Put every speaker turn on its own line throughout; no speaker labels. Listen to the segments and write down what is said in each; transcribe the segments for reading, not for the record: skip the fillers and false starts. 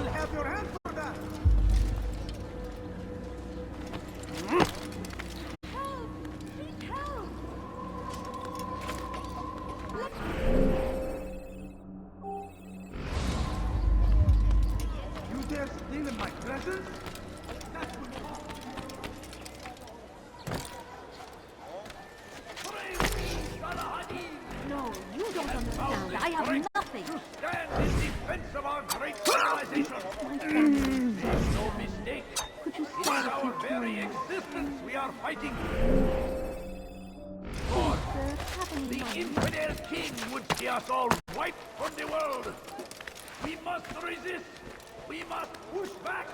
I'll have your hand for that!
Help! Please help!
You dare steal in my presence? That will
No, you don't understand. I have nothing.
Stand in defense of our great civilization. Make no mistake.
Could you
It is
start
our
with
very existence we are fighting.
the
The infidel king would see us all wiped from the world. We must resist. We must push back.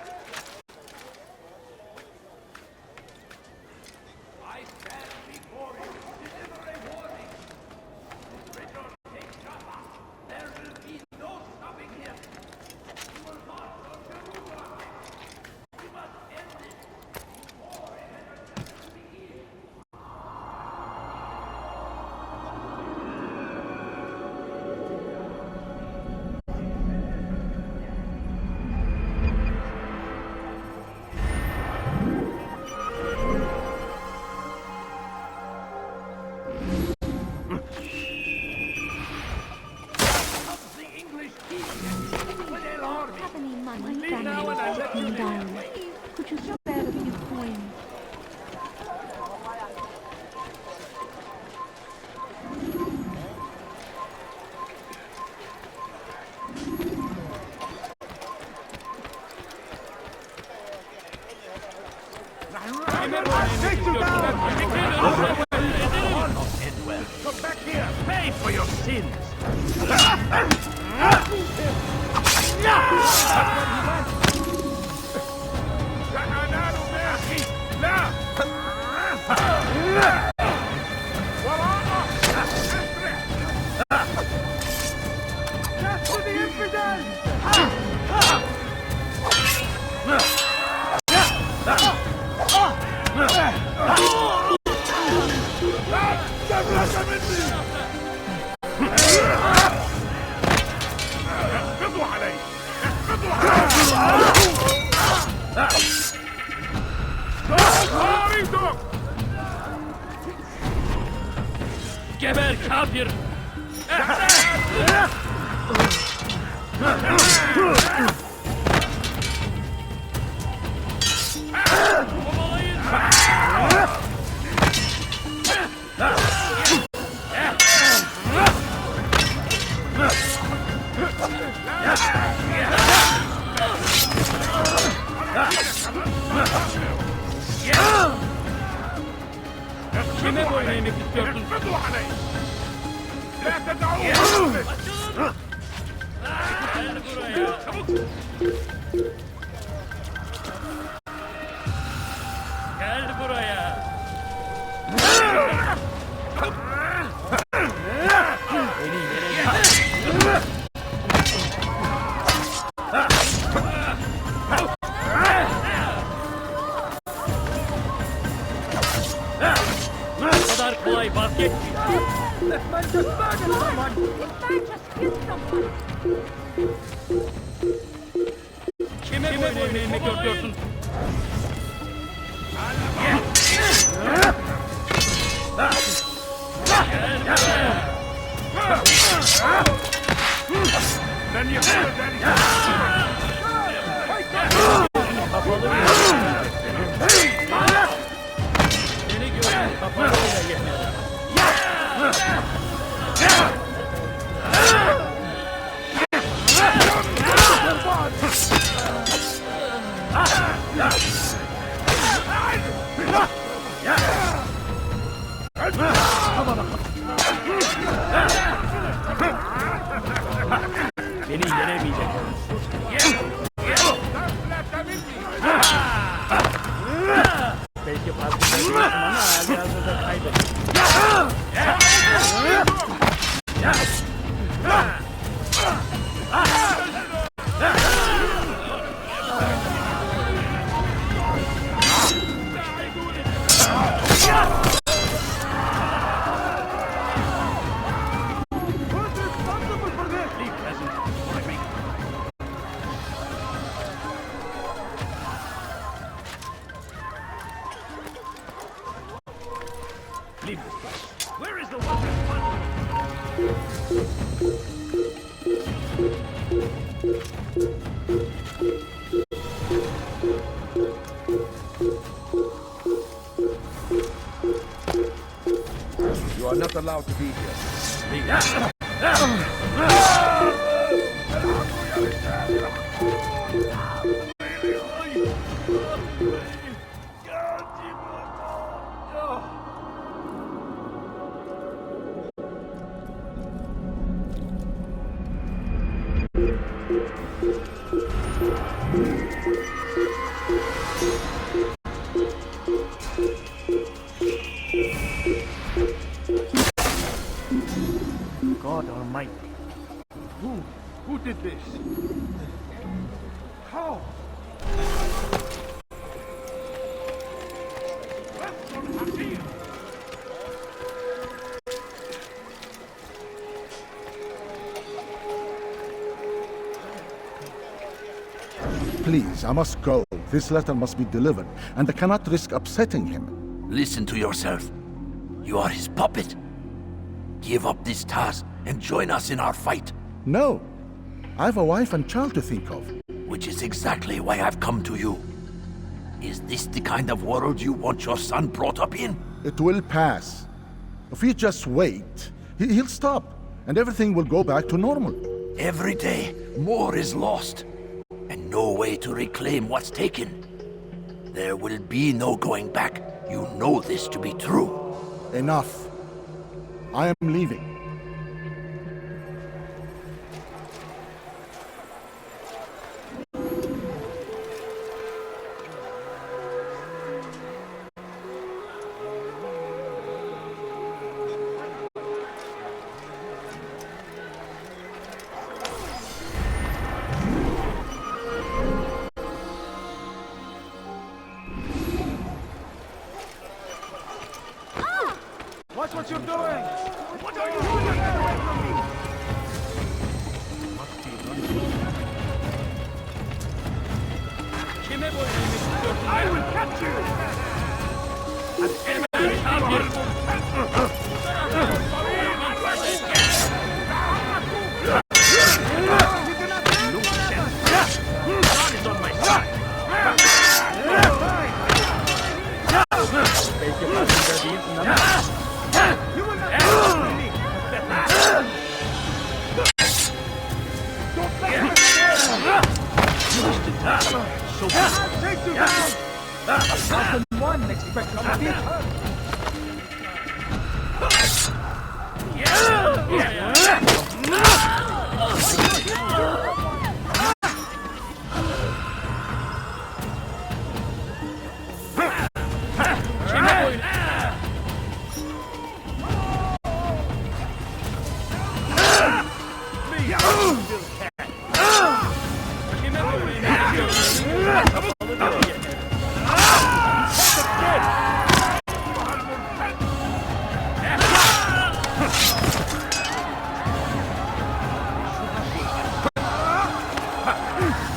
I stand before you to deliver a warning. Richard, take Jaffa. There will be no stopping him. We will march on Jerusalem. We must end this before it has a chance to begin. Comes the English king and his infidel army.
have any money?
Leave now and I let you
down.
live.
Could you spare a few coins?
take you down!
Come back here. Pay for your sins.
Death to the infidels!
احفظوا علي. احفظوا علي. Geber kafir! Kime boyun eğmek istiyorsun? Gel buraya. Çabuk! Gel buraya. Beni yere bu kadar kolay vazgeçmeyin.
This man just murdered someone!
This man just killed someone.
Kime boyun eğmek istiyorsun? Ben yapıyorum. Seni gördüm kafayla yemedim. Beni yenemeyecek. Belki farkında değilsin ama hali hazırda kaybettim.
Who's responsible for this?
Leave present.
not allowed to be here.
God Almighty.
Who did this? How?
Please, I must go. This letter must be delivered, and I cannot risk upsetting him.
Listen to yourself. You are his puppet. Give up this task and join us in our fight.
No. I have a wife and child to think of.
Which is exactly why I've come to you. Is this the kind of world you want your son brought up in?
It will pass. If we just wait, he'll stop, and everything will go back to normal.
Every day, more is lost, and no way to reclaim what's taken. There will be no going back. You know this to be true.
Enough. I am leaving.
Watch what you're doing! What are you doing? Get away from me! I will catch you! You will not from me! I'll take you down! One expect to beat.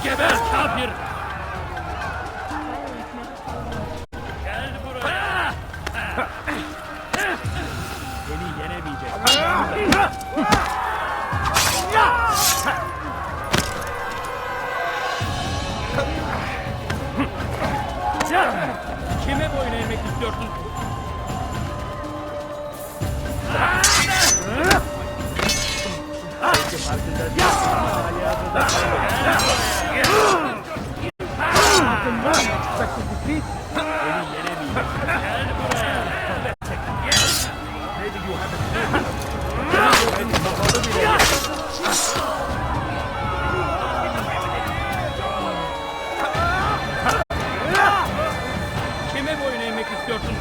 Geber kafir! Gel buraya!
Beni yenemeyecek. Kime boyun eğmek istiyorsun? Kime boyun eğmek istiyorsun?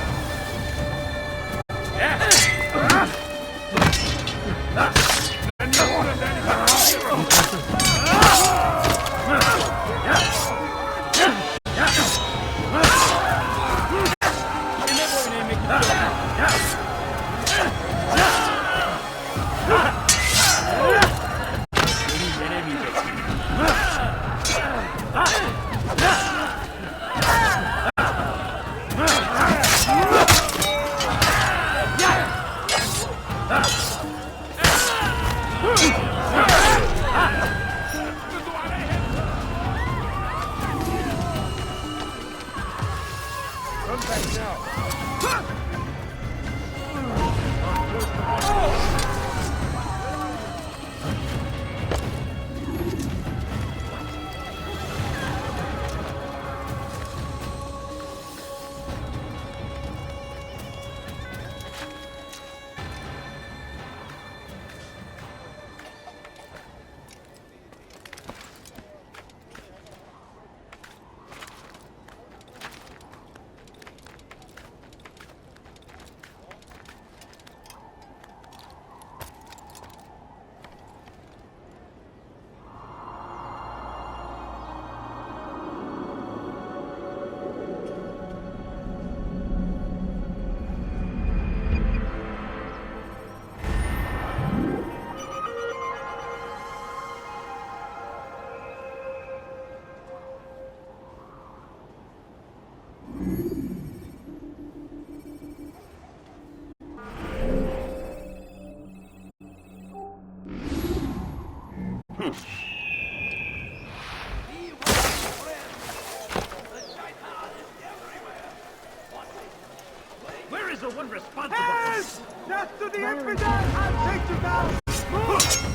Where is the one responsible?
Hands! Death to the infidel! I'll take you down! Move!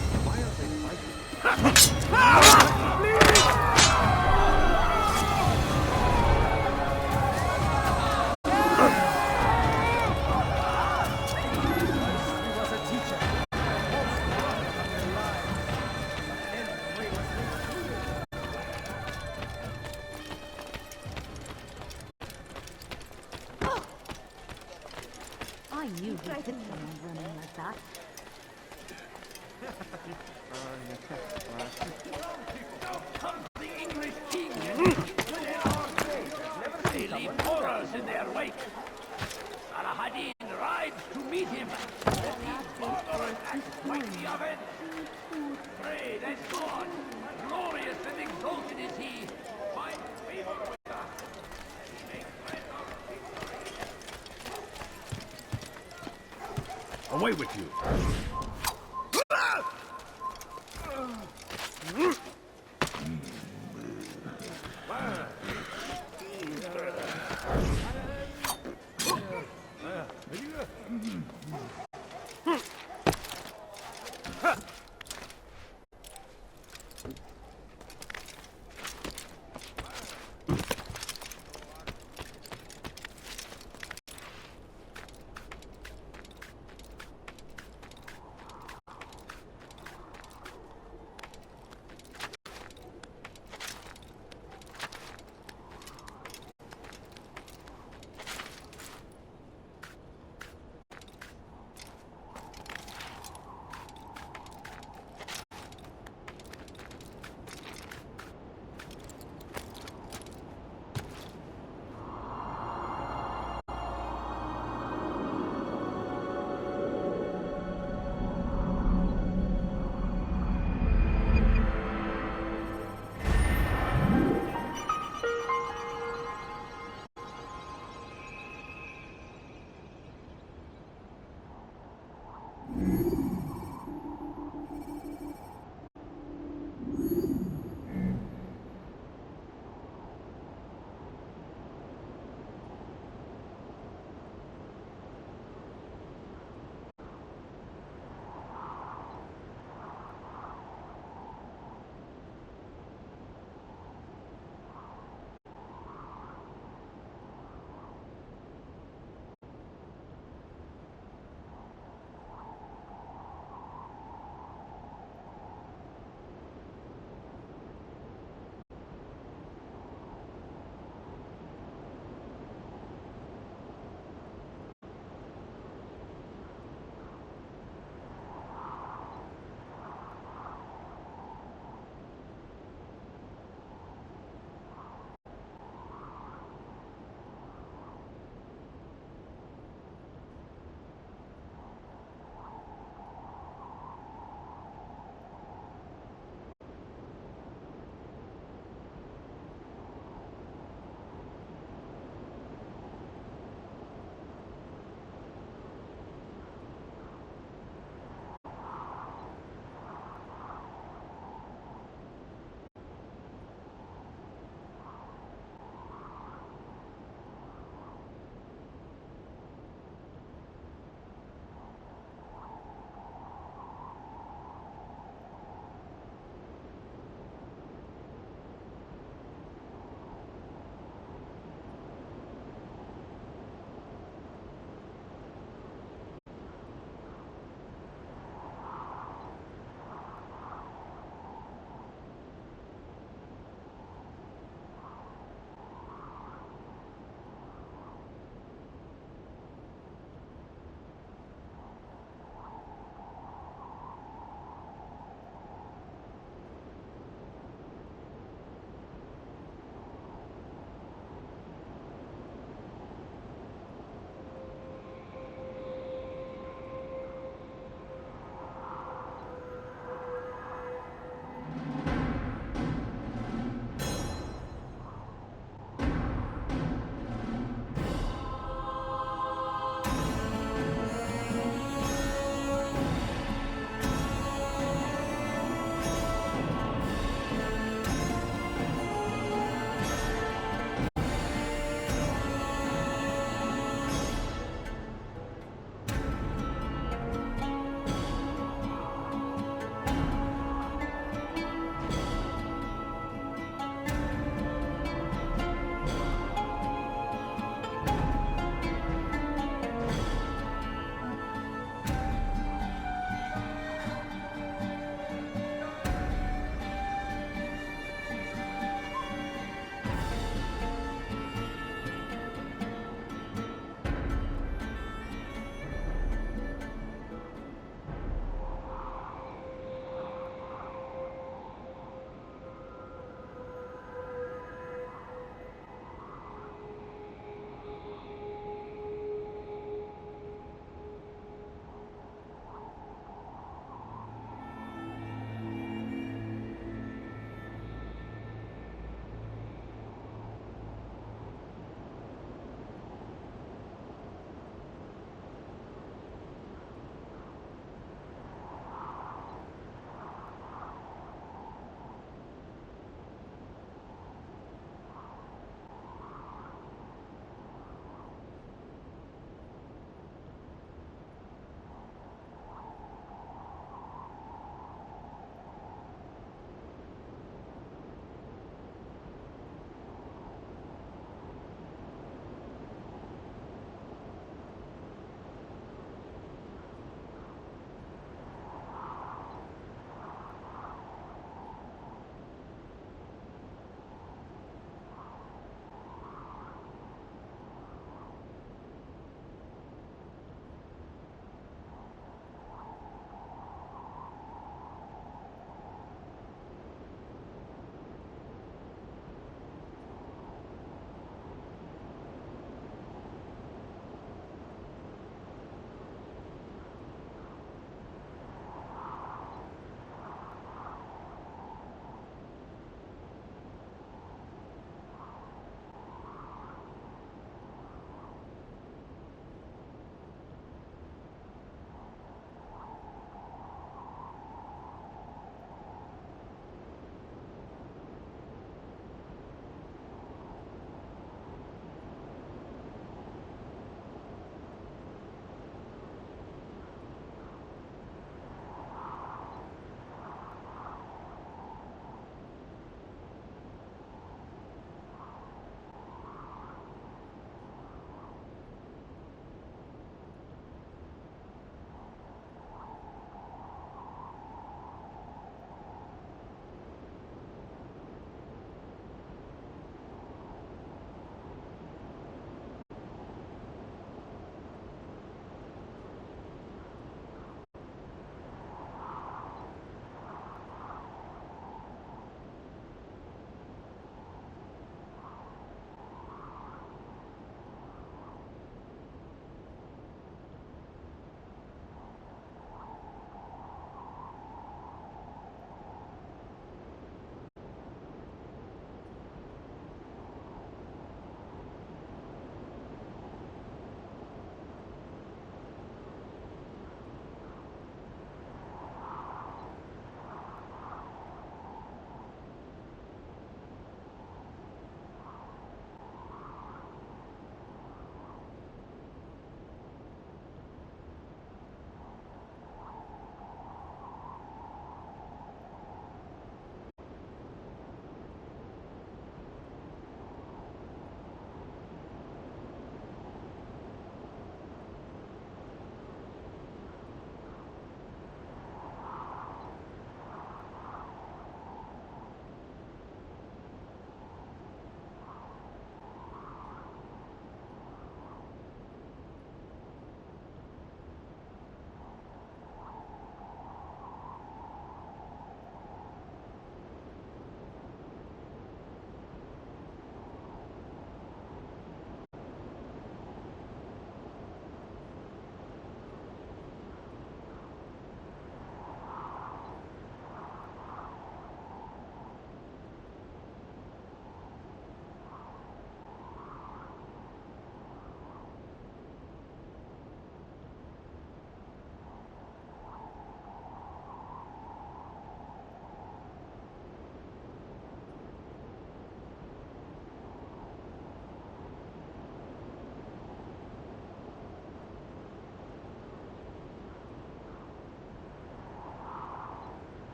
I knew he'd hit someone running like that.
The English king. They leave horrors in their wake. Salah ad-Din rides to meet him. He's murderous and mighty of it. Great as God, glorious and exalted is he. Find favor with us. Make friends of
Away with you.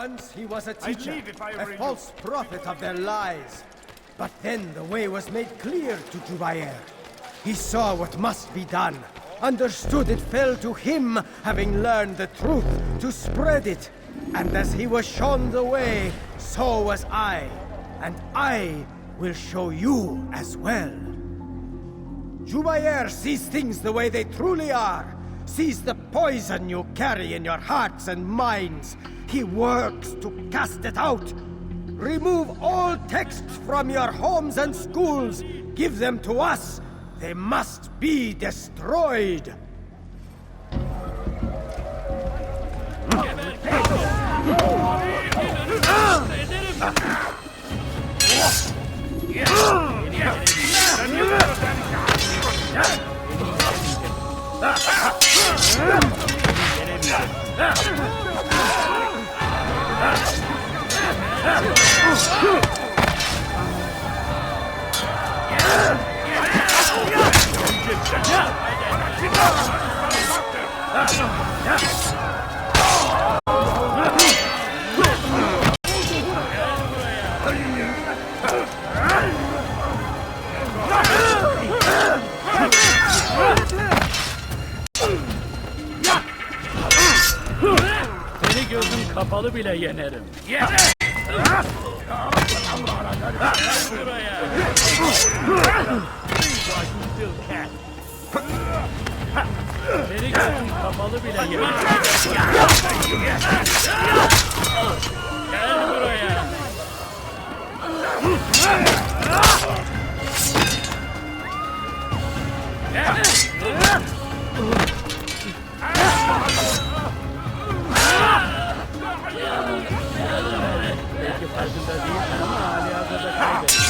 Once he was a
I'd
teacher,
leave if I
a
were you.
false prophet of their lies. But then the way was made clear to Jubair. He saw what must be done, understood it fell to him, having learned the truth, to spread it. And as he was shown the way, so was I. And I will show you as well. Jubair sees things the way they truly are, sees the poison you carry in your hearts and minds. He works to cast it out. Remove all texts from your homes and schools. Give them to us. They must be destroyed.
Seni gözüm kapalı bile yenerim. Seni gözüm kapalı bile yenerim. Gel buraya. Belki farkında değilsin ama hali hazırda kaybettin.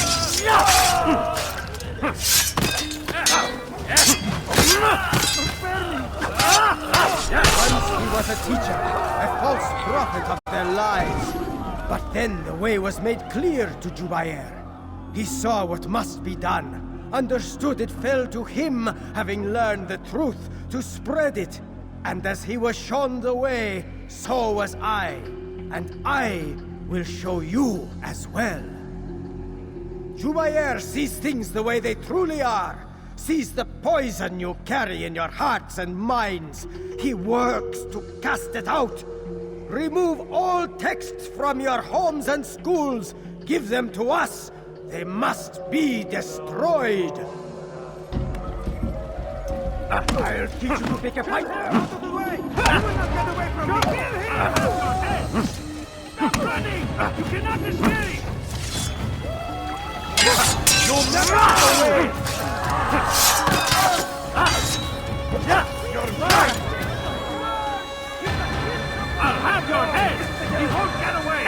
Once he was a teacher, a false prophet of their lies. But then the way was made clear to Jubair. He saw what must be done, understood it fell to him, having learned the truth, to spread it. And as he was shown the way, so was I. And I will show you as well. Jubair sees things the way they truly are, sees the poison you carry in your hearts and minds. He works to cast it out. Remove all texts from your homes and schools. Give them to us. They must be destroyed.
I'll teach you to pick a fight. Out of the way! You will not get away from me! Kill him! Stop running! You cannot escape! You'll never get away! You're mine! I'll have your head! He won't get away!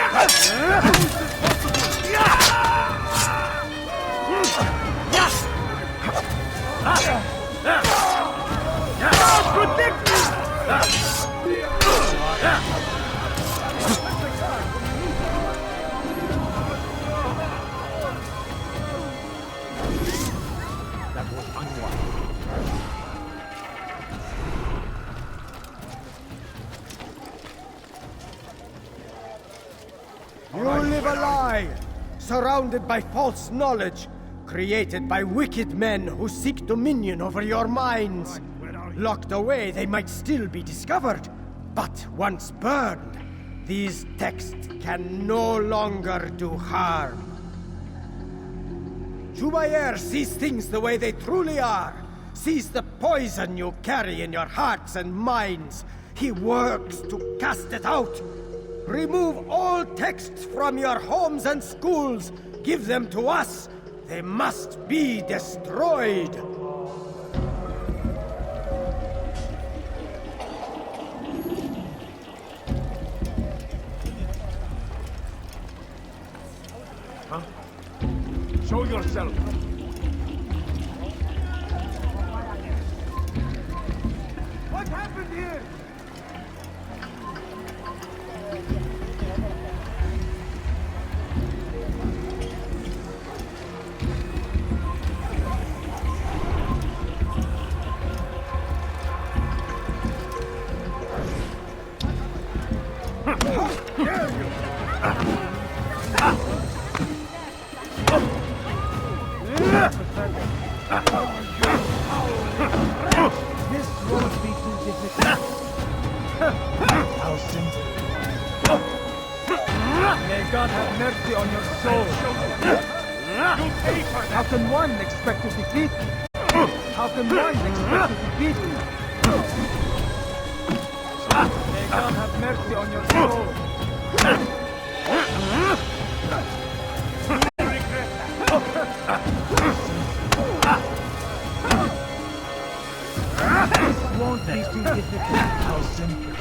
Protect me!
You live a lie, surrounded by false knowledge, created by wicked men who seek dominion over your minds. Locked away, they might still be discovered, but once burned, these texts can no longer do harm. Jubair sees things the way they truly are, sees the poison you carry in your hearts and minds. He works to cast it out. Remove all texts from your homes and schools. Give them to us. They must be destroyed.
Show yourself! What happened here? Dare you! This won't be too difficult. How simple. May God have mercy on your soul. How can one expect to defeat me? How can one expect to defeat me? May God have mercy on your soul. This won't be too difficult. How simple.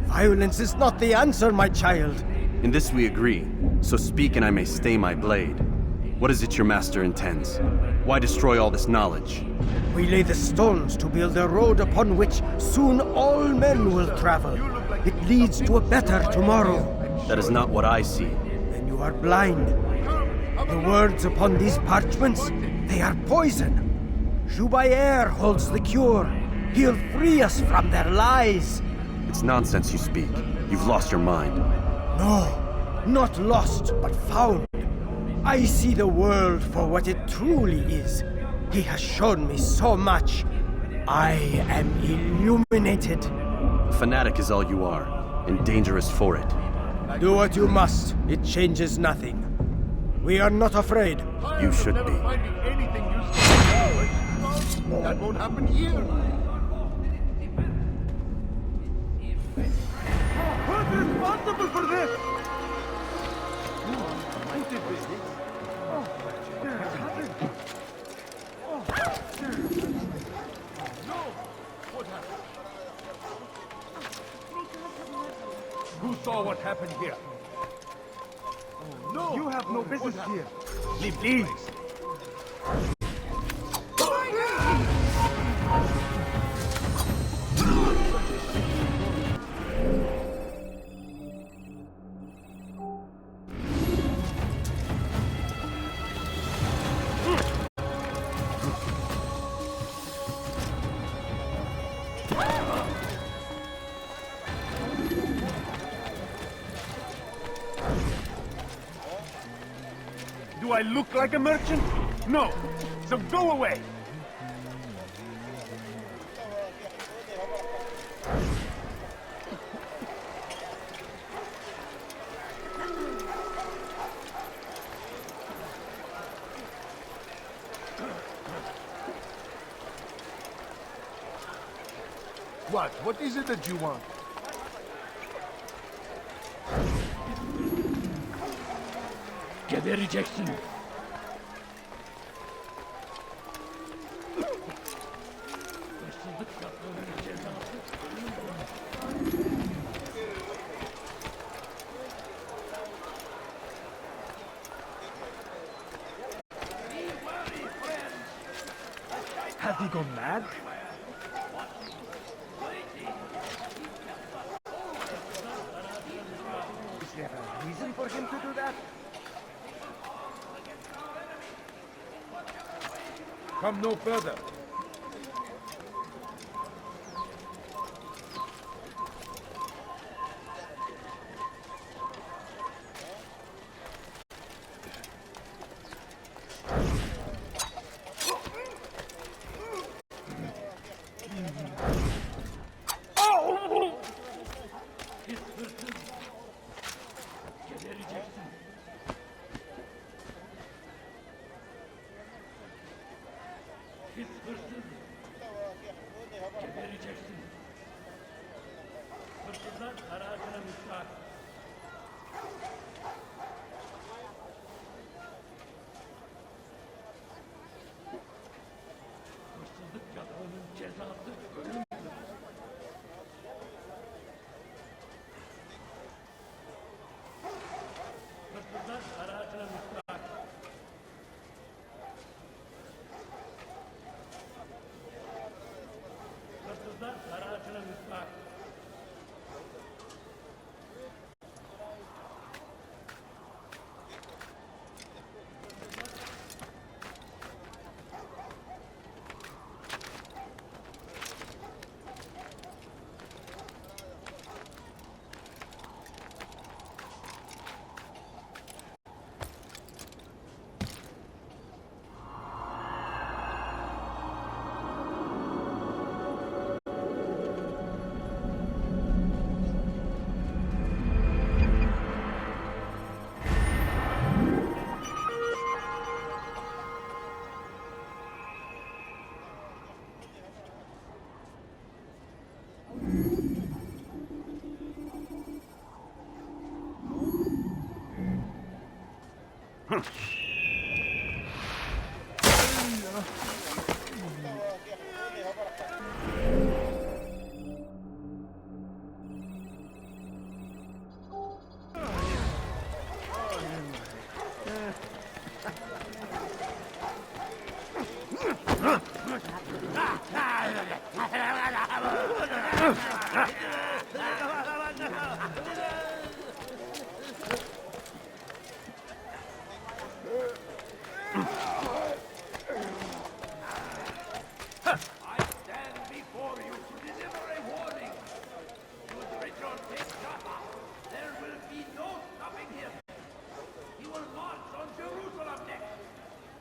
Violence is not the answer, my child.
In this we agree, so speak and I may stay my blade. What is it your master intends? Why destroy all this knowledge?
We lay the stones to build a road upon which soon all men will travel. It leads to a better tomorrow.
That is not what I see.
Then you are blind. The words upon these parchments, they are poison. Jubayer holds the cure. He'll free us from their lies.
It's nonsense you speak. You've lost your mind.
No, not lost, but found. I see the world for what it truly is. He has shown me so much. I am illuminated.
A fanatic is all you are, and dangerous for it.
Do what you must. It changes nothing. We are not afraid.
You should be.
Finding anything useful. That won't happen here.
Who's responsible for this?
Who saw what happened here?
No! You have no business here. Leave these.
Do I look like a merchant? No. So go away.
What? What is it that you want?
Get the rejection.
Has he gone mad? Is there a reason for him to do that?
Come no further. His I stand before you to deliver a warning. Should Richard take Jaffa, there will be no stopping him. He will march on Jerusalem next.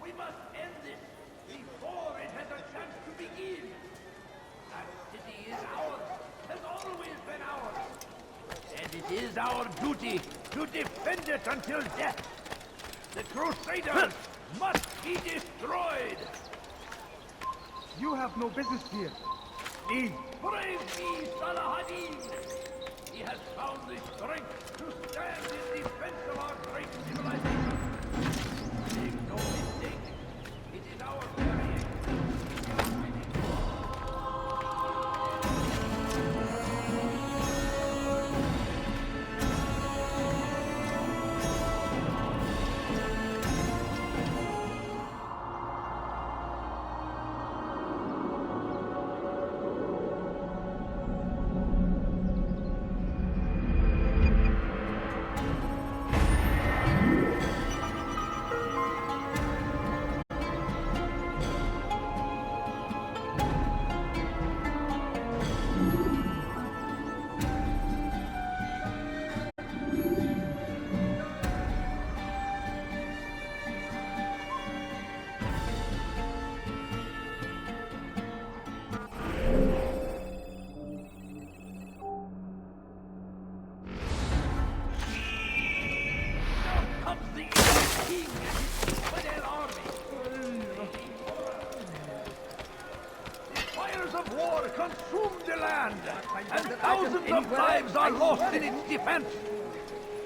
We must end this before it has a chance to begin. That city is ours, has always been ours. And it is our duty to defend it until death. The Crusaders must be destroyed.
You have no business here. Leave.
Brave me, Salah-ad-Din! He has found the strength to stand in defense of our great civilization. Make no mistake, it is our very of war consumed the land, and thousands of lives are lost in its defense.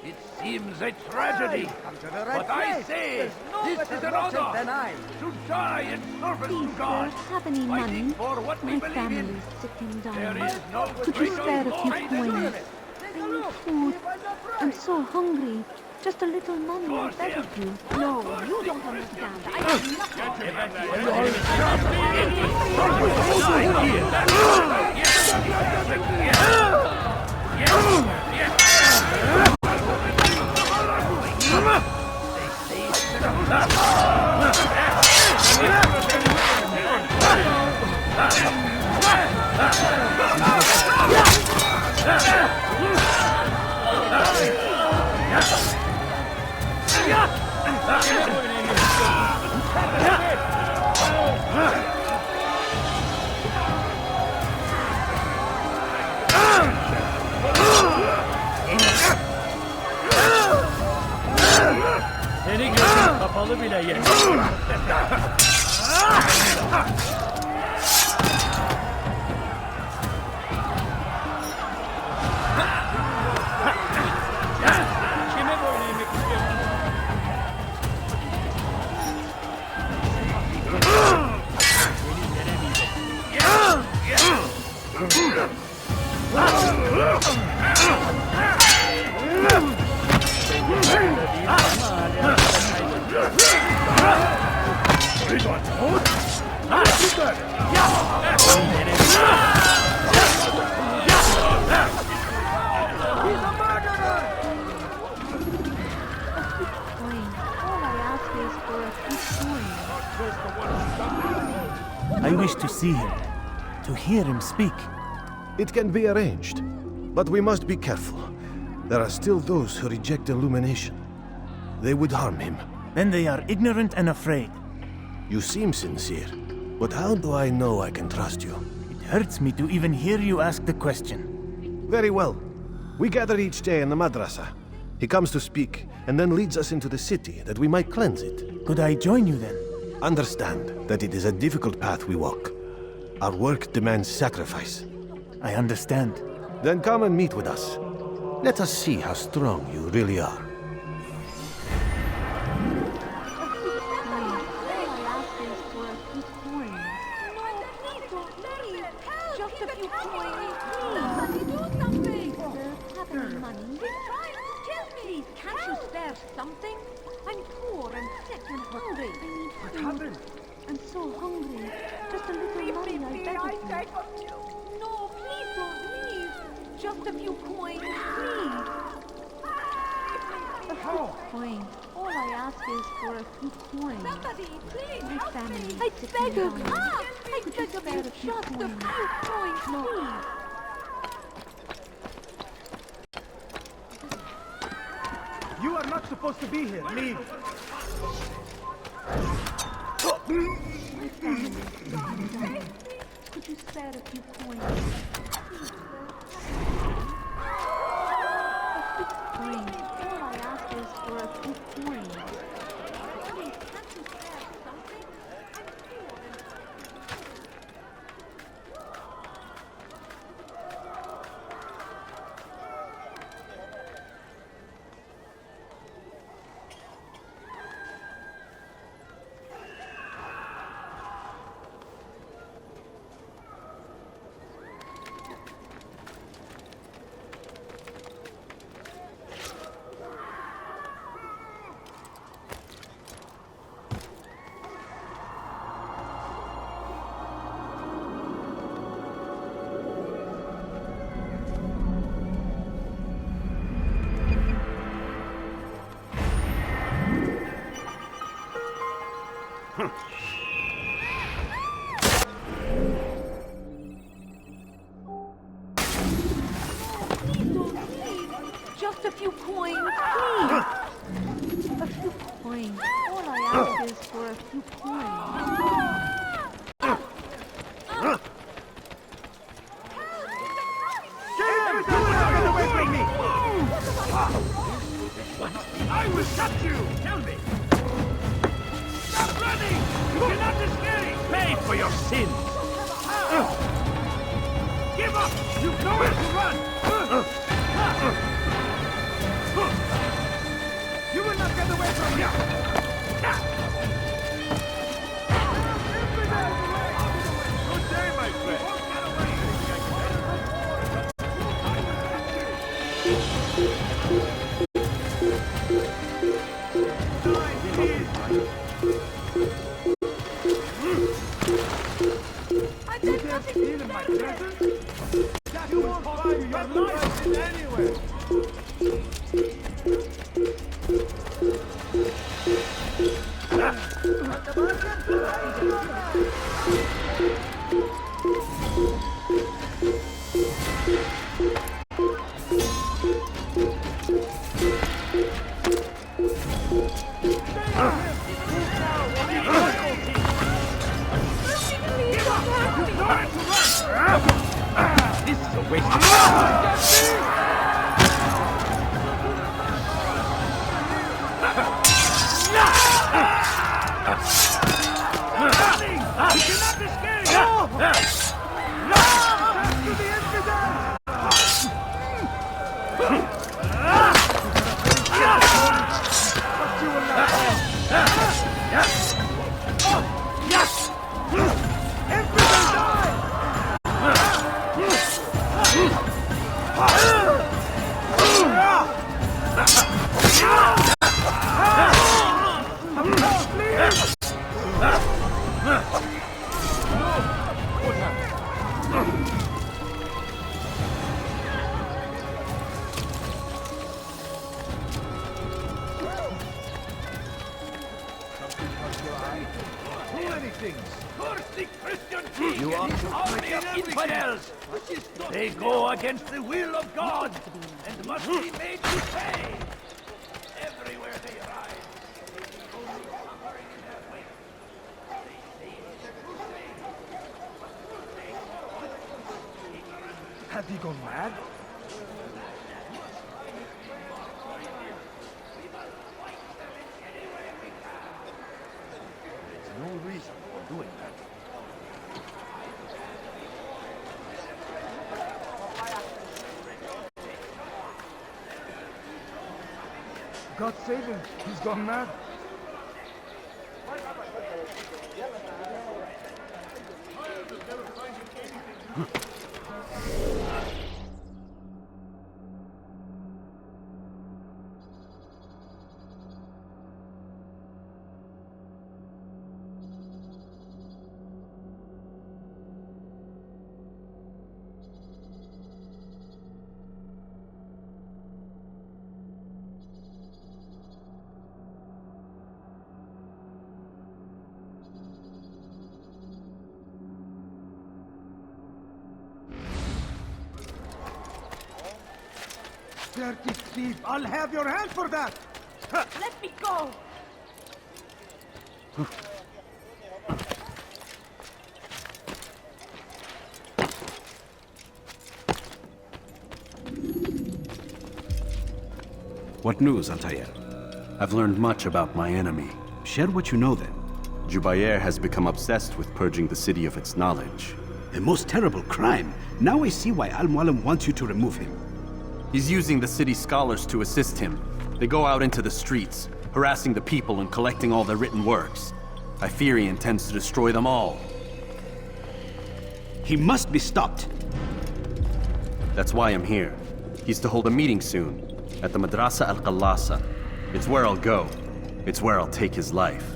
It seems a tragedy, but I say this is an honor to die in service to
Please,
God,
sir, have any
fighting
money?
for what we
My
believe
family
in.
is sick and
There
dying.
is no
Could you
greater
spare a few
glory than
coins?
this.
I need food. I'm so hungry. Just a little money, I beg of you. No, you don't understand. I have nothing.
Seni gözün kapalı bile yeter. Kime böyle yemek istiyorsun?
Fine. All I ask is for a few coins.
I wish to see him, to hear him speak.
It can be arranged, but we must be careful. There are still those who reject illumination. They would harm him.
Then they are ignorant and afraid.
You seem sincere, but how do I know I can trust you?
It hurts me to even hear you ask the question.
Very well. We gather each day in the madrasa. He comes to speak, and then leads us into the city, that we might cleanse it.
Could I join you then?
Understand that it is a difficult path we walk. Our work demands sacrifice.
I understand.
Then come and meet with us. Let us see how strong you really are.
something? I'm poor and sick and hungry. I need
What
food.
happened?
I'm so hungry. Just a little money, I beg of you. No, please don't leave. Just a few coins, please. A few coins. All I ask is for a few coins. Somebody, please. My family. I beg of you. I beg of you. Just a few coins, please.
You are not supposed to be here. Leave.
My family. Could you spare a few coins? A few coins. All I ask is for a few coins. Please, can't you spare something? I'm poor and please don't leave. Just a few coins, please. A few coins. All I ask is for a few coins.
Get away from me! I will cut you! Tell me! Stop running! You cannot escape! Pay for your sins! Give up! You've nowhere to run! You will not get away from me! Good day, my friend!
I beg nothing.
Stealing my presents? That will cost you your life anyway! This is a waste of time! You cannot escape! Back to the infidels! But you will not Yes! Infidel die! You are the army of infidels! They go against the will of God and must be made to pay! Everywhere they rise, only suffering in their wake. They say it's a crusade. Have you gone mad? There's no reason for doing that. God save him. He's gone mad.
dirty thief! I'll have your hand for that!
Let me go!
What news, Altair?
I've learned much about my enemy.
Share what you know then.
Jubair has become obsessed with purging the city of its knowledge.
A most terrible crime. Now I see why Al-Mualim wants you to remove him.
He's using the city scholars to assist him. They go out into the streets, harassing the people and collecting all their written works. I fear he intends to destroy them all.
He must be stopped.
That's why I'm here. He's to hold a meeting soon, at the Madrasa Al-Qallasa. It's where I'll go. It's where I'll take his life.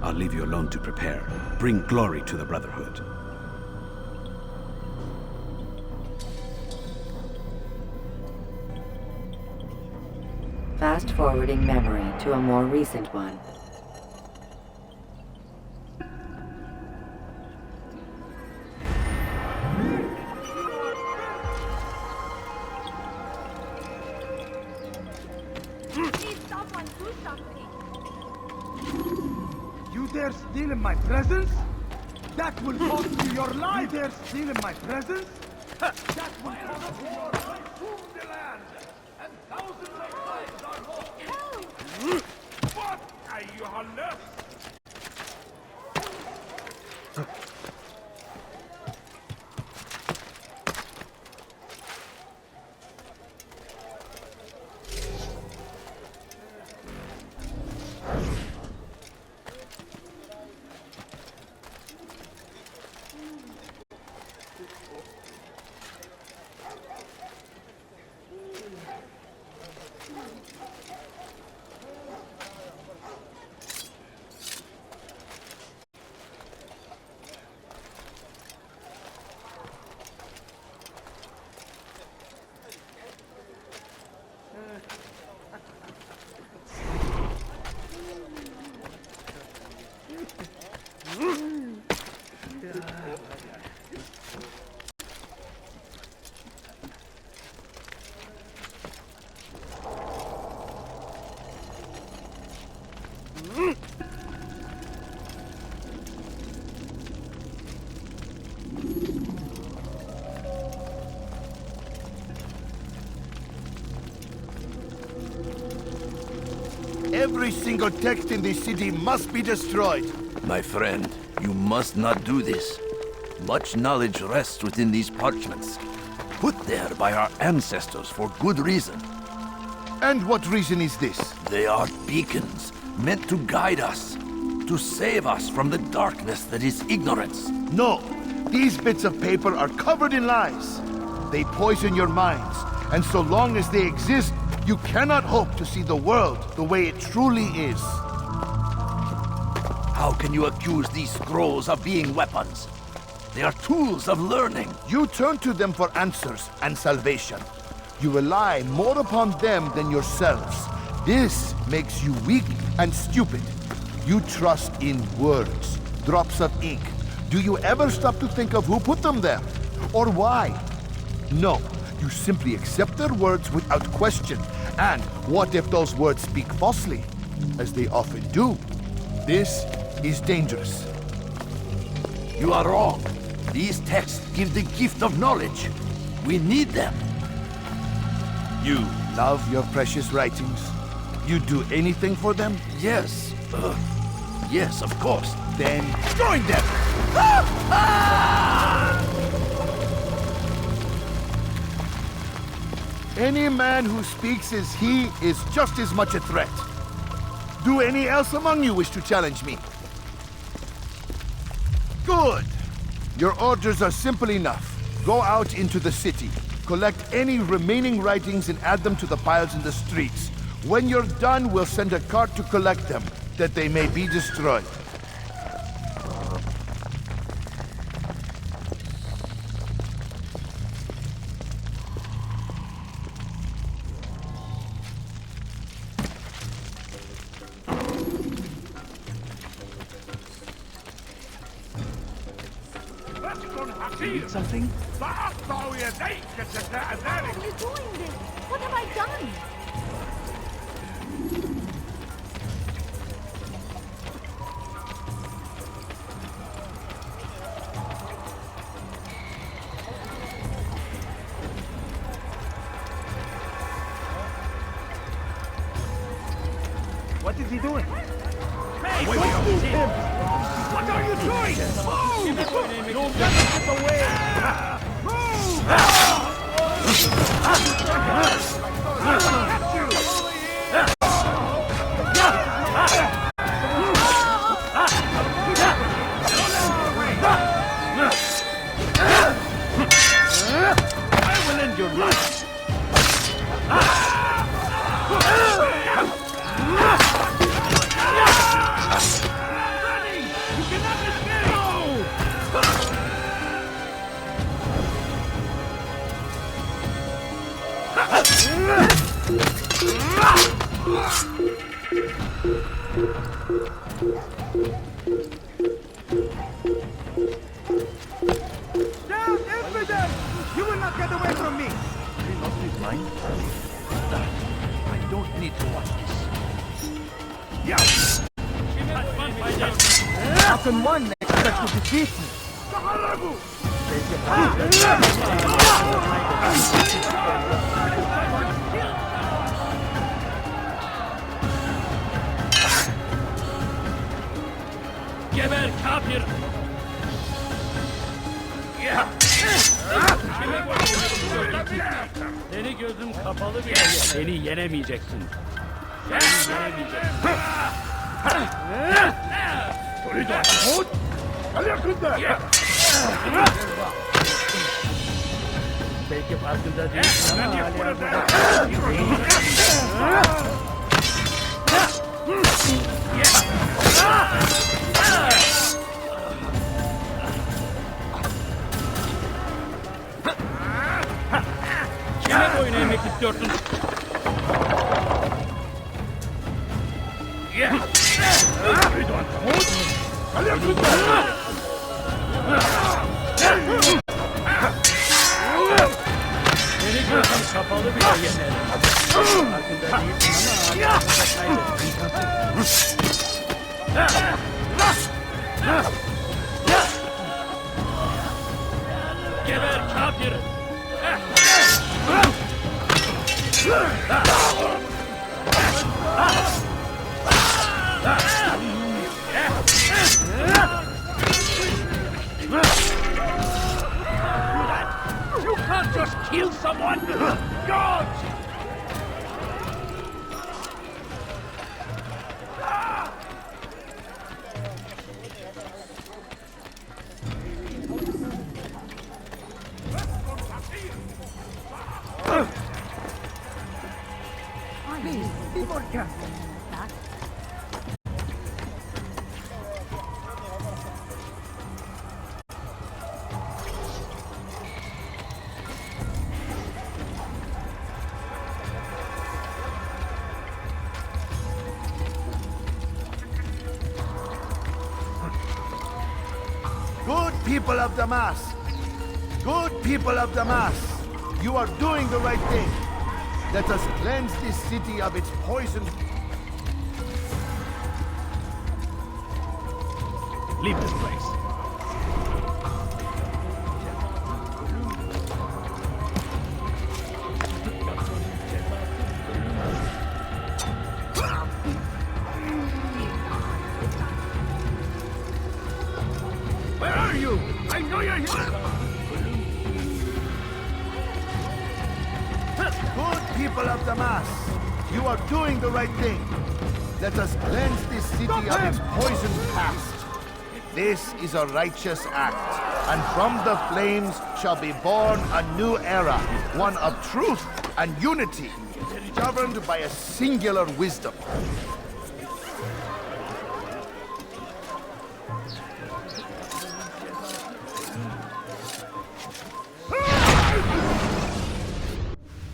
I'll leave you alone to prepare. Bring glory to the Brotherhood.
Fast-forwarding memory to a more recent one.
Please, someone do something!
You dare steal in my presence? That will cost you your life! You dare steal in my presence? That will cost you your life!
the land, and thousands of lives are lost.
Help!
What are you on earth?
Every single text in this city must be destroyed.
My friend, you must not do this. Much knowledge rests within these parchments, put there by our ancestors for good reason.
And what reason is this?
They are beacons, meant to guide us, to save us from the darkness that is ignorance.
No, these bits of paper are covered in lies. They poison your minds, and so long as they exist, you cannot hope to see the world the way it truly is.
How can you accuse these scrolls of being weapons? They are tools of learning.
You turn to them for answers and salvation. You rely more upon them than yourselves. This makes you weak and stupid. You trust in words, drops of ink. Do you ever stop to think of who put them there? Or why? No, you simply accept their words without question. And what if those words speak falsely? As they often do. This is dangerous.
You are wrong. These texts give the gift of knowledge. We need them.
You love your precious writings? You'd do anything for them?
Yes. Yes, of course.
Then join them! Any man who speaks as he is just as much a threat. Do any else among you wish to challenge me? Good. Your orders are simple enough. Go out into the city, collect any remaining writings and add them to the piles in the streets. When you're done, we'll send a cart to collect them, that they may be destroyed.
Need something?
Why are you doing this? What have I done?
What is he doing?
Hey, don't move him! What are you doing? Move! You'll never get away! I will end your life!
Down, infidel! You will not get away from me!
He lost his mind? I don't need to watch this. Yeah!
How can one expect to defeat me?
Geber kafir! Seni gözüm kapalı bile seni yenemeyeceksin. Seni yenemeyeceksin. Belki farkında değilsin ama kime boyun eğmek istiyorsun? Seni gözüm kapalı bile yenerim. Farkında değilsin ama geber kafir! You can't just kill someone! God!
Please, be more careful.
Good people of Damas! Good people of Damas! You are doing the right thing. Let us cleanse this city of its poison.
Leave this place. Where are you? I know you're here!
Good people of Damas, you are doing the right thing. Let us cleanse this city of its poisoned past. This is a righteous act, and from the flames shall be born a new era, one of truth and unity, governed by a singular wisdom.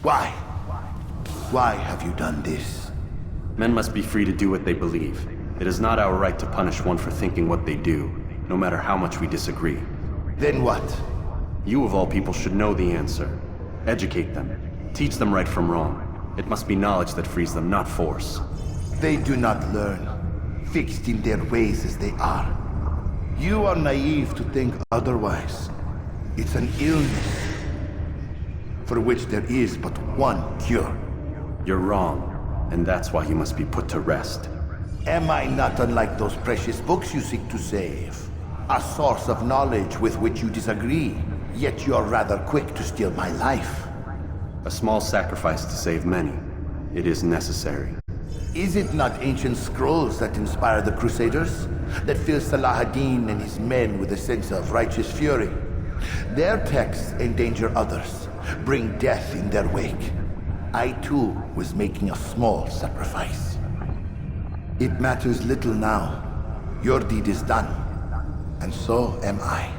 Why? Why have you done this?
Men must be free to do what they believe. It is not our right to punish one for thinking what they do, no matter how much we disagree.
Then what?
You of all people should know the answer. Educate them. Teach them right from wrong. It must be knowledge that frees them, not force.
They do not learn, fixed in their ways as they are. You are naive to think otherwise. It's an illness for which there is but one cure.
You're wrong, and that's why you must be put to rest.
Am I not unlike those precious books you seek to save? A source of knowledge with which you disagree, yet you're rather quick to steal my life.
A small sacrifice to save many. It is necessary.
Is it not ancient scrolls that inspire the Crusaders? That fill Salah ad-Din and his men with a sense of righteous fury? Their texts endanger others, bring death in their wake. I too was making a small sacrifice. It matters little now. Your deed is done, and so am I.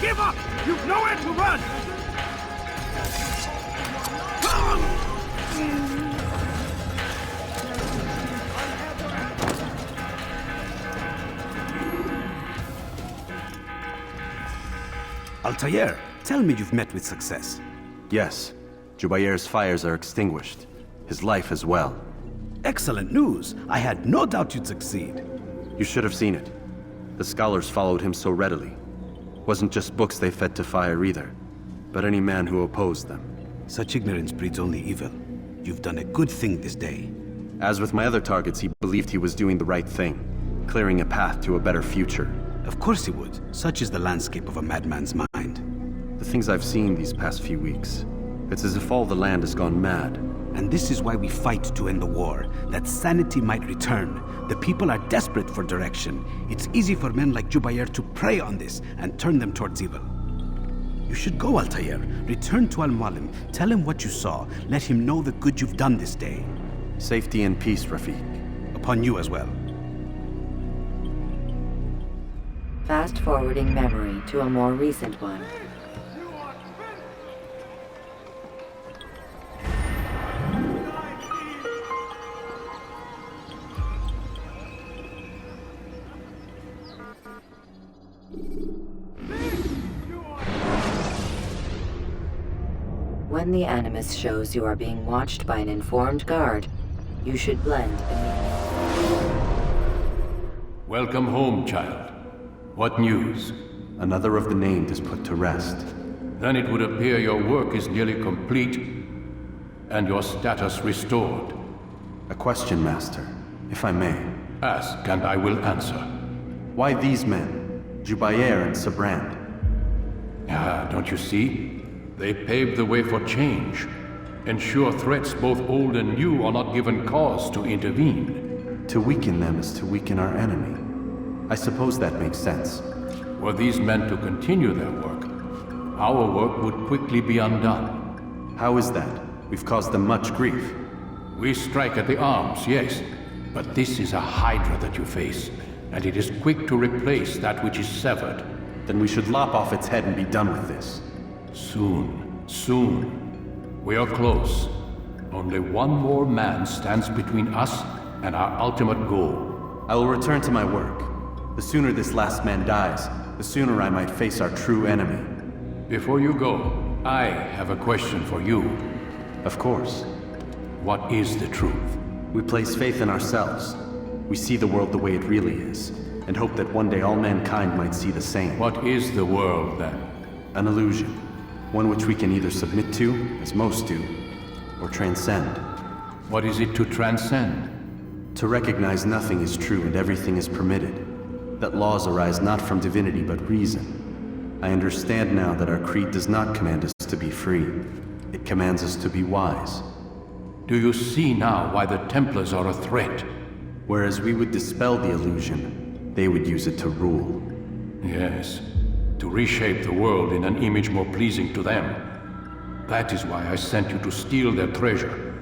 Give up! You've nowhere to run!
Altair, tell me you've met with success.
Yes. Jubair's fires are extinguished. His life as well.
Excellent news. I had no doubt you'd succeed.
You should have seen it. The scholars followed him so readily. Wasn't just books they fed to fire either, but any man who opposed them.
Such ignorance breeds only evil. You've done a good thing this day.
As with my other targets, he believed he was doing the right thing, clearing a path to a better future.
Of course he would. Such is the landscape of a madman's mind.
The things I've seen these past few weeks, it's as if all the land has gone mad.
And this is why we fight to end the war, that sanity might return. The people are desperate for direction. It's easy for men like Jubair to prey on this and turn them towards evil. You should go, Altair. Return to Al-Mualim. Tell him what you saw. Let him know the good you've done this day.
Safety and peace, Rafiq.
Upon you as well.
Fast-forwarding memory to a more recent one. When the Animus shows you are being watched by an informed guard, you should blend immediately.
Welcome home, child. What news?
Another of the named is put to rest.
Then it would appear your work is nearly complete, and your status restored.
A question, Master, if I may.
Ask, and I will answer.
Why these men? Jubayer and Sabrand.
Don't you see? They paved the way for change. Ensure threats both old and new are not given cause to intervene.
To weaken them is to weaken our enemy. I suppose that makes sense.
Were these men to continue their work, our work would quickly be undone.
How is that? We've caused them much grief.
We strike at the arms, yes, but this is a hydra that you face, and it is quick to replace that which is severed.
Then we should lop off its head and be done with this.
Soon, soon. We are close. Only one more man stands between us and our ultimate goal.
I will return to my work. The sooner this last man dies, the sooner I might face our true enemy.
Before you go, I have a question for you.
Of course.
What is the truth?
We place faith in ourselves. We see the world the way it really is, and hope that one day all mankind might see the same.
What is the world, then?
An illusion. One which we can either submit to, as most do, or transcend.
What is it to transcend?
To recognize nothing is true and everything is permitted. That laws arise not from divinity but reason. I understand now that our creed does not command us to be free. It commands us to be wise.
Do you see now why the Templars are a threat?
Whereas we would dispel the illusion, they would use it to rule.
Yes, to reshape the world in an image more pleasing to them. That is why I sent you to steal their treasure.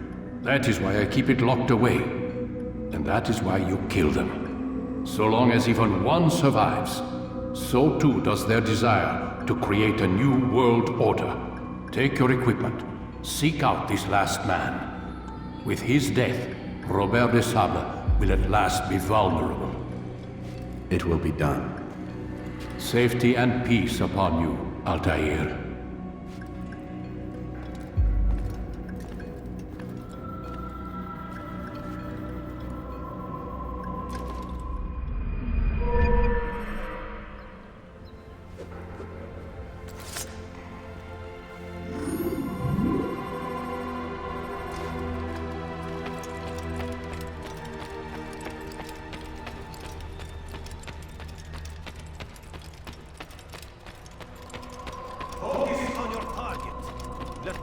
That is why I keep it locked away. And that is why you kill them. So long as even one survives, so too does their desire to create a new world order. Take your equipment. Seek out this last man. With his death, Robert de Sable will at last be vulnerable.
It will be done.
Safety and peace upon you, Altair.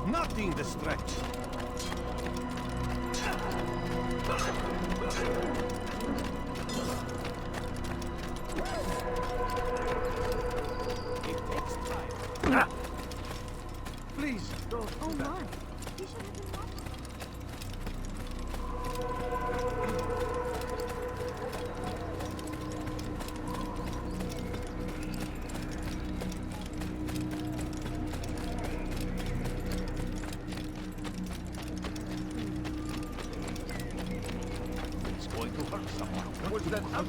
Nothing distracts you. It takes time. Please don't. Oh my! You should have been watching. What's that house?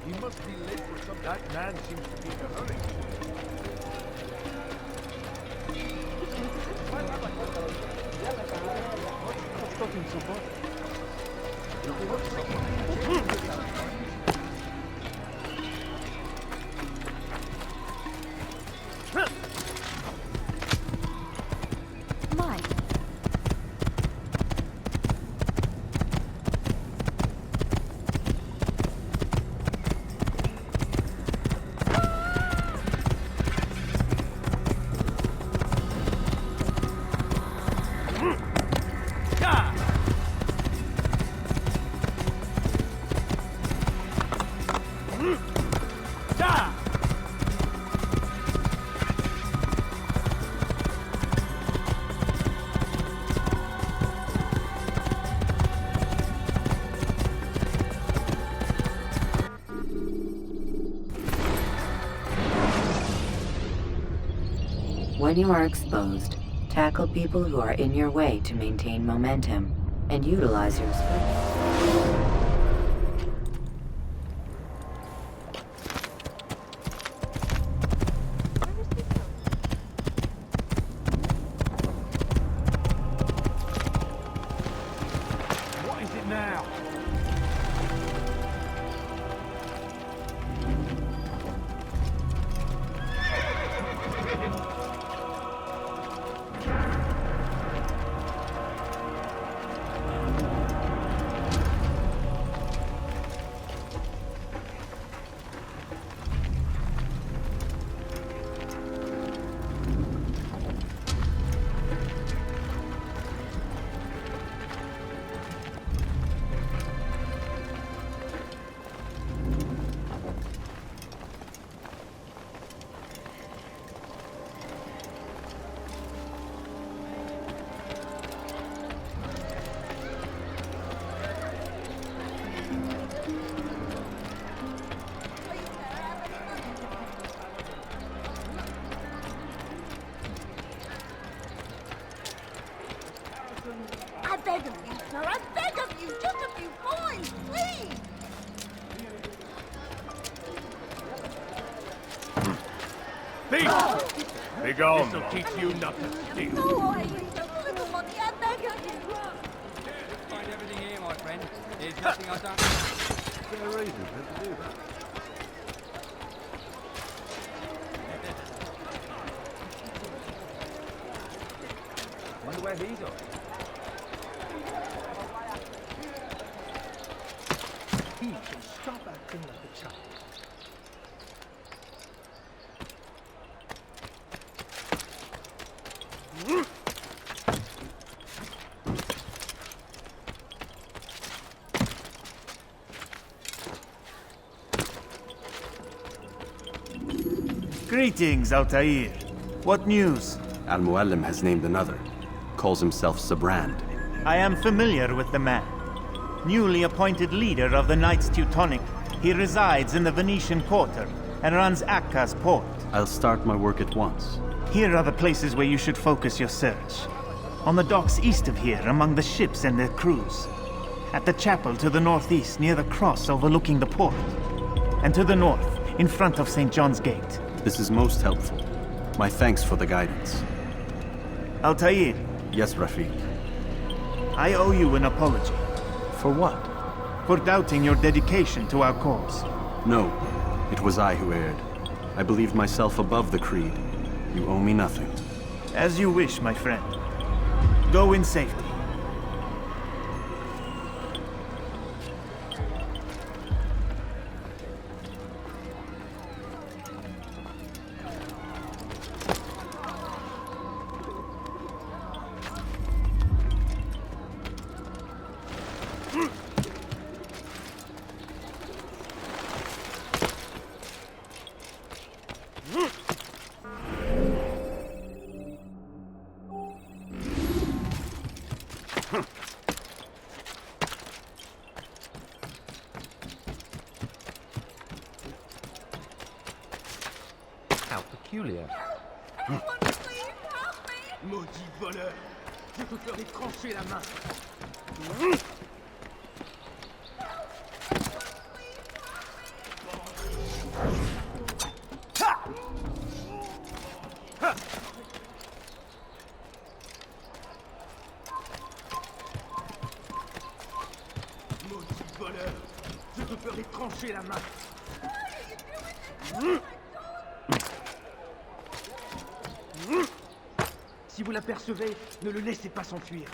He must be late for some. That man seems to be in a hurry. What's talking so far?
When you are exposed, tackle people who are in your way to maintain momentum, and utilize your strength.
What is it now? I beg of you, sir, I beg of you, just a few coins, please!
Thief! Be gone! This'll teach you not to steal.
No, I ain't just a little money, I beg of you!
Find everything here, my friend. There's nothing I don't...
Is there a reason to do that?
Wonder where he's off.
He should stop acting like a child.
Greetings, Altair. What news?
Al-Mualim has named another. Calls himself Sabrand.
I am familiar with the man. Newly appointed leader of the Knights Teutonic, he resides in the Venetian Quarter and runs Akka's port.
I'll start my work at once.
Here are the places where you should focus your search. On the docks east of here, among the ships and their crews. At the chapel to the northeast, near the cross overlooking the port. And to the north, in front of St. John's Gate.
This is most helpful. My thanks for the guidance.
Altair.
Yes, Rafiq.
I owe you an apology.
For what?
For doubting your dedication to our cause.
No, it was I who erred. I believed myself above the Creed. You owe me nothing.
As you wish, my friend. Go in safety.
How peculiar.
Anyone please help me!
Maudit voleur! Je te ferai trancher la main! Maudit voleur! Je te ferai trancher la main! Si vous l'apercevez, ne le laissez pas s'enfuir.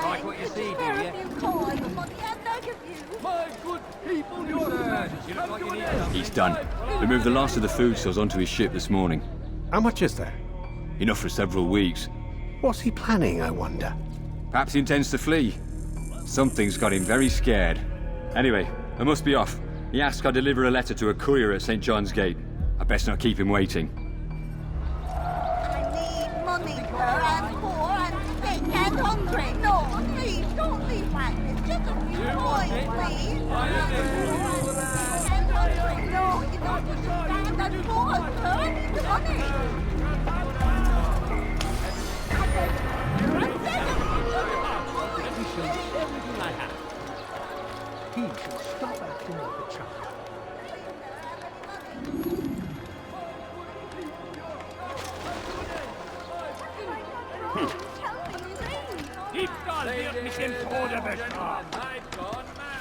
Like what you see, do you?
My
good people, your turn. You look like you need something.
He's done. They moved the last of the food stores onto his ship this morning.
How much is there?
Enough for several weeks.
What's he planning, I wonder?
Perhaps he intends to flee. Something's got him very scared. Anyway, I must be off. He asked I deliver a letter to a courier at St. John's Gate. I best not keep him waiting.
I need money, sir. I'm poor and sick and hungry. No, please, don't leave like this. Just a few coins, please. I'm poor and hungry. No, you don't understand. I'm poor, sir. I need the money. I beg of you, I beg of you, just a few coins.
Everything I have. He should stop acting like a child.
Keep God, wir nicht im Tode bestraft!
I've gone mad.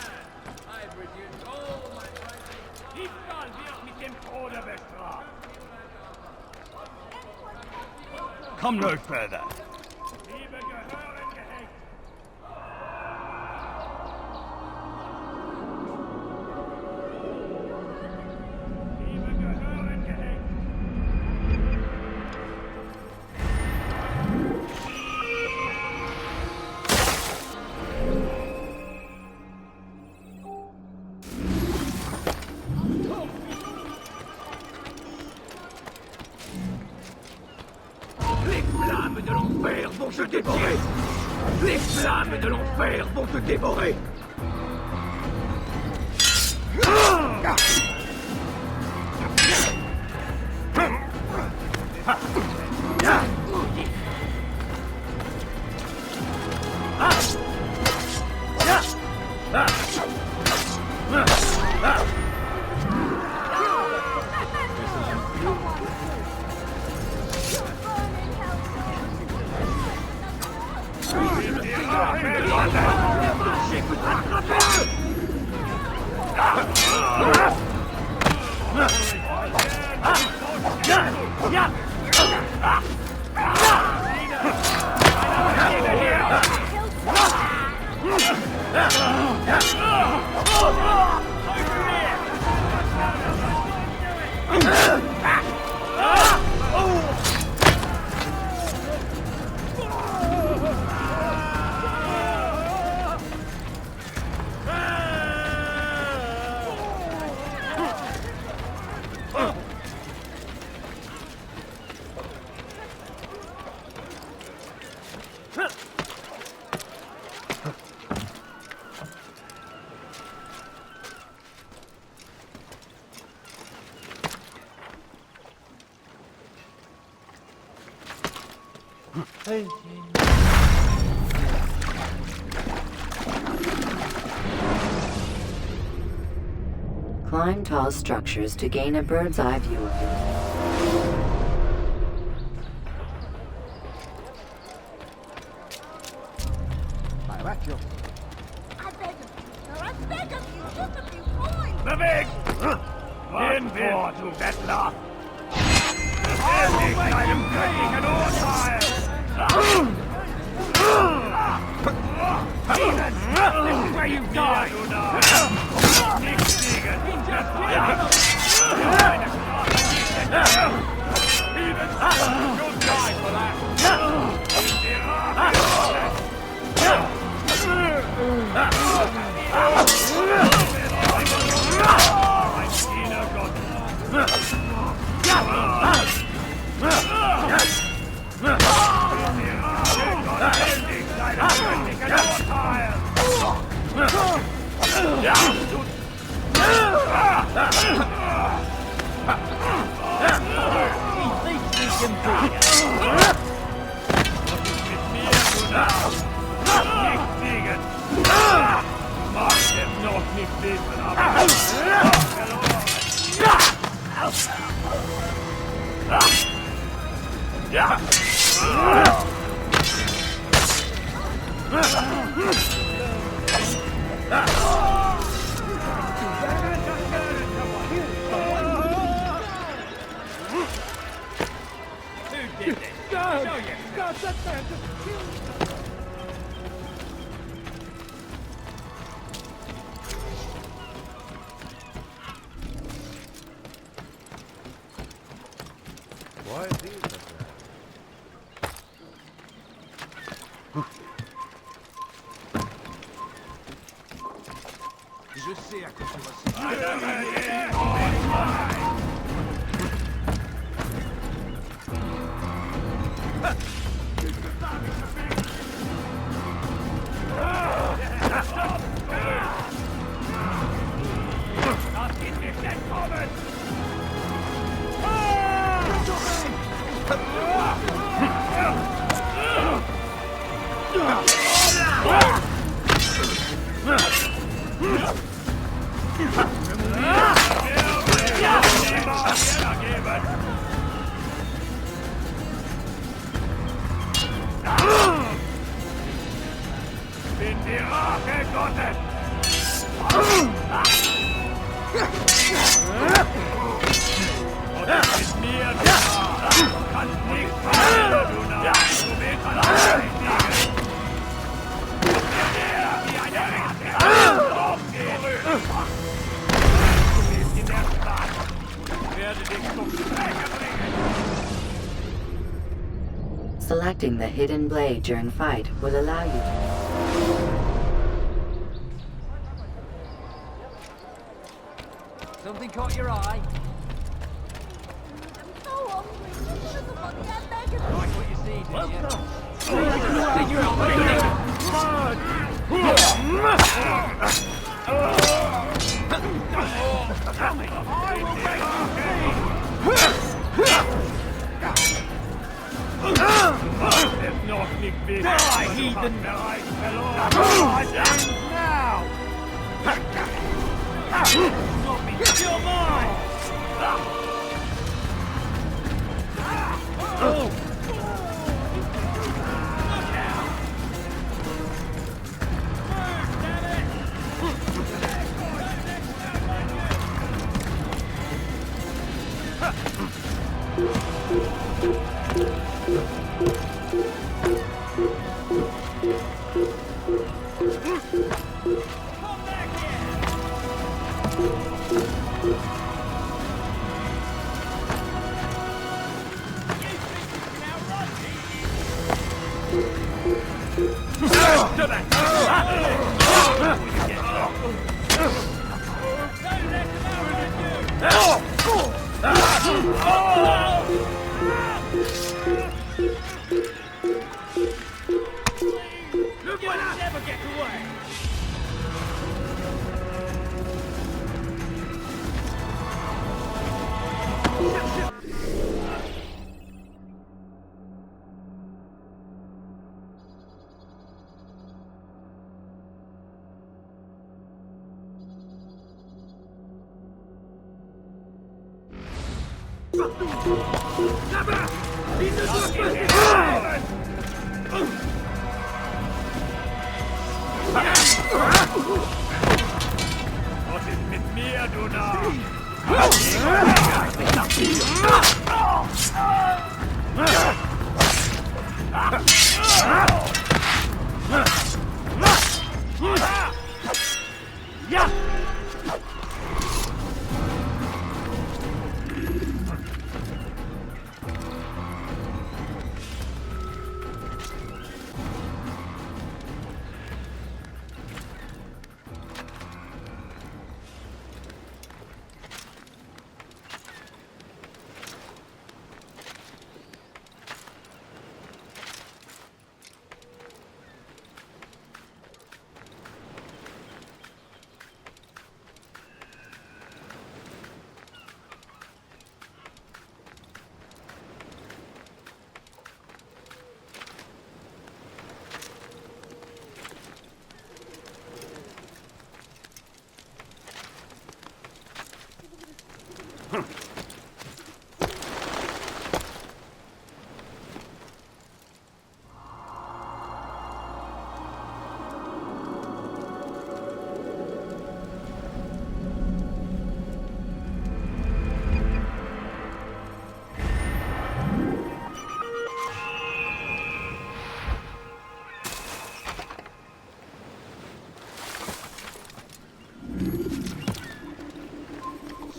dem Tode bestraft.
Come no further.
Liebe gehören gehängt. Liebe gehören gehängt.
Les flammes de l'enfer vont te dévorer! Les flammes de l'enfer vont te dévorer!
Climb tall structures to gain a bird's eye view of your...
Bewegt! Hinwor, du Bettler! Endlich deinem göttlichen Urteil! This is where you die! Nicht siegen! Das Feuer! Deine Strafe nicht entfernen! You die for
Je sais à quoi tu vas
Bin die Rache Gottes!
Selecting the hidden blade during fight will allow you to...
Something caught your eye? Like what you see, did you?
Die, heathen! Now! You're mine! Was ist mit mir, du Narr? Ja!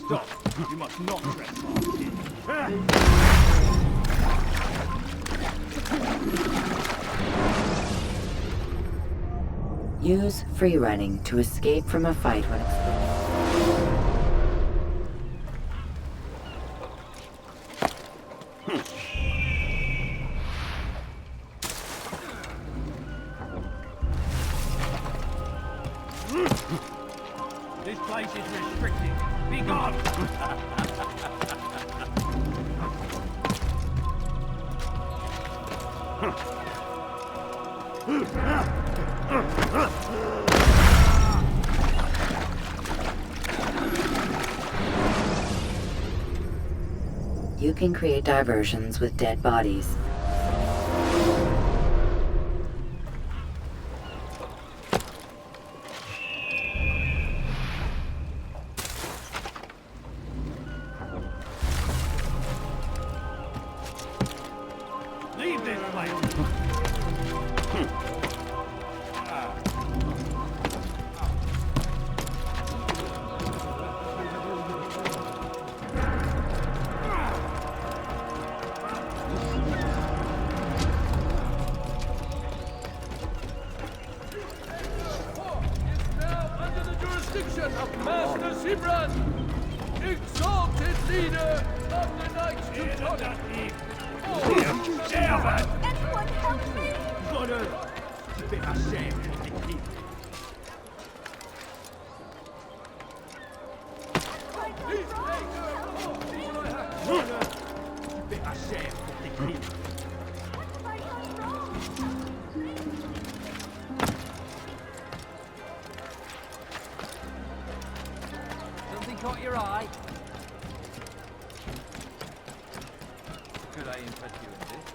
Stop! You must not trespass here.
Use free running to escape from a fight when exposed.
This place is restricted. Be gone!
You can create diversions with dead bodies.
jurisdiction of Master Zibran, exalted leader of the Knights Teutonic.
Anyone help me?
Bonheur! Tu paieras cher pour tes crimes. Bonheur! Tu paieras cher pour tes crimes.
Something caught your eye? Could I interest you in this?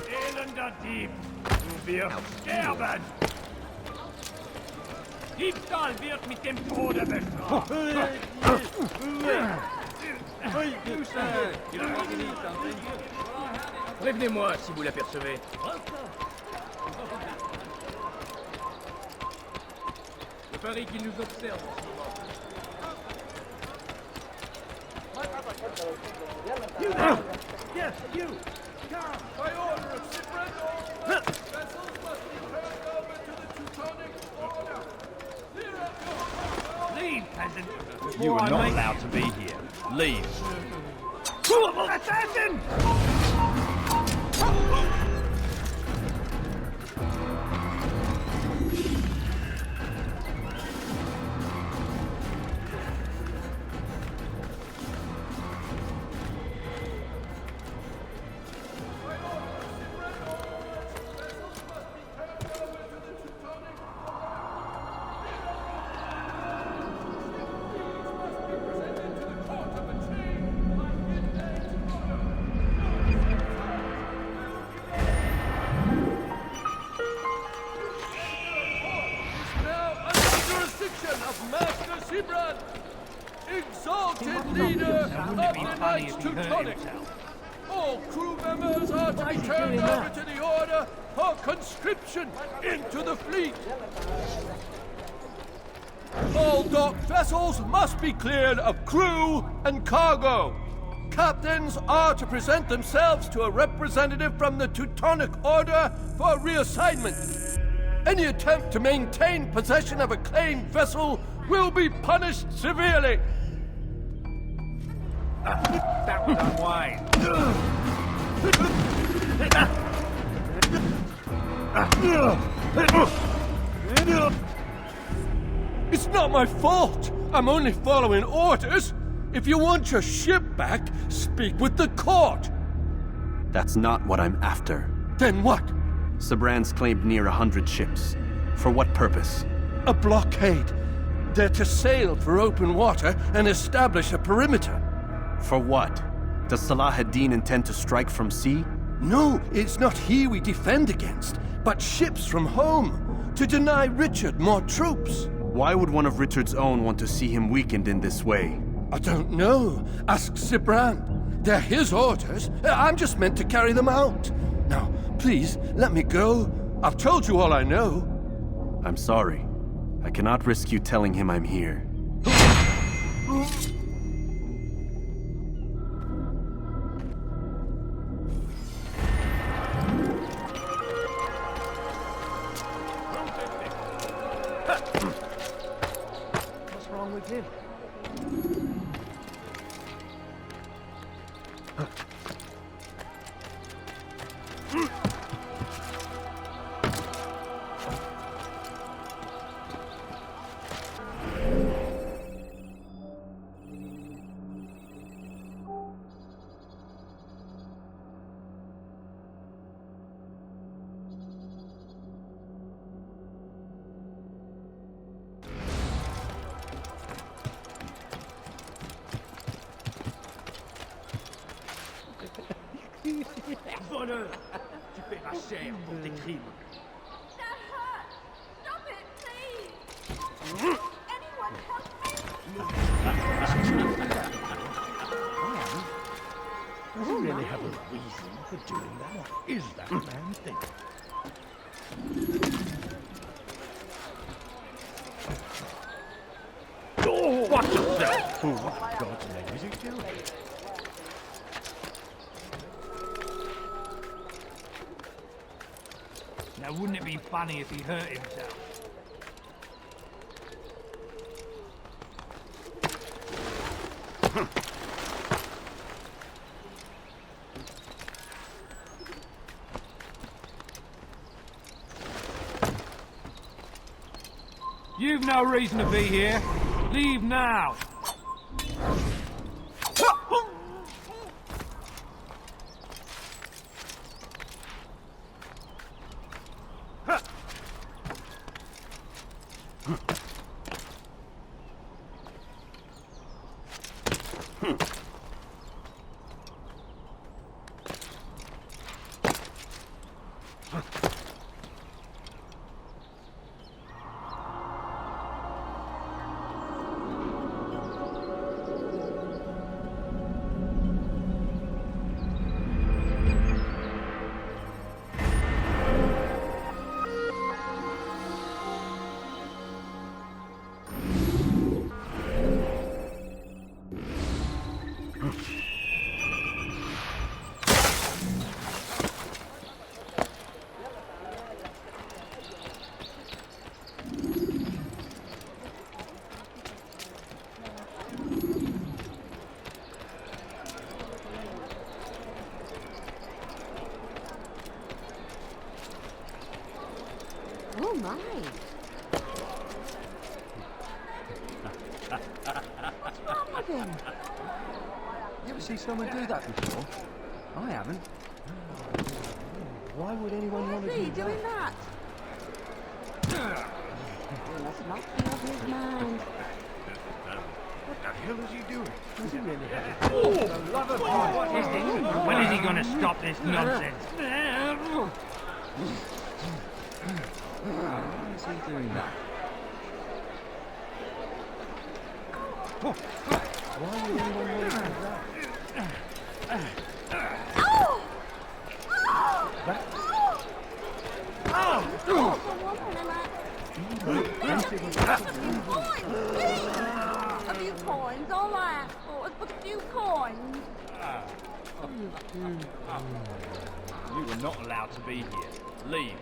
Elender Dieb! Du wirst sterben! Diebstahl wird mit dem Tode bestraft!
You, sir! You don't want to need something?
Prévenez-moi si vous l'apercevez. Je parie qu'il nous observe en ce moment. You there! Yes, you! Come!
By order of Zibran, all vessels must be turned over to the Teutonic Order. Clear up your...
Leave, peasant!
You are not allowed to be here. Leave.
Assassin!
Of Master Zibran, exalted leader of the Knights Teutonic. All crew members are to be turned over to the Order for conscription into the fleet. All docked vessels must be cleared of crew and cargo. Captains are to present themselves to a representative from the Teutonic Order for reassignment. Any attempt to maintain possession of a claimed vessel will be punished severely.
That was unwise.
It's not my fault. I'm only following orders. If you want your ship back, speak with the court.
That's not what I'm after.
Then what?
Sabran's claimed near 100 ships. For what purpose?
A blockade. They're to sail for open water and establish a perimeter.
For what? Does Salah ad-Din intend to strike from sea?
No, it's not he we defend against, but ships from home, to deny Richard more troops.
Why would one of Richard's own want to see him weakened in this way?
I don't know. Ask Zibran. They're his orders. I'm just meant to carry them out. Now, please, let me go. I've told you all I know.
I'm sorry. I cannot risk you telling him I'm here.
What's wrong with him? Bonheur! Tu paieras cher pour tes crimes.
That hurt! Stop it, please! Anyone help me?
Does he really have a reason for doing that? What is that man thinking? Oh, watch yourself! Oh, what God's name is he doing? Now, wouldn't it be funny if he hurt himself?
You've no reason to be here. Leave now.
Oh my. What's wrong with him?
You ever see someone do that before? I haven't. Why would anyone want to do that?
Doing that? He must not be of his mind.
What the hell is he doing? Does he really have it?
Oh, the love of God. What is this? When is he going to stop this nonsense?
Why is he doing that? Why would anyone want to do that?
A few coins, all right. Oh, a few coins.
You were not allowed to be here. Leave.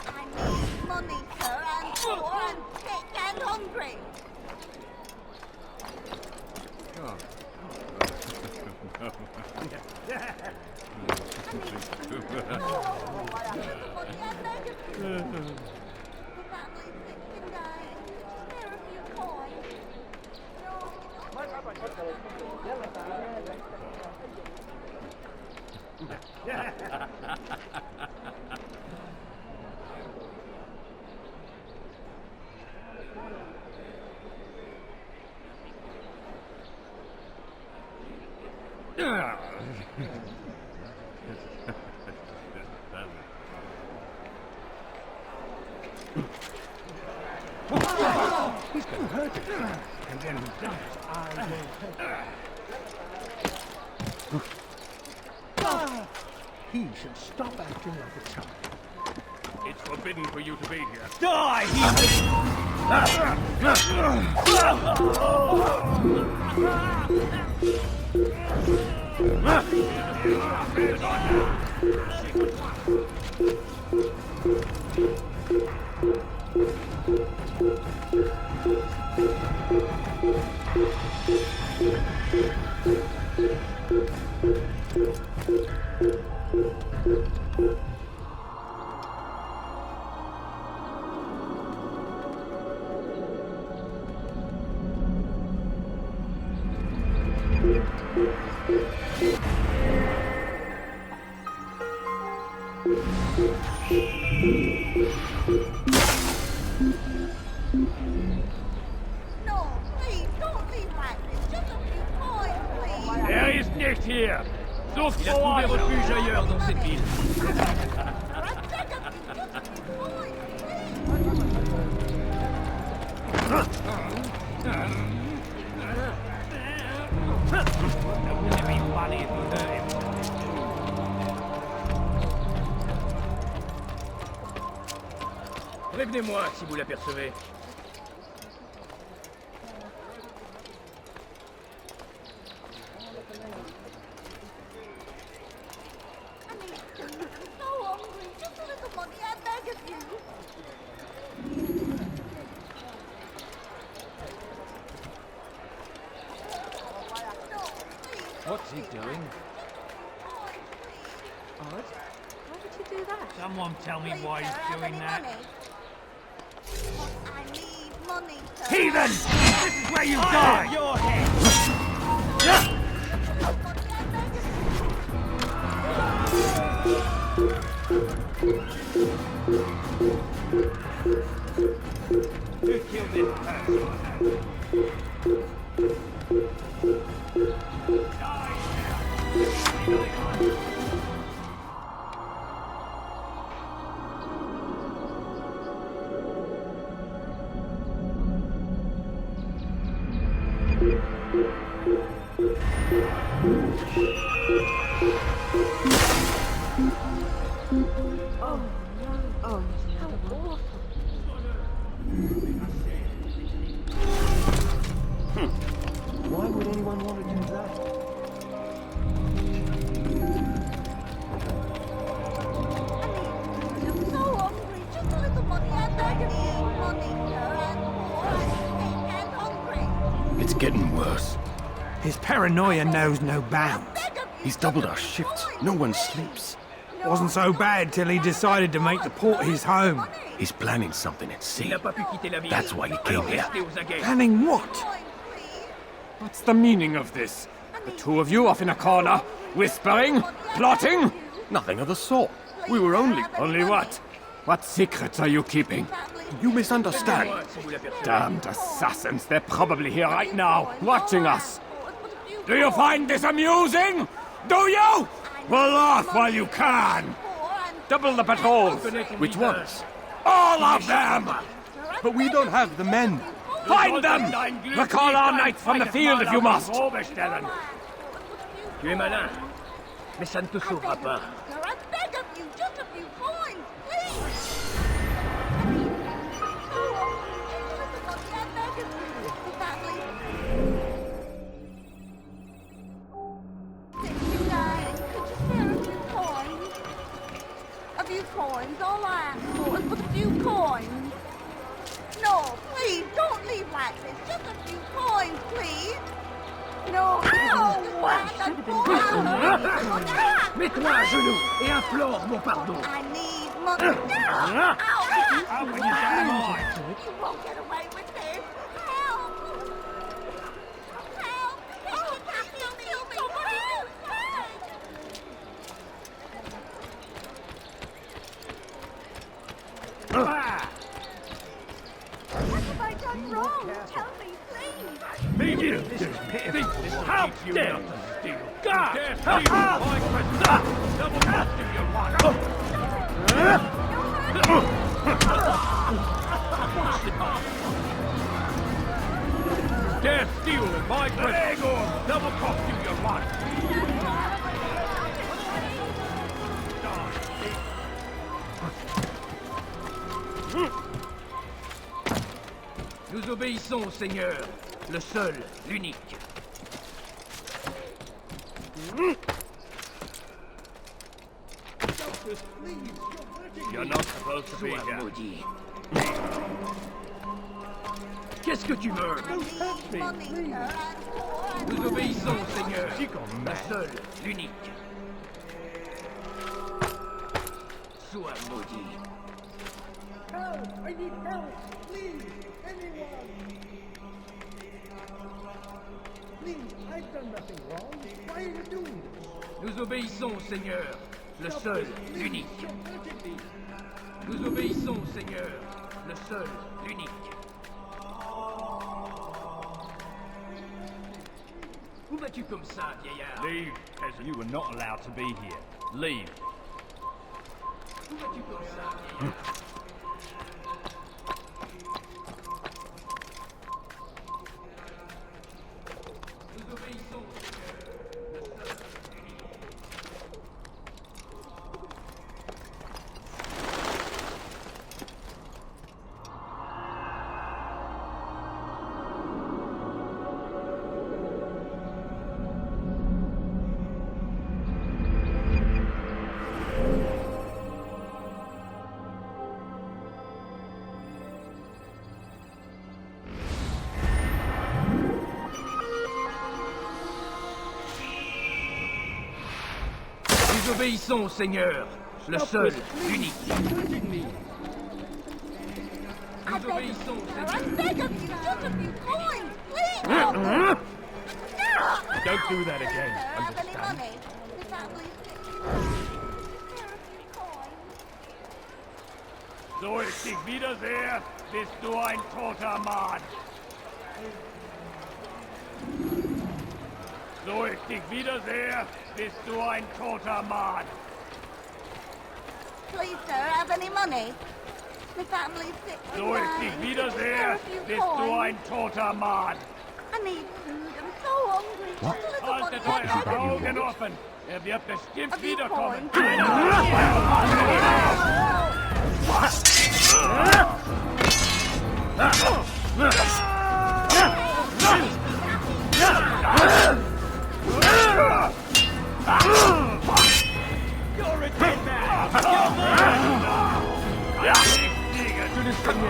I need money, sir, and poor and sick and hungry.
He's been hurt. And then he should stop acting like a child.
It's forbidden for you to be here.
Die,
No, please, don't leave like this. Just a few coins, please.
Er ist nicht hier. Sucht il a trouvé refuge ailleurs dans cette ville. Prévenez-moi si vous l'apercevez. What's he doing?
Odd. Why would you do that?
Someone tell me why he's doing that.
I need money, sir.
Heathen! This is where you die!
Your head!
Who killed this person?
Oh, no. Oh, how awful.
Why would anyone want to do that?
I'm so hungry. Just a little money. I beg of you. Money, sir. I'm poor. I'm sick and hungry.
It's getting worse. His paranoia knows no bounds.
He's doubled our shifts. No one sleeps.
Wasn't so bad till he decided to make the port his home.
He's planning something at sea.
Il n'a pas pu quitter la ville.
That's why he came
Alors
here.
restez aux aguets.
Planning what?
What's the meaning of this? The two of you off in a corner, whispering, plotting?
Nothing of the sort. We were only...
Only what? What secrets are you keeping?
You misunderstand.
Damned assassins, they're probably here right now, watching us. Do you find this amusing? Do you? Well, laugh while you can. Double the patrols.
Which ones?
All of them!
But we don't have the men.
Find them! Recall our knights from the field if you must.
Tu es malin, mais ça ne te sauvera pas.
Sir, I beg of you. Just a few coins, please. A few coins, all I ask for is but a few coins. No, please, don't leave like this. Just a few coins, please. No, no,
Mets-toi à genoux et implore mon pardon.
I need money now. Ow,
How can you die?
you won't get away with this. Help! Help! Oh, please don't kill me. Somebody help! What have I done wrong? Tell me, please.
Begin this pitiful. How dare you steal? God! Double if you want. Dare steal my presents. Double cost you your life. Nous obéissons, Seigneur, le seul, l'unique. You're not supposed to be here. Maudit. Qu'est-ce que tu veux? Nous obéissons, Seigneur, le seul, l'unique. Sois maudit.
Help! I need help! Please! Anyone! Please, I've done nothing wrong. Why are you doing this?
Nous obéissons, Seigneur, le seul, l'unique. Nous obéissons, Seigneur, le seul, l'unique. Où vas-tu comme ça, vieillard?
Leave, peasant. You were not allowed to be here. Leave.
Où vas-tu comme ça, vieillard? Nous obéissons, Seigneur, le seul, l'unique. obéissons, Seigneur. Le seul, l'unique. Nous obéissons, Seigneur.
Don't do that again, understand?
So ich dich wiedersehe, bist du ein toter Mann. So ich dich wiedersehe, bist du ein toter Mann.
Please, sir, have any money? My family's sick.
So ich dich wiedersehe, bist du ein toter Mann.
I need food. I'm so hungry.
What?
Just a little
Haltet
money.
eure Augen offen. Er wird bestimmt wiederkommen.
You're a dead man! You're mine! Du bist von mir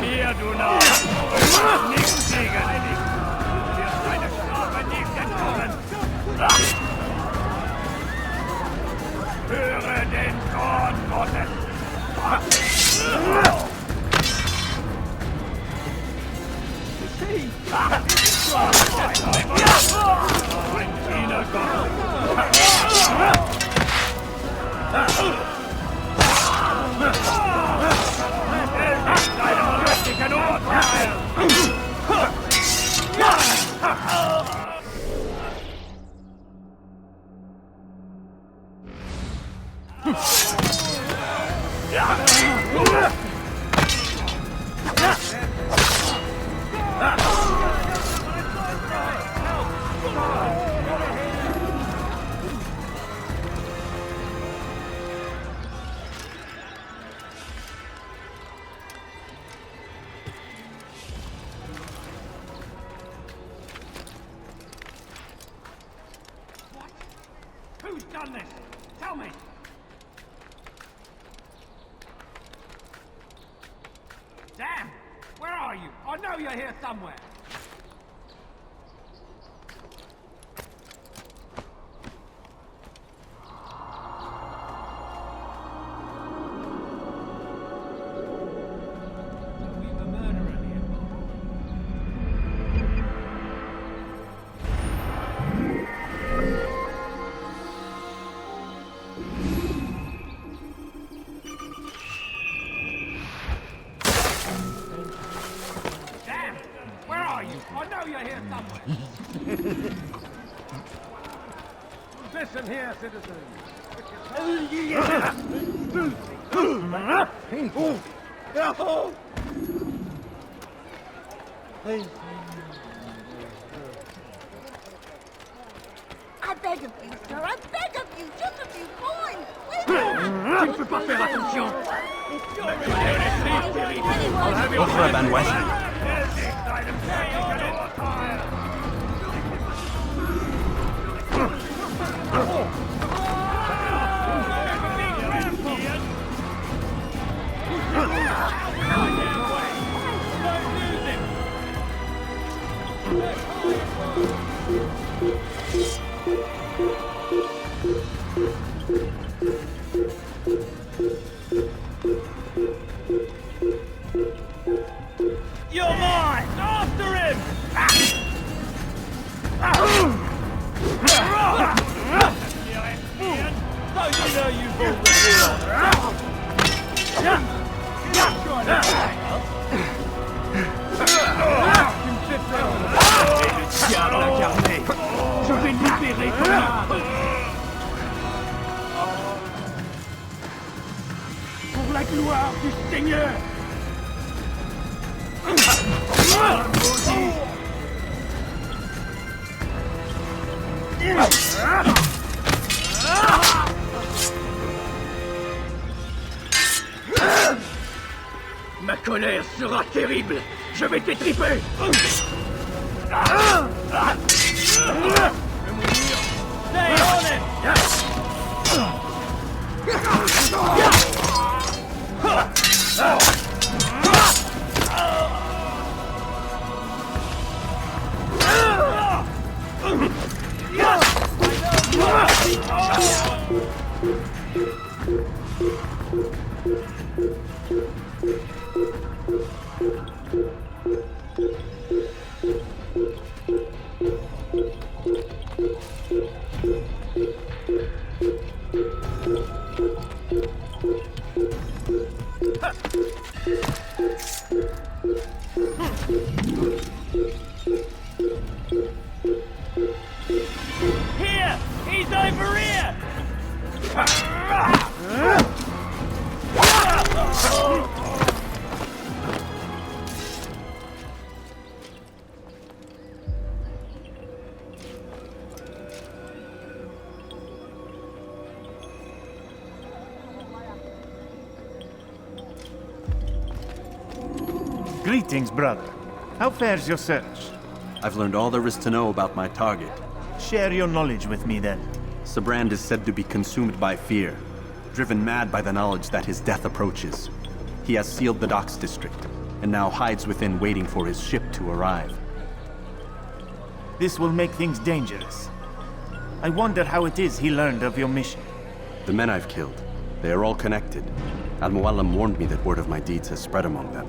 Mir, du Narr! Nichts gegen dich! Du wirst deine Strafe nicht entkommen! Höre den Zorn Gottes! Ein Diener deinem richtigen Urteil! Who's done this? Tell me! Damn! Where are you? I know you're here somewhere!
Listen here, citizens.
I beg of you, sir. I beg of you. Just a few coins.
Tu ne peux pas faire attention.
Offre Van West.
You're mine! After him! Don't you know you've already Diable incarné! Je vais libérer ton âme! Pour la gloire du Seigneur! Ma colère sera terrible. Je vais t'étriper. Stay on him.
Greetings, brother. How fares your search?
I've learned all there is to know about my target.
Share your knowledge with me, then.
Sibrand is said to be consumed by fear, driven mad by the knowledge that his death approaches. He has sealed the docks district, and now hides within waiting for his ship to arrive.
This will make things dangerous. I wonder how it is he learned of your mission.
The men I've killed, they are all connected. Al-Mualim warned me that word of my deeds has spread among them.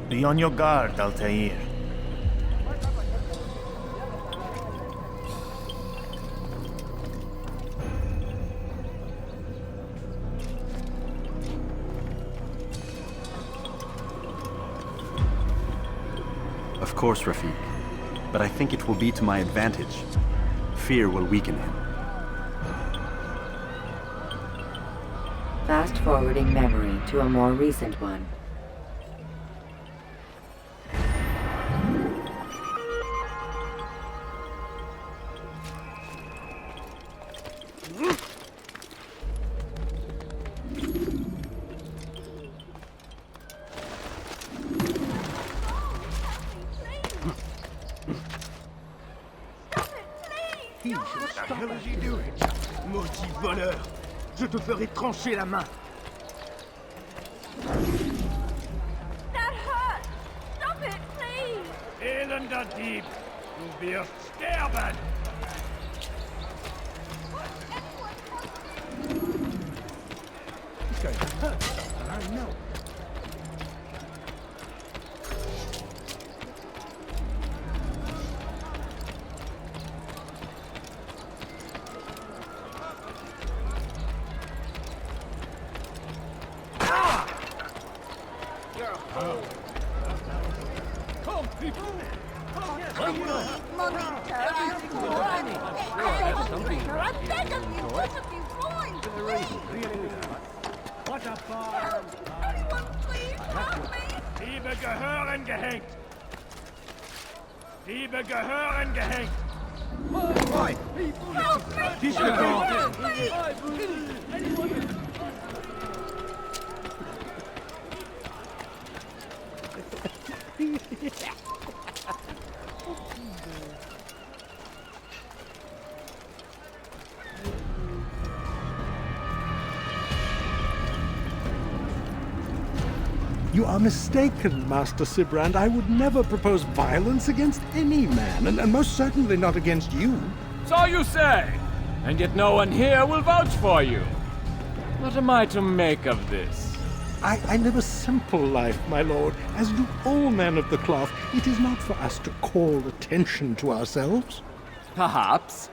Be on your guard, Altair.
Of course, Rafiq. But I think it will be to my advantage. Fear will weaken him.
Fast-forwarding memory to a more recent one.
What the hell is he doing? Maudit voleur! Je te ferai trancher la main!
That hurts! Stop it, please!
Elender Dieb! Du wirst sterben!
He's going to hurt something, I know.
Diebe gehören gehängt! Diebe gehören gehängt!
You are mistaken, Master Sibrand. I would never propose violence against any man, and most certainly not against you.
So you say, and yet no one here will vouch for you. What am I to make of this?
I live a simple life, my lord, as do all men of the cloth. It is not for us to call attention to ourselves.
Perhaps.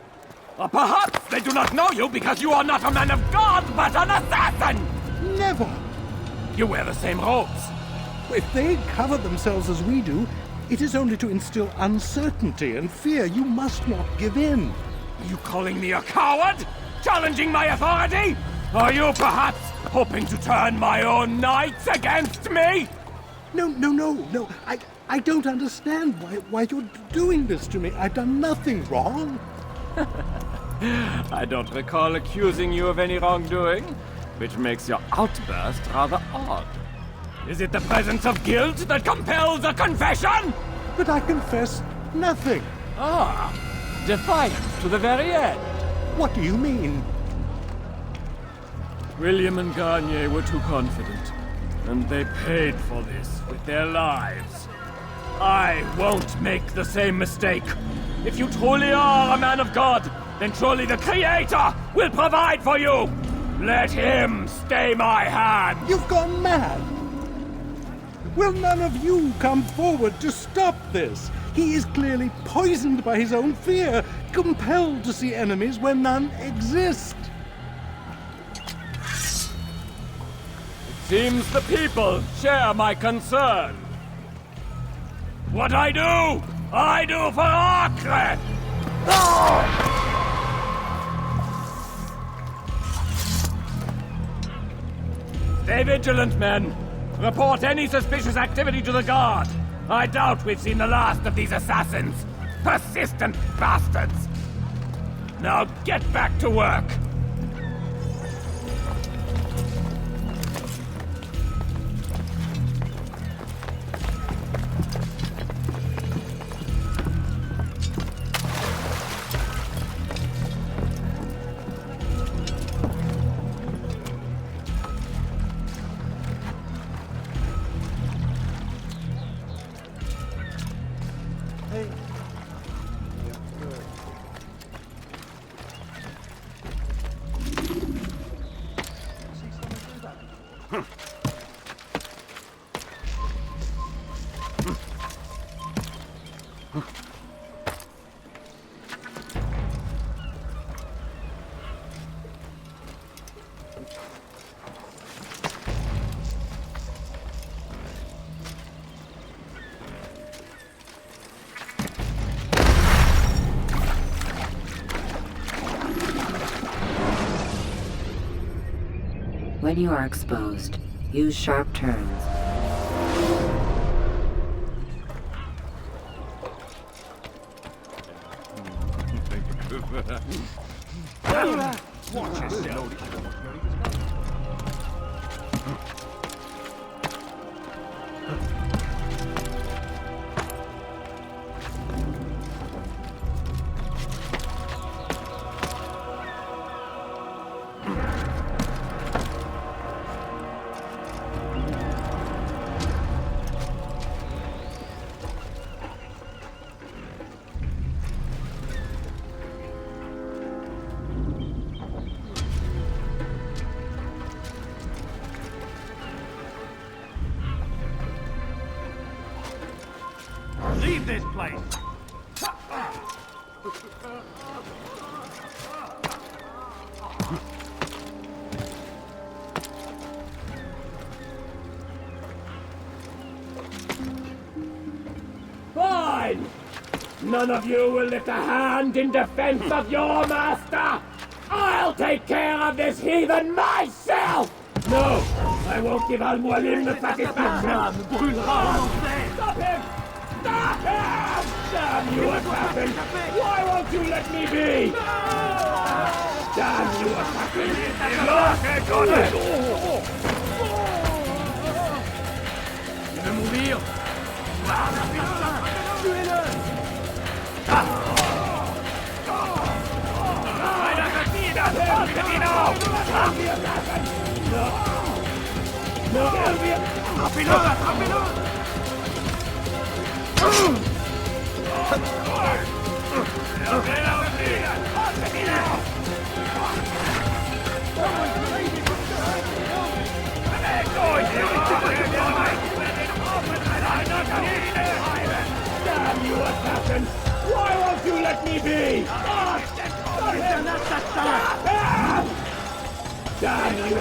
Or perhaps they do not know you because you are not a man of God, but an assassin!
Never!
You wear the same robes.
If they cover themselves as we do, it is only to instill uncertainty and fear. You must not give in.
Are you calling me a coward? Challenging my authority? Are you perhaps hoping to turn my own knights against me?
No. I don't understand why you're doing this to me. I've done nothing wrong.
I don't recall accusing you of any wrongdoing, which makes your outburst rather odd. Is it the presence of guilt that compels a confession?
But I confess nothing.
Ah, defiant to the very end.
What do you mean?
William and Garnier were too confident, and they paid for this with their lives. I won't make the same mistake. If you truly are a man of God, then surely the Creator will provide for you! Let him stay my hand!
You've gone mad! Will none of you come forward to stop this? He is clearly poisoned by his own fear, compelled to see enemies where none exist.
It seems the people share my concern. What I do for Acre! Stay vigilant, men. Report any suspicious activity to the guard. I doubt we've seen the last of these assassins. Persistent bastards. Now get back to work.
When you are exposed, use sharp turns.
Watch yourself.
Leave this place!
Fine! None of you will lift a hand in defense of your master! I'll take care of this heathen myself! No! I won't give Al-Mualim the satisfaction! Stop him! Stop him! Damn you, assassin! Why won't you let me be? Damn you, assassin!
Il veut mourir!
Damn you, assassin! Why won't you let me be? Damn you,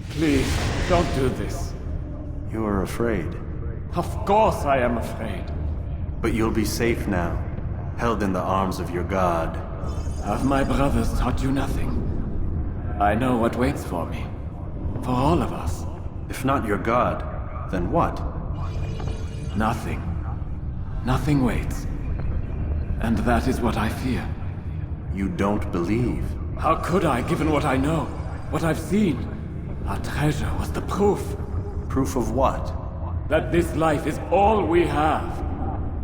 Please, don't do this.
You are afraid.
Of course I am afraid.
But you'll be safe now, held in the arms of your god.
Have my brothers taught you nothing? I know what waits for me. For all of us.
If not your god, then what?
Nothing. Nothing waits. And that is what I fear.
You don't believe.
How could I, given what I know? What I've seen? Our treasure was the proof.
Proof of what?
That this life is all we have.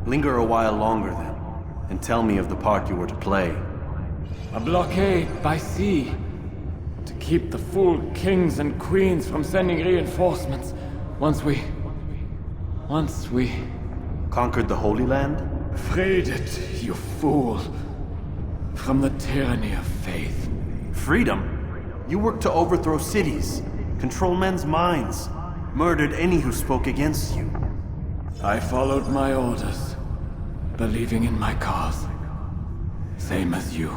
Linger a while longer then, and tell me of the part you were to play.
A blockade by sea. To keep the fool kings and queens from sending reinforcements. Once we...
Conquered the Holy Land?
Freed it, you fool. From the tyranny of faith.
Freedom? You worked to overthrow cities, control men's minds, murdered any who spoke against you.
I followed my orders, believing in my cause. Same as you.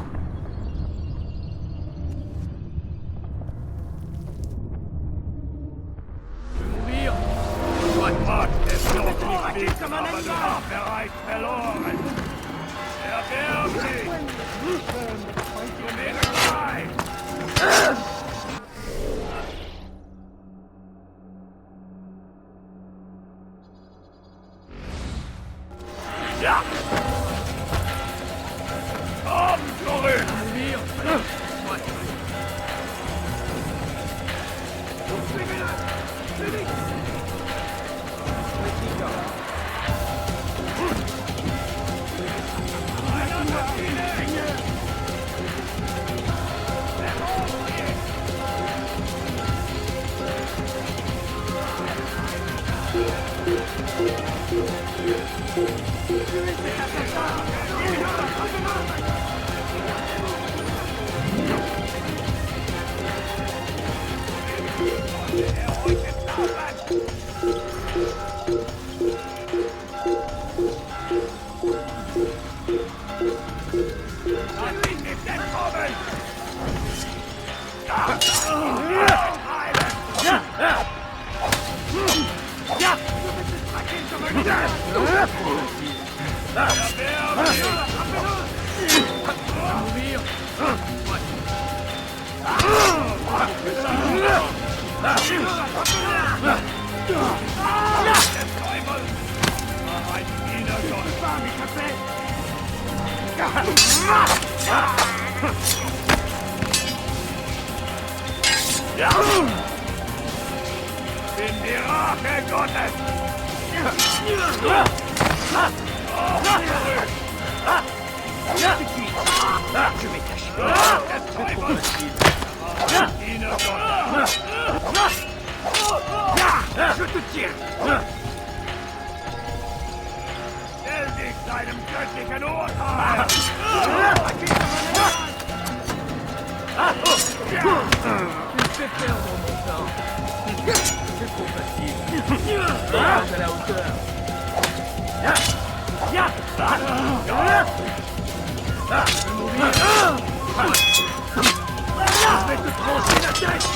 What part des noch nicht liegt, aber du hast bereits verloren. Erwerb dich! Du wärst frei!
In die Rache Gottes! Je vais Je te tiens! Stell dich deinem göttlichen Urteil!
Tu fais perdre mon temps. C'est trop facile. Rage à la hauteur. Je vais te trancher la tête.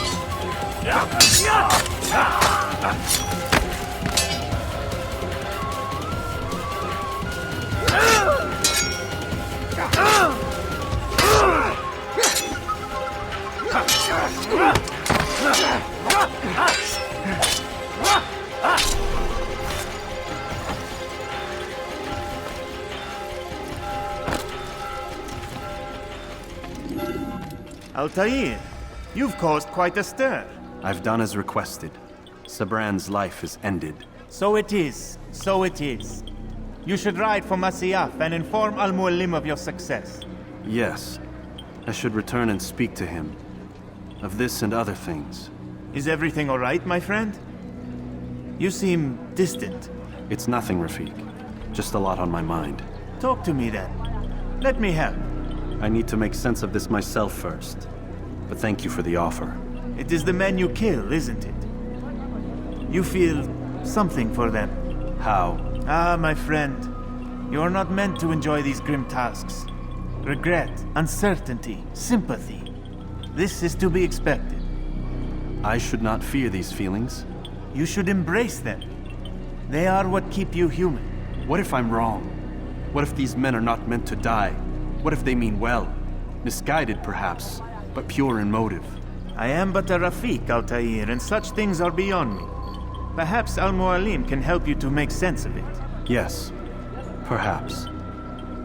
Altair, you've caused quite a stir.
I've done as requested. Sabran's life is ended.
So it is. So it is. You should ride for Masyaf and inform Al-Mualim of your success.
Yes. I should return and speak to him. Of this and other things.
Is everything all right, my friend? You seem distant.
It's nothing, Rafik. Just a lot on my mind.
Talk to me then. Let me help.
I need to make sense of this myself first. But thank you for the offer.
It is the men you kill, isn't it? You feel something for them.
How?
Ah, my friend. You are not meant to enjoy these grim tasks. Regret, uncertainty, sympathy. This is to be expected.
I should not fear these feelings.
You should embrace them. They are what keep you human.
What if I'm wrong? What if these men are not meant to die? What if they mean well? Misguided, perhaps, but pure in motive.
I am but a Rafik, Altair, and such things are beyond me. Perhaps Al-Mualim can help you to make sense of it.
Yes, perhaps.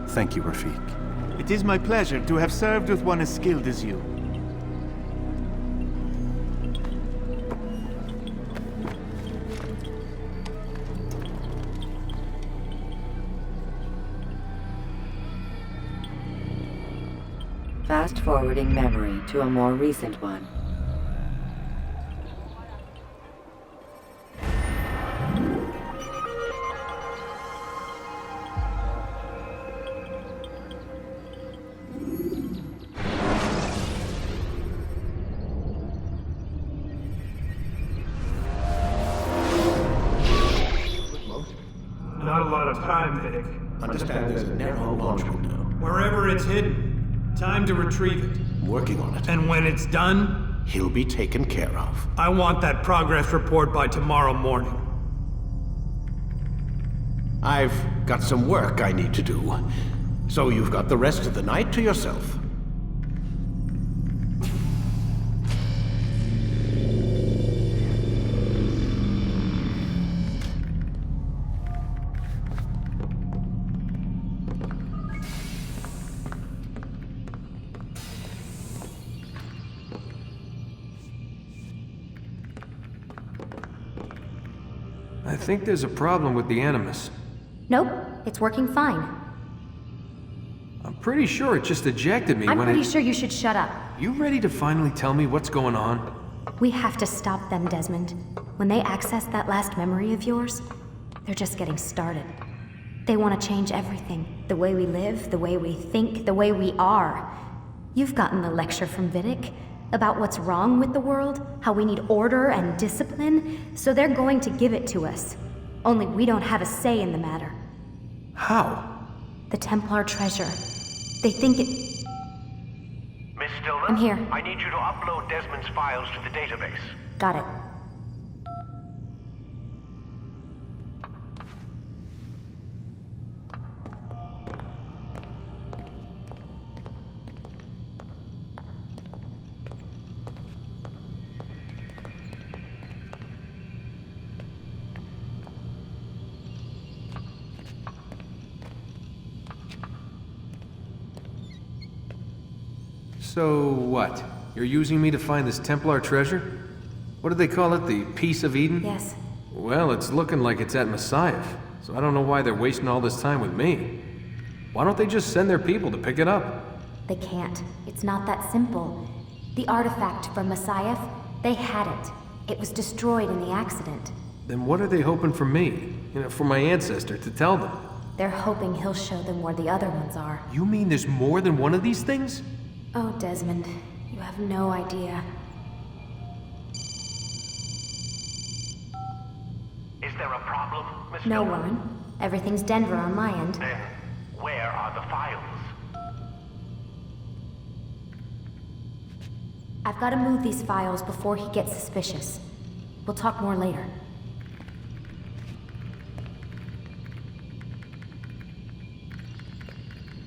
Thank you, Rafik.
It is my pleasure to have served with one as skilled as you.
Fast-forwarding memory to a more recent one.
Not a lot of time, Vidic.
Understand there's a narrow launch window.
Wherever it's hidden, time to retrieve it.
I'm working on it.
And when it's done,
he'll be taken care of.
I want that progress report by tomorrow morning.
I've got some work I need to do. So you've got the rest of the night to yourself.
think there's a problem with the Animus.
Nope, it's working fine.
I'm pretty sure it just ejected me
I'm
when
pretty sure you should shut up.
You ready to finally tell me what's going on?
We have to stop them, Desmond. When they access that last memory of yours, they're just getting started. They want to change everything. The way we live, the way we think, the way we are. You've gotten the lecture from Vidic about what's wrong with the world, how we need order and discipline, so they're going to give it to us. Only we don't have a say in the matter.
How?
The Templar treasure. They think it...
Miss Stillman?
I'm here.
I need you to upload Desmond's files to the database.
Got it.
So what? You're using me to find this Templar treasure? What do they call it? The Peace of Eden?
Yes.
Well, it's looking like it's at Messiah, so I don't know why they're wasting all this time with me. Why don't they just send their people to pick it up?
They can't. It's not that simple. The artifact from Messiah, they had it. It was destroyed in the accident.
Then what are they hoping for me? For my ancestor to tell them?
They're hoping he'll show them where the other ones are.
You mean there's more than one of these things?
Oh, Desmond, you have no idea.
Is there a problem, Miss
No,
Stillman?
Warren. Everything's Denver on my end.
Then, where are the files?
I've got to move these files before he gets suspicious. We'll talk more later.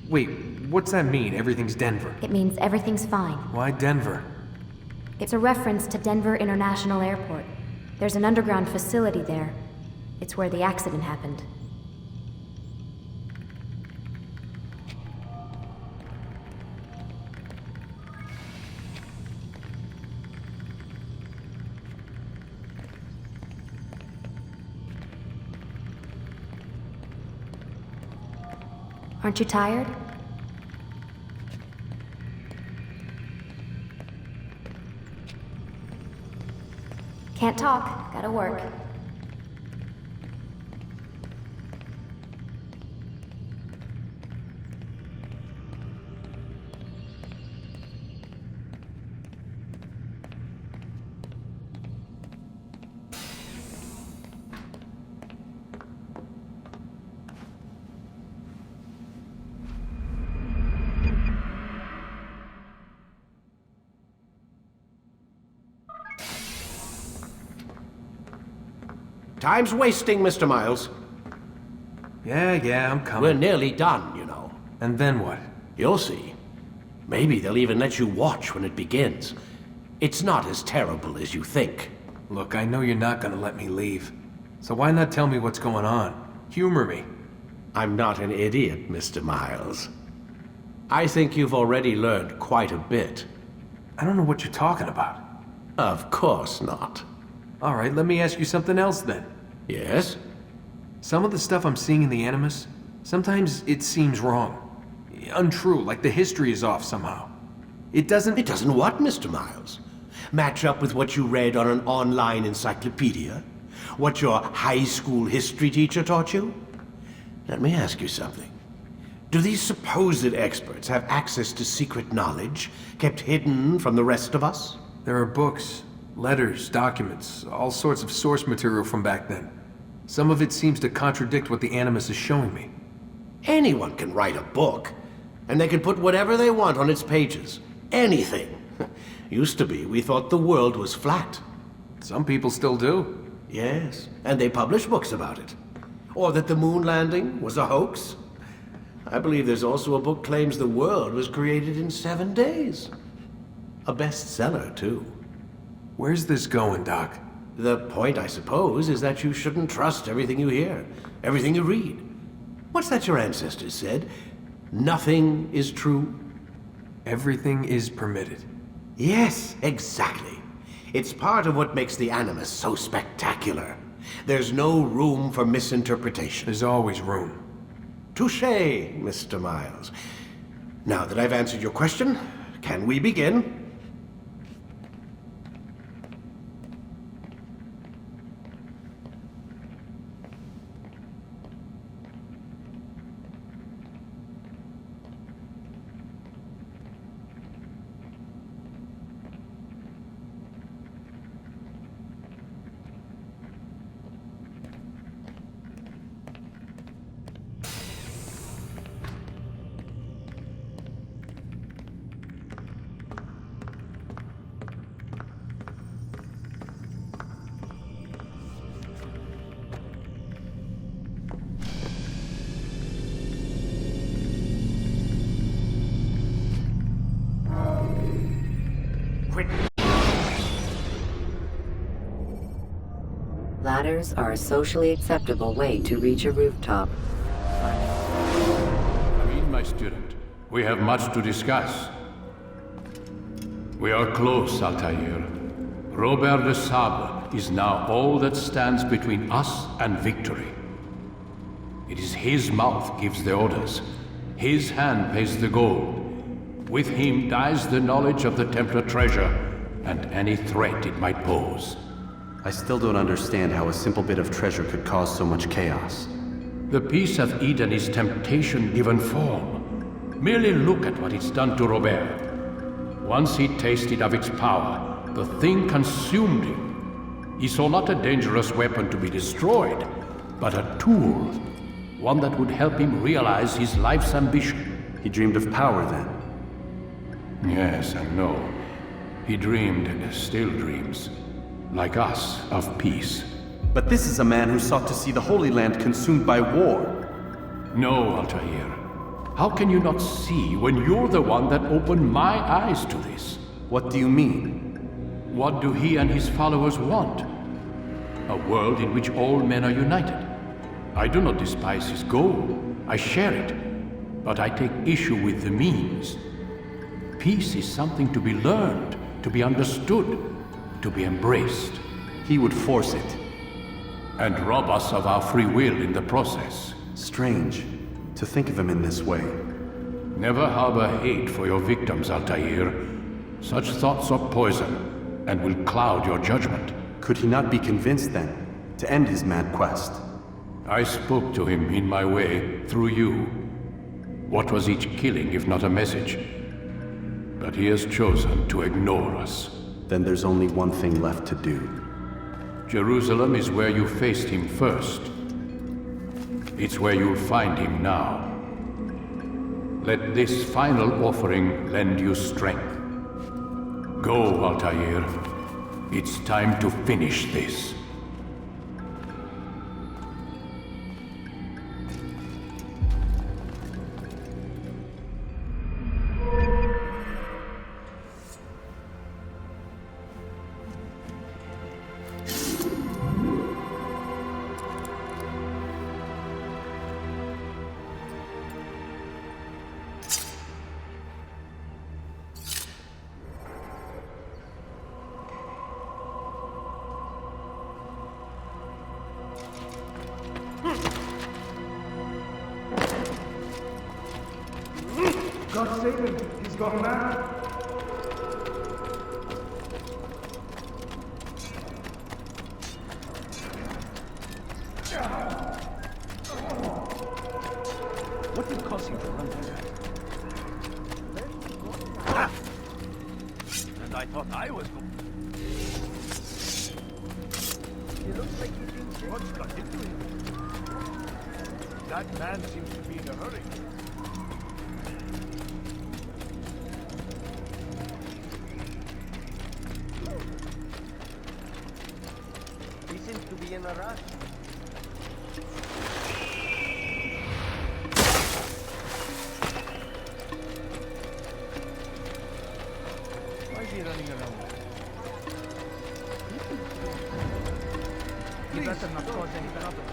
Wait, what's that mean, everything's Denver?
It means everything's fine.
Why Denver?
It's a reference to Denver International Airport. There's an underground facility there. It's where the accident happened. Aren't you tired? Can't talk. Gotta work.
Time's wasting, Mr. Miles.
Yeah, I'm coming.
We're nearly done, you know.
And then what?
You'll see. Maybe they'll even let you watch when it begins. It's not as terrible as you think.
Look, I know you're not gonna let me leave. So why not tell me what's going on? Humor me.
I'm not an idiot, Mr. Miles. I think you've already learned quite a bit.
I don't know what you're talking about.
Of course not.
All right, let me ask you something else then.
Yes?
Some of the stuff I'm seeing in the Animus, sometimes it seems wrong. Untrue, like the history is off somehow. It doesn't...
It doesn't what, Mr. Miles? Match up with what you read on an online encyclopedia? What your high school history teacher taught you? Let me ask you something. Do these supposed experts have access to secret knowledge kept hidden from the rest of us?
There are books, letters, documents, all sorts of source material from back then. Some of it seems to contradict what the Animus is showing me.
Anyone can write a book, and they can put whatever they want on its pages. Anything. Used to be, we thought the world was flat.
Some people still do.
Yes, and they publish books about it. Or that the moon landing was a hoax. I believe there's also a book claims the world was created in 7 days. A bestseller, too.
Where's this going, Doc?
The point, I suppose, is that you shouldn't trust everything you hear, everything you read. What's that your ancestors said? Nothing is true?
Everything is permitted.
Yes, exactly. It's part of what makes the Animus so spectacular. There's no room for misinterpretation.
There's always room.
Touché, Mr. Miles. Now that I've answered your question, can we begin?
Ladders are a socially acceptable way to reach a rooftop.
Amin, my student, we have much to discuss. We are close, Altair. Robert de Sable is now all that stands between us and victory. It is his mouth gives the orders. His hand pays the gold. With him dies the knowledge of the Templar treasure and any threat it might pose.
I still don't understand how a simple bit of treasure could cause so much chaos.
The Peace of Eden is temptation given form. Merely look at what it's done to Robert. Once he tasted of its power, the thing consumed him. He saw not a dangerous weapon to be destroyed, but a tool. One that would help him realize his life's ambition.
He dreamed of power then?
Yes, I know. He dreamed and still dreams. Like us, of peace.
But this is a man who sought to see the Holy Land consumed by war.
No, Altair. How can you not see when you're the one that opened my eyes to this?
What do you mean?
What do he and his followers want? A world in which all men are united. I do not despise his goal. I share it. But I take issue with the means. Peace is something to be learned, to be understood, to be embraced.
He would force it.
And rob us of our free will in the process.
Strange to think of him in this way.
Never harbor hate for your victims, Altair. Such thoughts are poison and will cloud your judgment.
Could he not be convinced then to end his mad quest?
I spoke to him in my way, through you. What was each killing if not a message? But he has chosen to ignore us.
Then there's only one thing left to do.
Jerusalem is where you faced him first. It's where you'll find him now. Let this final offering lend you strength. Go, Altair. It's time to finish this.
God save him. He's gone mad.
What did cause you to run like that? And I thought I was going. It looks like he thinks what's got into him. That man seems to be in a hurry. He seems to be in a rush. Why is he running around? He better not cause any trouble.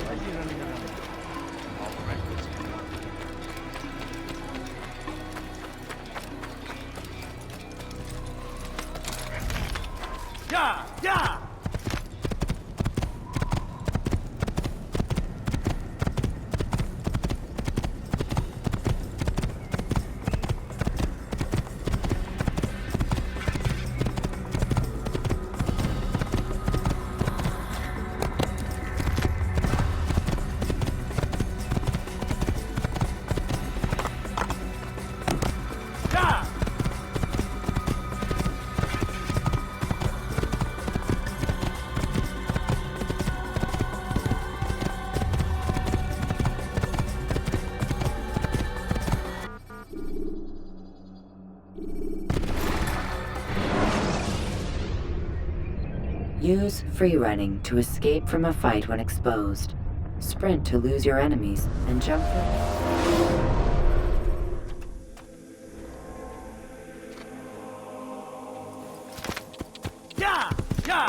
Why is he running around? All right, let's go.
Use free running to escape from a fight when exposed. Sprint to lose your enemies, and jump for...
Yeah! Yeah!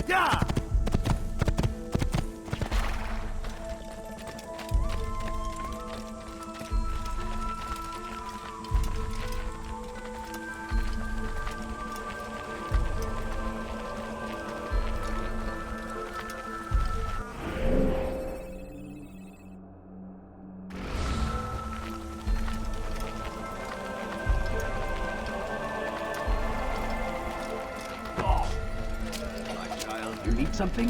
Yeah!
You need something?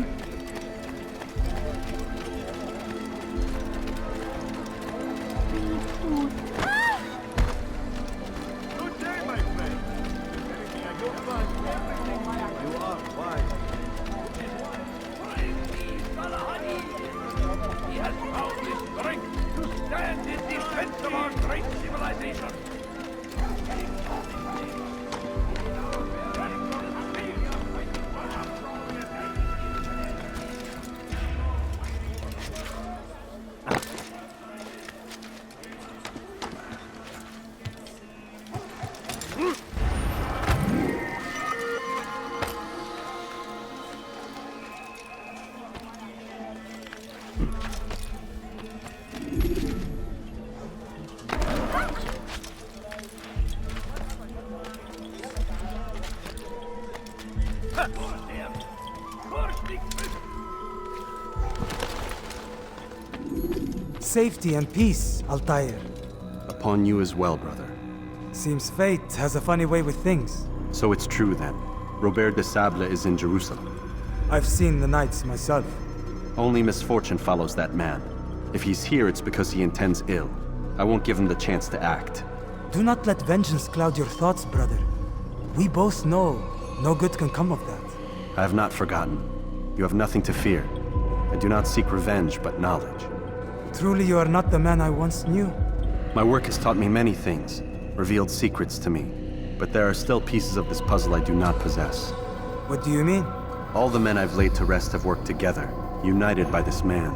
Good day, my friend. You'll find everything you are wise. He has found the strength to stand in defense of our great civilization.
Safety and peace, Altair.
Upon you as well, brother.
Seems fate has a funny way with things.
So it's true then. Robert de Sable is in Jerusalem.
I've seen the Knights myself.
Only misfortune follows that man. If he's here, it's because he intends ill. I won't give him the chance to act.
Do not let vengeance cloud your thoughts, brother. We both know no good can come of that.
I have not forgotten. You have nothing to fear. I do not seek revenge, but knowledge.
Truly you are not the man I once knew.
My work has taught me many things, revealed secrets to me. But there are still pieces of this puzzle I do not possess.
What do you mean?
All the men I've laid to rest have worked together, united by this man.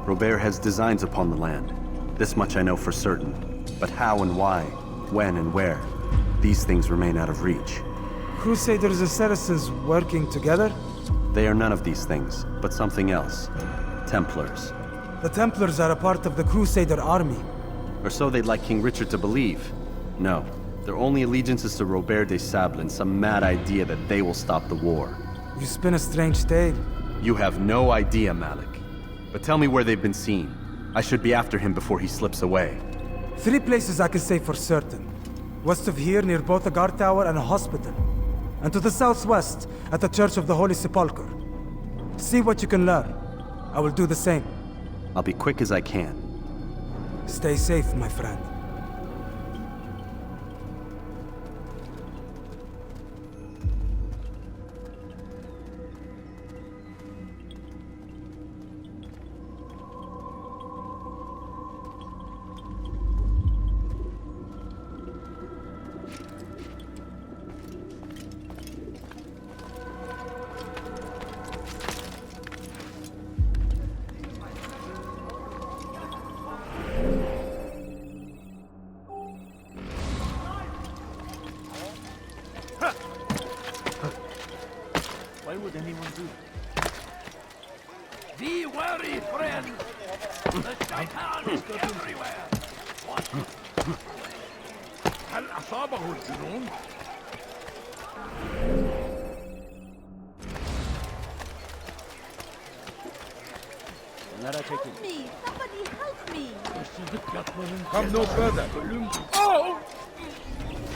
Robert has designs upon the land. This much I know for certain. But how and why, when and where, these things remain out of reach.
Crusaders and Saracens working together?
They are none of these things, but something else. Templars.
The Templars are a part of the Crusader army.
Or so they'd like King Richard to believe. No, their only allegiance is to Robert de Sable and some mad idea that they will stop the war.
You spin a strange tale.
You have no idea, Malik. But tell me where they've been seen. I should be after him before he slips away.
3 places I can say for certain. West of here, near both a guard tower and a hospital. And to the southwest, at the Church of the Holy Sepulchre. See what you can learn. I will do the same.
I'll be quick as I can.
Stay safe, my friend.
Why would anyone do that? Be wary, friend! The shaitan is everywhere! What? هل أصابه الجنون؟
Help me! Somebody help me!
Come no further! Oh!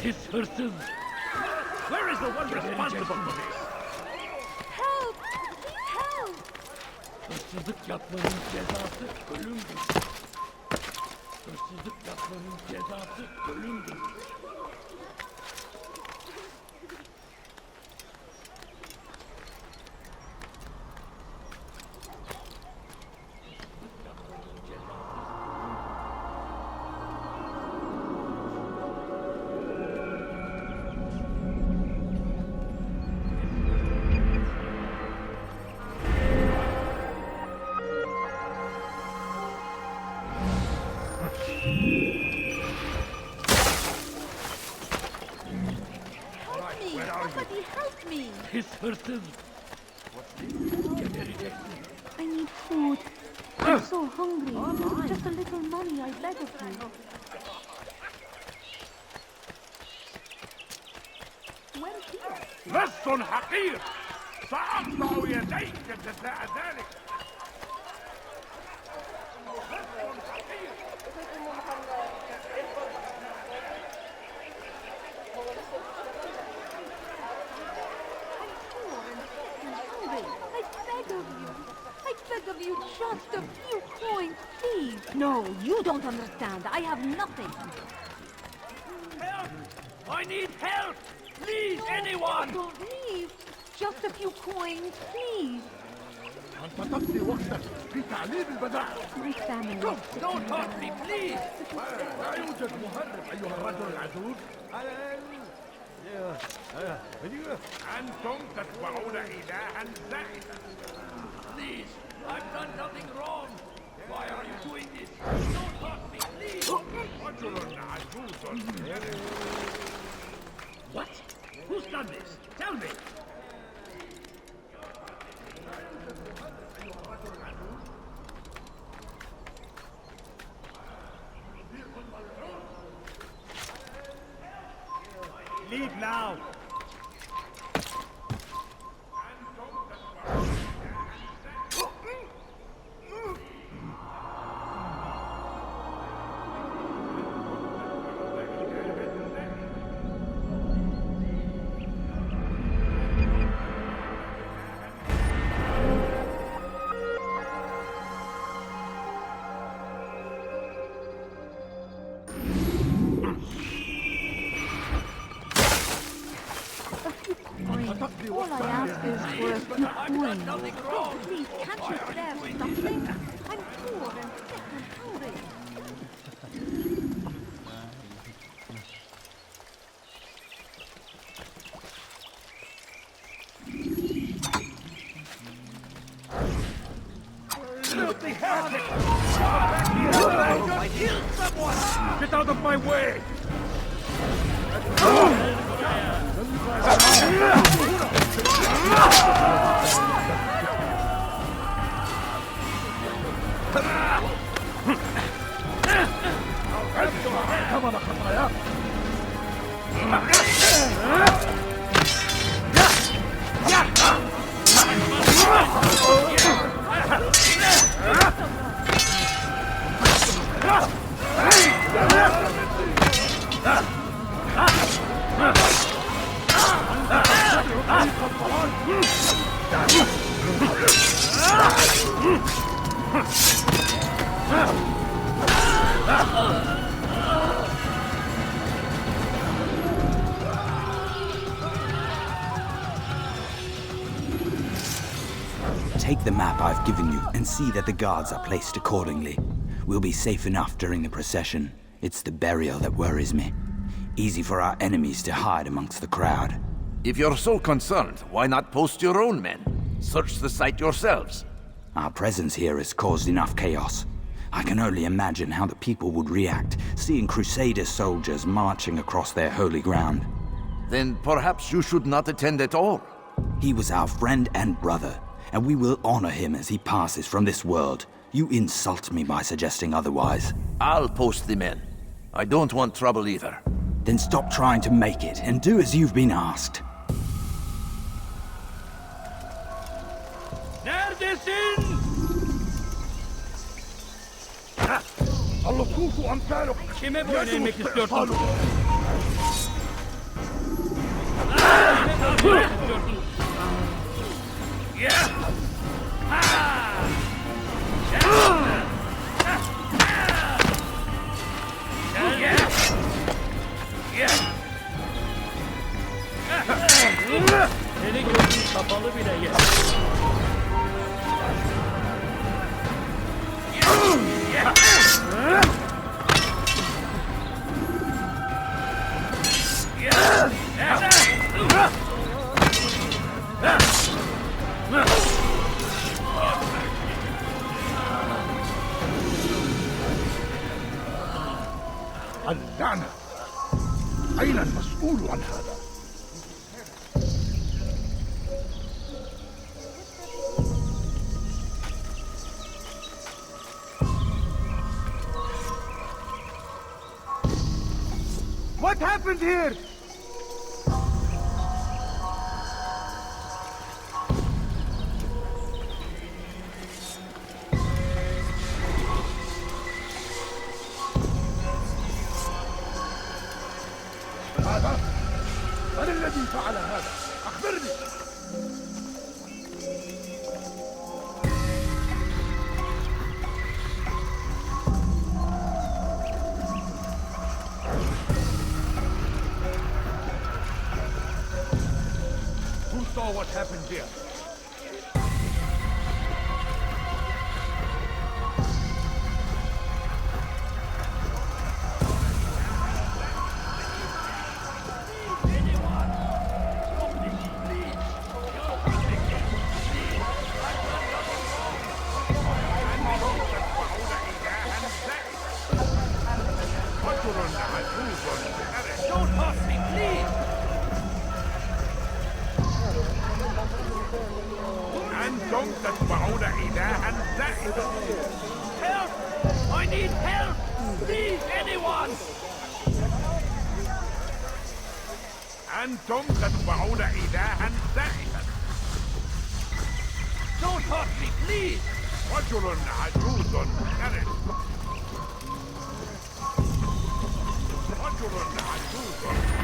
His horses! Where is the one responsible for this?
Help! Help!
Hırsızlık yapmanın cezası ölümdür. Hırsızlık yapmanın cezası ölümdür. his horses.
I need food. I'm so hungry. Just a little money, I beg of you. Where's he?
لص حقير سأقطع يديك جزاء ذلك.
I beg of you, just a few coins, please. No, you don't understand. I have nothing.
Help! I need help! Please, anyone!
Don't leave. Just a few coins, please.
أنت تقضي وقتك في تعليم البدائع.
My family.
Don't hurt me, please! لا يوجد مهرب أيها الرجل العجوز.
أنتم تتبعون إلها زائدا.
Please, I've done nothing wrong. Why are you doing this? Don't hurt me, please!
رجل عجوز.
What? Who's done this? Tell me!
Leave now!
All I ask is for a few coins. Oh, please, can't you spare something? I'm poor and sick and hungry.
Filthy heretic! I killed someone!
Get out of my way!
Take the map I've given you and see that the guards are placed accordingly. We'll be safe enough during the procession. It's the burial that worries me. Easy for our enemies to hide amongst the crowd.
If you're so concerned, why not post your own men? Search the site yourselves.
Our presence here has caused enough chaos. I can only imagine how the people would react, seeing Crusader soldiers marching across their holy ground.
Then perhaps you should not attend at all.
He was our friend and brother, and we will honor him as he passes from this world. You insult me by suggesting otherwise.
I'll post the men. I don't want trouble either.
Then stop trying to make it, and do as you've been asked.
Neredesin?
اللصوص أمثالك.
Kime boyun eğmek istiyorsun?
Seni gözün kapalı bile ye.
اللعنة. أين المسؤول عن هذا؟ What happened here?
هذا؟ من الذي فعل هذا؟ أخبرني! Who saw what happened here? Don't hurt me, please!
أنتم تتبعون إلها زائدا.
Help! I need help! Please, anyone!
أنتم تتبعون إلها زائدا.
Don't hurt me, please!
رجل عجوز كرد. رجل عجوز كرد.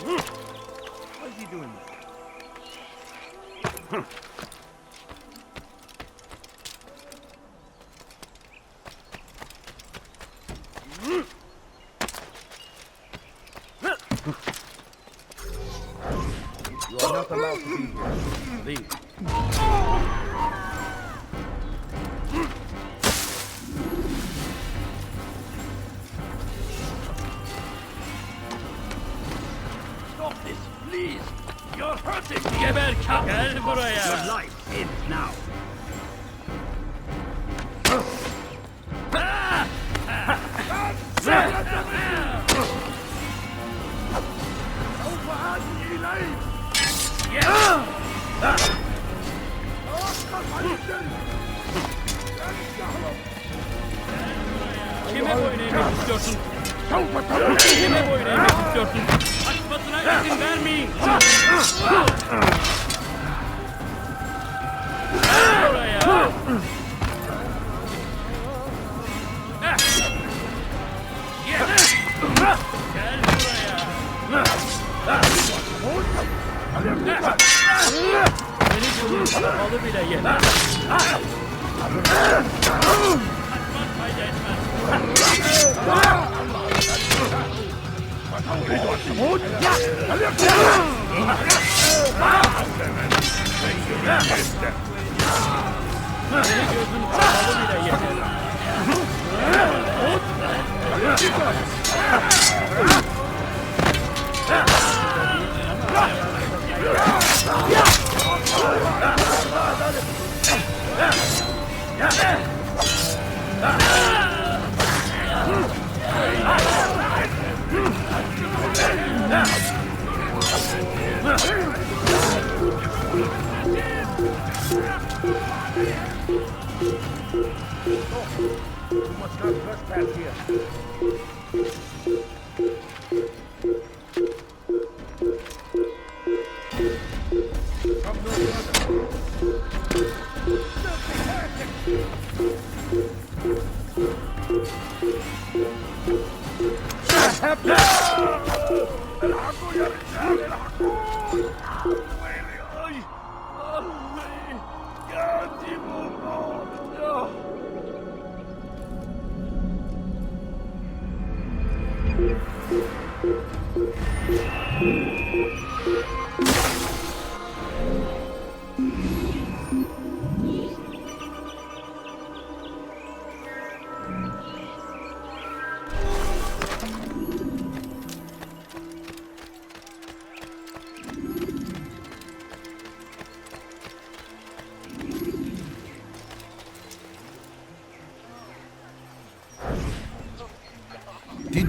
How's he doing this? You are not allowed to be here. Leave. Stop this, please! You're hurting me!
Geber kap! Gel
Your
buraya!
life ends now. سوف آتي إليك. توقف عن الشر.
Kime boyun eğmek istiyorsun?
سوف تموت.
Kime boyun eğmek istiyorsun? Açmasına izin vermeyin! Gel buraya! Gel buraya! Beni bunun kapalı bile yener. Kaçmak fayda etmez. Beni gözün kapalı bile yener.
You must not trespass here. Come no further. الحقوا يا رجال الحقوا. يا تيمور.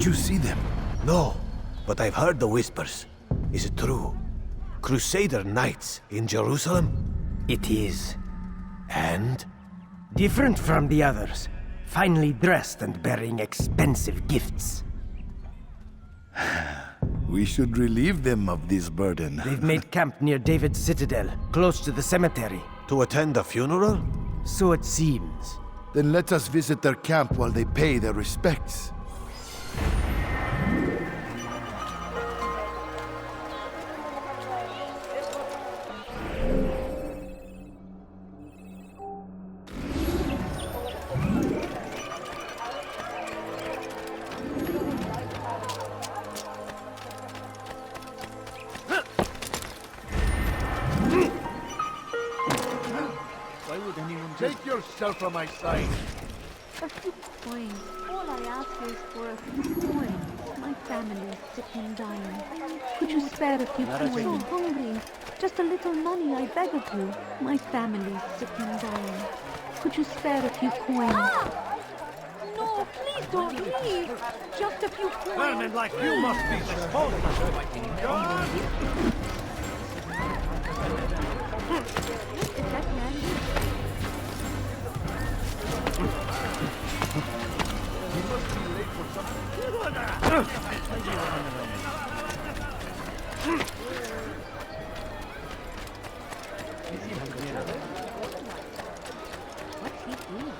Did you see them?
No, but I've heard the whispers. Is it true? Crusader Knights in Jerusalem?
It is.
And?
Different from the others. Finely dressed and bearing expensive gifts.
We should relieve them of this burden.
They've made camp near David's citadel, close to the cemetery.
To attend a funeral?
So it seems.
Then let us visit their camp while they pay their respects. Take yourself from my sight.
A few coins. All I ask is for a few coins. My family's sick and dying. Could you spare a few coins? I'm so hungry. Just a little money, I beg of you. My family's sick and dying. Could you spare a few coins?
Ah! No, please don't leave. Just a few coins.
Vermin like you must be disposed of. God!
Is that Mandy?
We must be late for something.
What's he doing?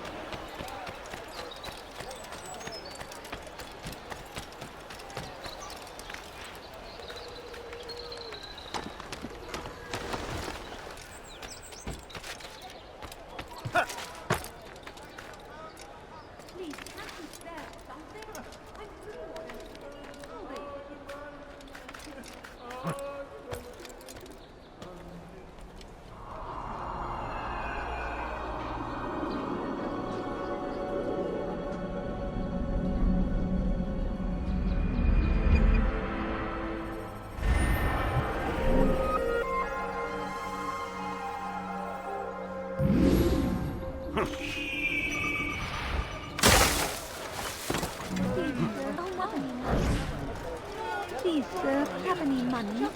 Please, sir, have any money?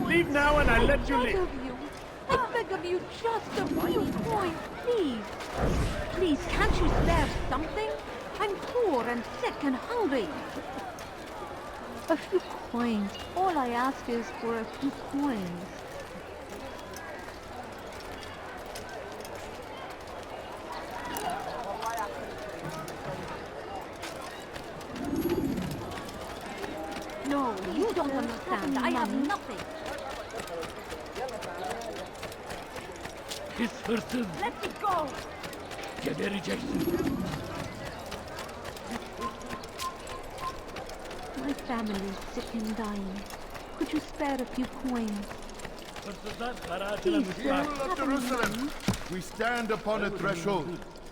Leave now and I let you live.
I beg of you, just a few coins, please. Please, can't you spare something? I'm poor and sick and hungry. A few coins. All I ask is for a few coins. No, you don't understand. I have nothing.
His person.
Let me go.
Get a rejection.
My family's sick and dying. Could you spare a few coins? Please,
People of Jerusalem, we stand upon a threshold.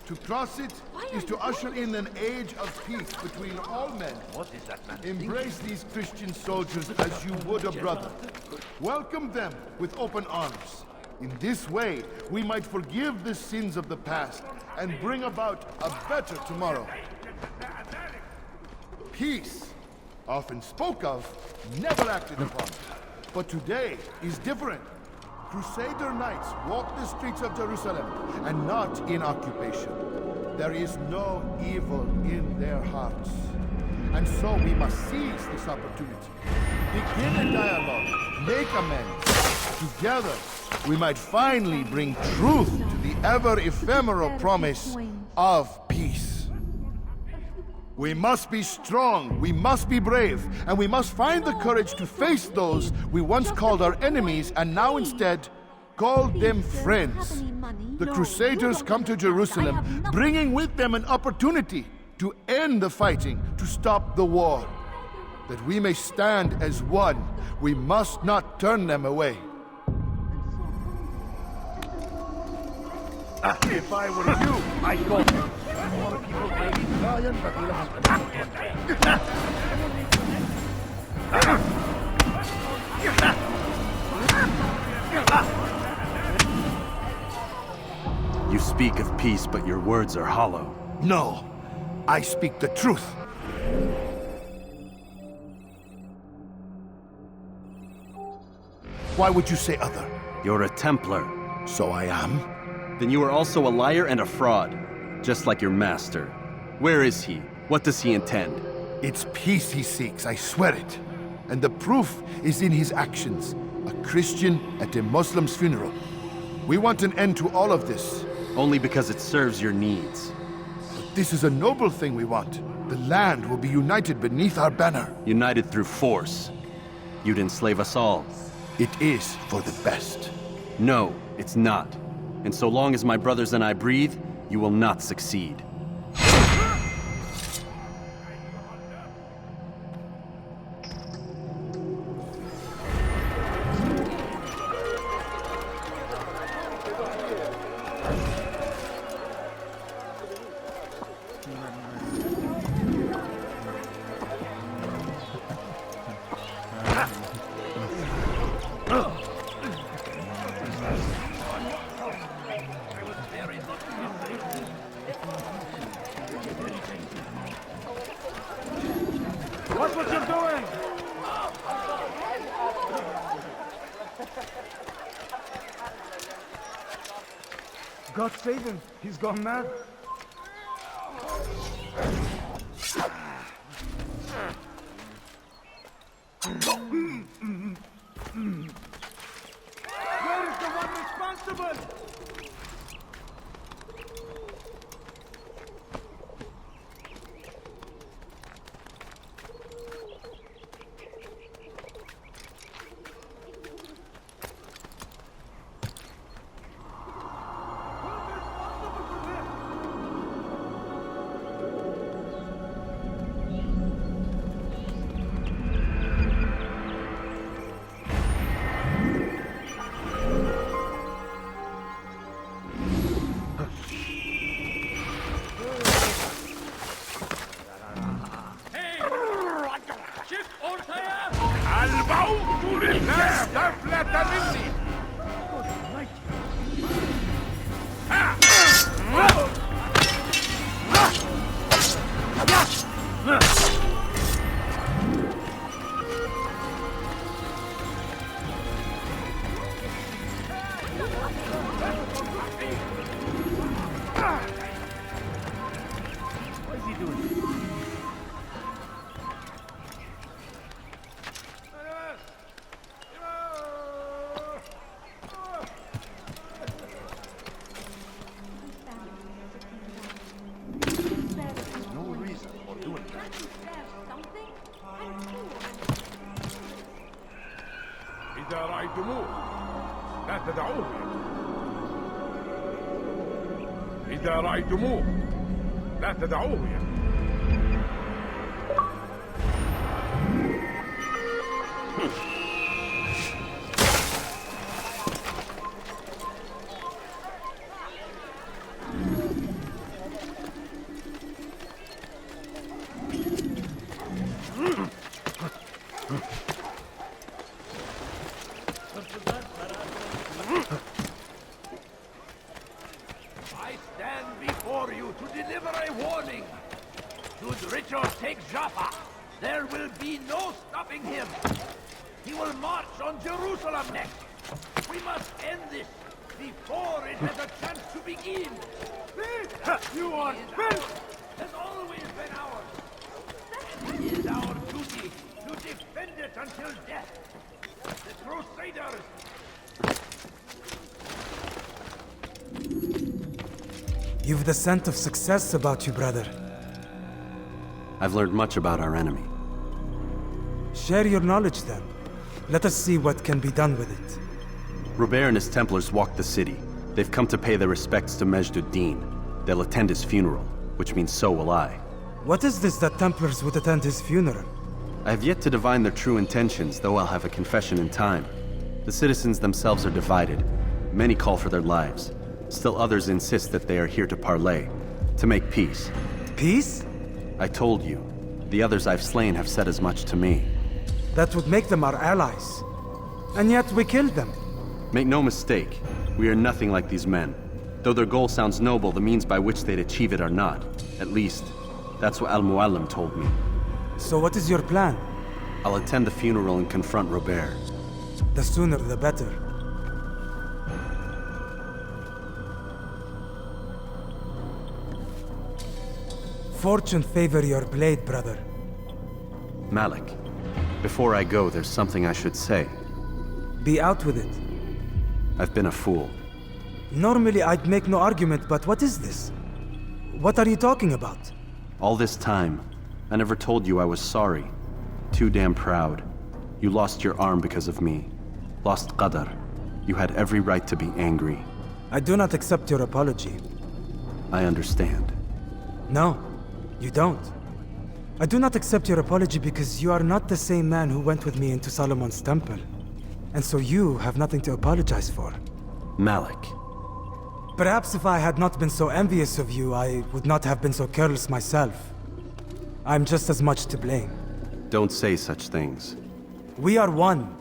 To cross it is to usher in an age of peace between all men.
What is that man?
Embrace these Christian soldiers as you would a brother. Welcome them with open arms. In this way, we might forgive the sins of the past and bring about a better tomorrow. Peace, often spoke of, never acted upon. But today is different. Crusader knights walk the streets of Jerusalem and not in occupation. There is no evil in their hearts. And so we must seize this opportunity. Begin a dialogue, make amends. Together, we might finally bring truth to the ever-ephemeral promise of peace. We must be strong, we must be brave, and we must find the courage to face those we once called our enemies and now instead call them friends. The Crusaders come to Jerusalem, bringing with them an opportunity to end the fighting, to stop the war. That we may stand as one, we must not turn them away.
If I were you, I'd go. More people may be dying, but we'll
You speak of peace, but your words are hollow.
No, I speak the truth. Why would you say other?
You're a Templar.
So I am?
Then you are also a liar and a fraud, just like your master. Where is he? What does he intend?
It's peace he seeks, I swear it. And the proof is in his actions. A Christian at a Muslim's funeral. We want an end to all of this.
Only because it serves your needs.
But this is a noble thing we want. The land will be united beneath our banner.
United through force. You'd enslave us all.
It is for the best.
No, it's not. And so long as my brothers and I breathe, you will not succeed.
Watch what you're doing! God save him. He's gone mad. Where is the one responsible?
إذا رأيتموه لا تدعوه إذا رأيتموه لا تدعوه I stand before you to deliver a warning. Should Richard take Jaffa, there will be no stopping him. He will march on Jerusalem next. We must end this before it has a chance to begin. You are built! Has always been ours. And it is our duty to defend it until death. The Crusaders.
You've the scent of success about you, brother.
I've learned much about our enemy.
Share your knowledge then. Let us see what can be done with it.
Robert and his Templars walk the city. They've come to pay their respects to Majd ad-Din. They'll attend his funeral, which means so will I.
What is this that Templars would attend his funeral?
I have yet to divine their true intentions, though I'll have a confession in time. The citizens themselves are divided. Many call for their lives. Still others insist that they are here to parley, to make peace.
Peace?
I told you. The others I've slain have said as much to me.
That would make them our allies. And yet we killed them.
Make no mistake, we are nothing like these men. Though their goal sounds noble, the means by which they'd achieve it are not. At least, that's what Al-Mualim told me.
So what is your plan?
I'll attend the funeral and confront Robert.
The sooner the better. Fortune favor your blade, brother.
Malik, before I go, there's something I should say.
Be out with it.
I've been a fool.
Normally I'd make no argument, but what is this? What are you talking about?
All this time, I never told you I was sorry. Too damn proud. You lost your arm because of me. Lost Qadar. You had every right to be angry.
I do not accept your apology.
I understand.
No, you don't. I do not accept your apology because you are not the same man who went with me into Solomon's temple. And so you have nothing to apologize for.
Malik.
Perhaps if I had not been so envious of you, I would not have been so careless myself. I'm just as much to blame.
Don't say such things.
We are one.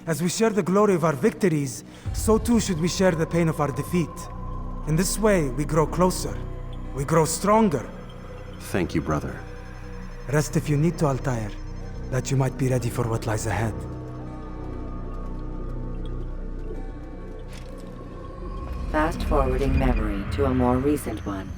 As we share the glory of our victories, so too should we share the pain of our defeat. In this way, we grow closer. We grow stronger.
Thank you, brother.
Rest if you need to, Altair, that you might be ready for what lies ahead.
Fast-forwarding memory to a more recent one.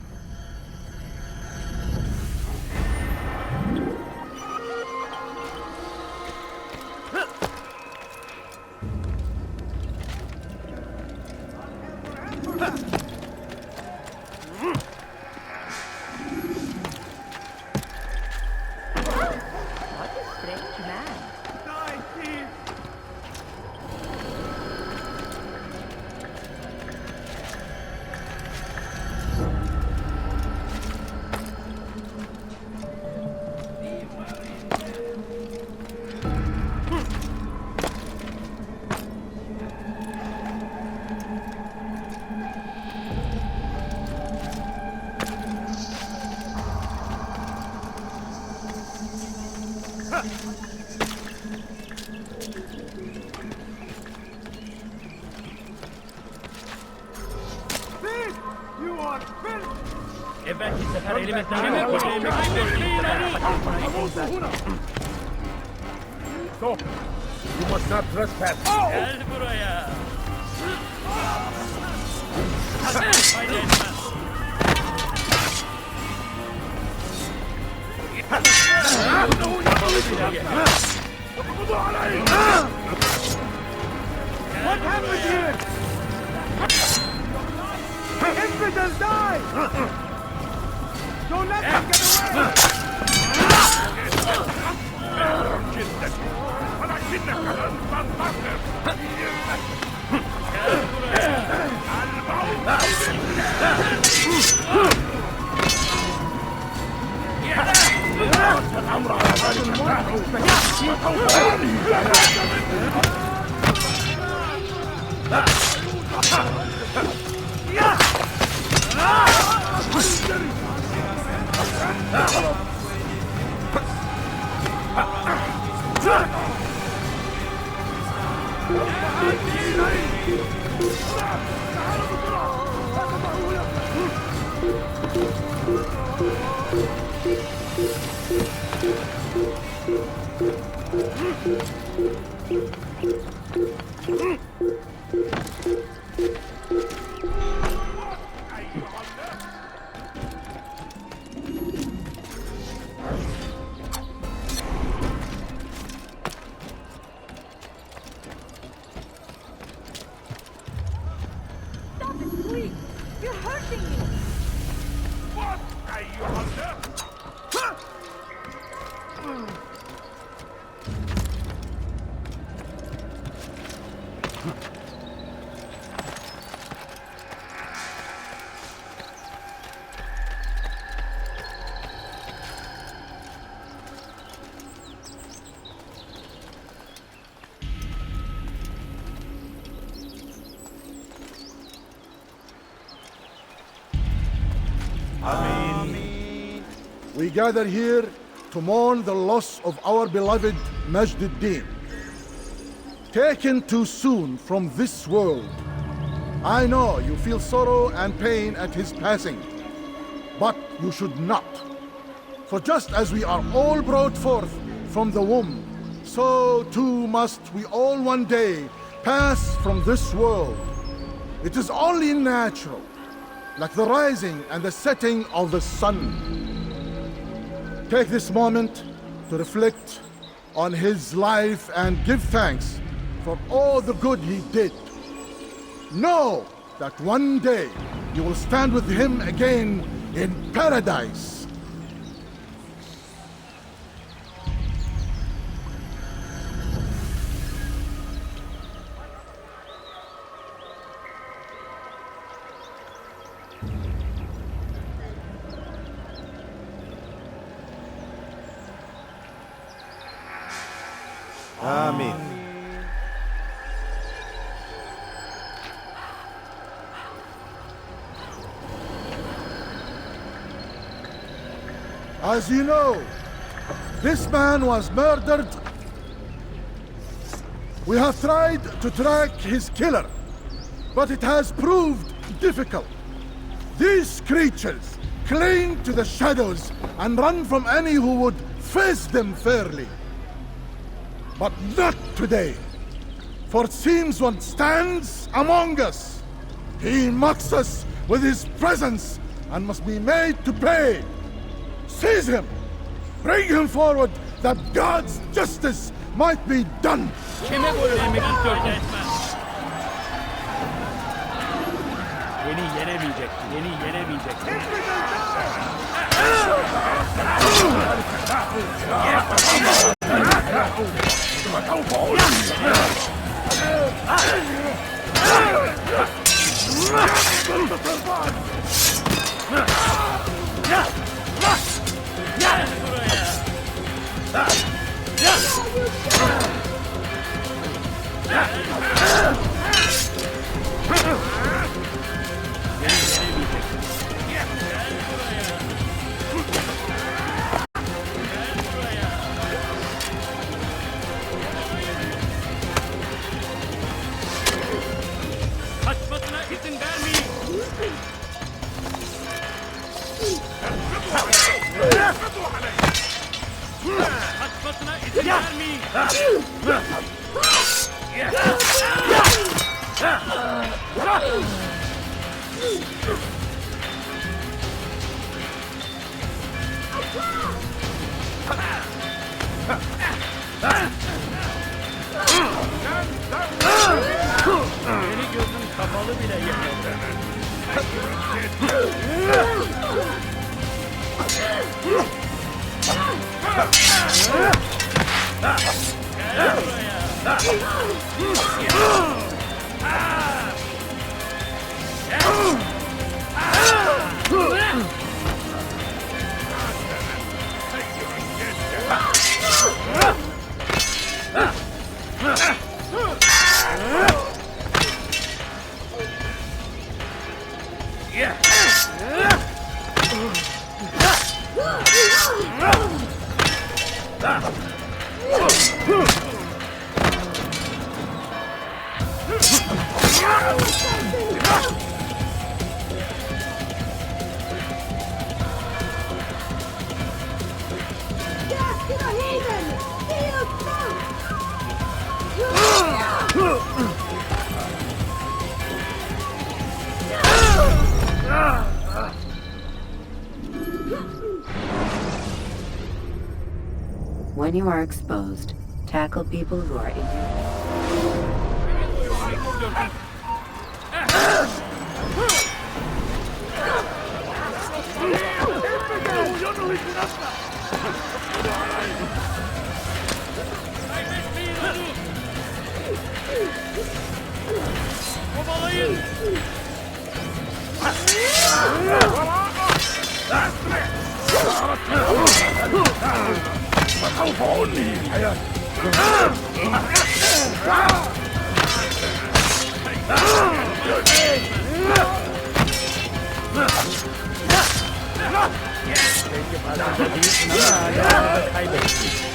Stop! You must not trespass.
Gel buraya.
What happened here? Infidels die! Don't let them get
We gather here to mourn the loss of our beloved Majd ad-Din. Taken too soon from this world. I know you feel sorrow and pain at his passing, but you should not. For just as we are all brought forth from the womb, so too must we all one day pass from this world. It is only natural, like the rising and the setting of the sun. Take this moment to reflect on his life and give thanks for all the good he did. Know that one day you will stand with him again in paradise.
Amin.
As you know, this man was murdered. We have tried to track his killer, but it has proved difficult. These creatures cling to the shadows and run from any who would face them fairly. But not today, for it seems one stands among us. He mocks us with his presence and must be made to pay. Seize him! Bring him forward that God's justice might be done!
Beni yenemeyecek, beni yenemeyecek.
Kaçmasına izin vermeyin. Kaçmasına izin vermeyin.
Beni gözüm kapalı bile yenemedi.
When you are exposed, tackle people who are in your
Kovalayın.
Belki farkında değilsin ama hala arada kaybettin.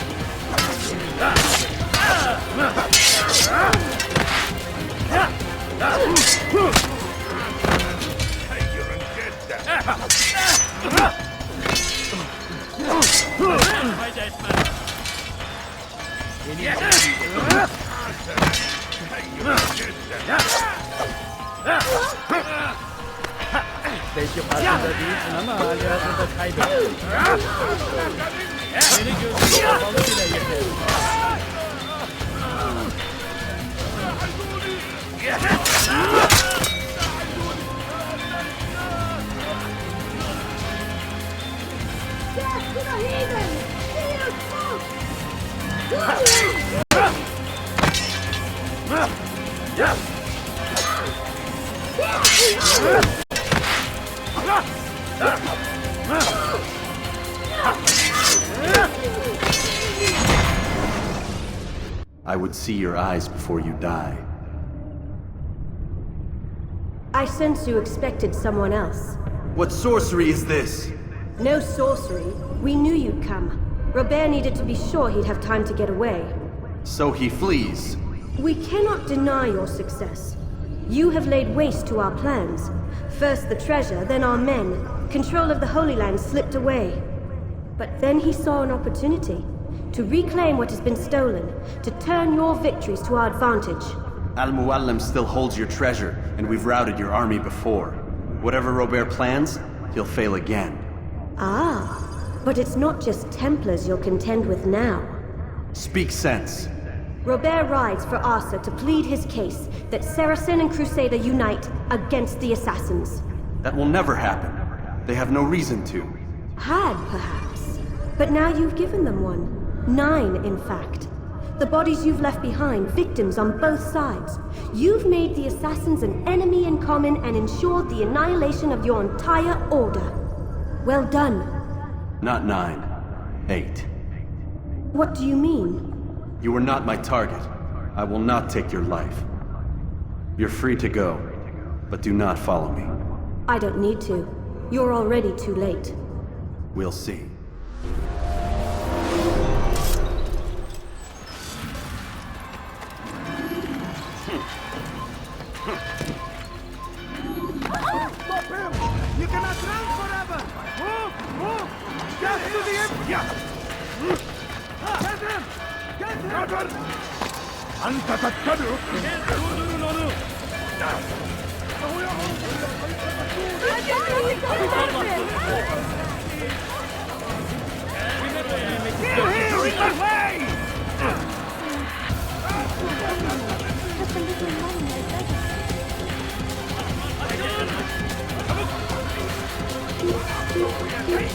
Belki farkında değilsin ama halihazırda kaybettin. Beni gözünü kapalı bile yeter.
I would see your eyes before you die.
I sense you expected someone else.
What sorcery is this?
No sorcery. We knew you'd come. Robert needed to be sure he'd have time to get away.
So he flees.
We cannot deny your success. You have laid waste to our plans. First the treasure, then our men. Control of the Holy Land slipped away. But then he saw an opportunity to reclaim what has been stolen, to turn your victories to our advantage.
Al-Mualim still holds your treasure, and we've routed your army before. Whatever Robert plans, he'll fail again.
Ah, but it's not just Templars you'll contend with now.
Speak sense.
Robert rides for Arsa to plead his case that Saracen and Crusader unite against the Assassins.
That will never happen. They have no reason to.
Had, perhaps. But now you've given them one. 9, in fact. The bodies you've left behind, victims on both sides. You've made the Assassins an enemy in common and ensured the annihilation of your entire order. Well done.
Not 9. 8.
What do you mean?
You were not my target. I will not take your life. You're free to go, but do not follow me.
I don't need to. You're already too late.
We'll see.
Stop him! You cannot run forever! Move! Move! Get to the empty! Get him! Get him!
أنت تتبع
دردرون onu! Here, here, in my way!
Just a little money, I beg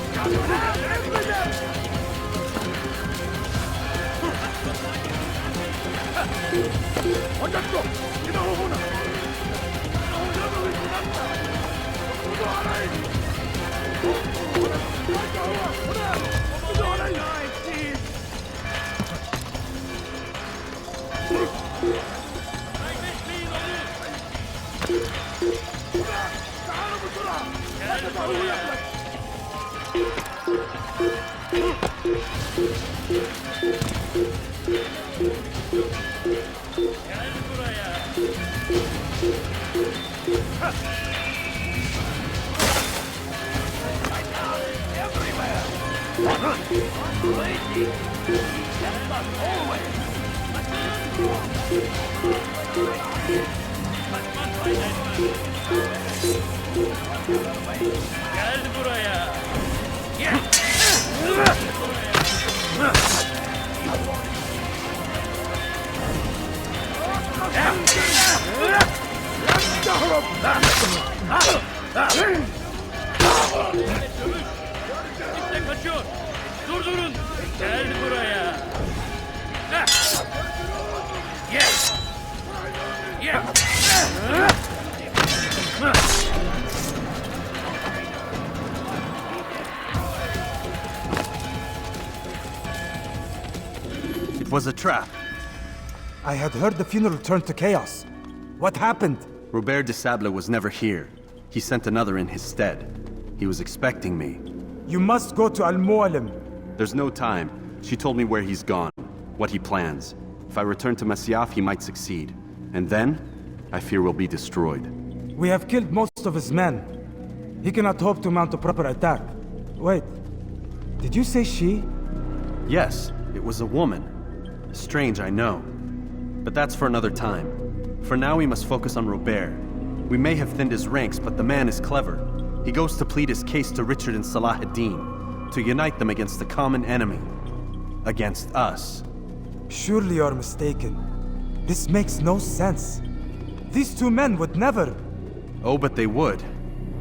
Gel buraya. İşte kaçıyor. Durdurun. Gel buraya. Yes.
It was a trap.
I had heard the funeral turned to chaos. What happened?
Robert de Sable was never here. He sent another in his stead. He was expecting me.
You must go to Al-Mualim.
There's no time. She told me where he's gone, what he plans. If I return to Masyaf, he might succeed. And then, I fear we'll be destroyed.
We have killed most of his men. He cannot hope to mount a proper attack. Wait, did you say she?
Yes, it was a woman. Strange, I know. But that's for another time. For now, we must focus on Robert. We may have thinned his ranks, but the man is clever. He goes to plead his case to Richard and Salah ad-Din, to unite them against the common enemy. Against us.
Surely you're mistaken. This makes no sense. These two men would never...
Oh, but they would.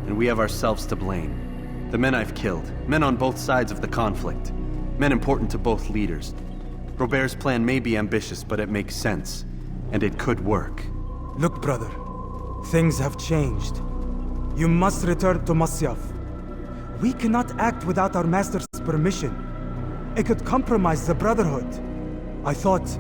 And we have ourselves to blame. The men I've killed, men on both sides of the conflict, men important to both leaders. Robert's plan may be ambitious, but it makes sense. And it could work.
Look, brother. Things have changed. You must return to Masyaf. We cannot act without our master's permission. It could compromise the Brotherhood. I thought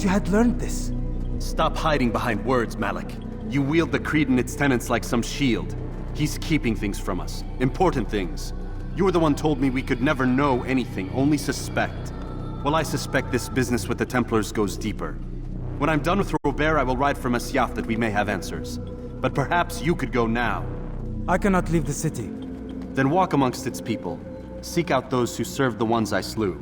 you had learned this.
Stop hiding behind words, Malik. You wield the Creed and its tenets like some shield. He's keeping things from us. Important things. You were the one told me we could never know anything, only suspect. Well, I suspect this business with the Templars goes deeper. When I'm done with Robert, I will ride for Masyaf that we may have answers. But perhaps you could go now.
I cannot leave the city.
Then walk amongst its people. Seek out those who served the ones I slew.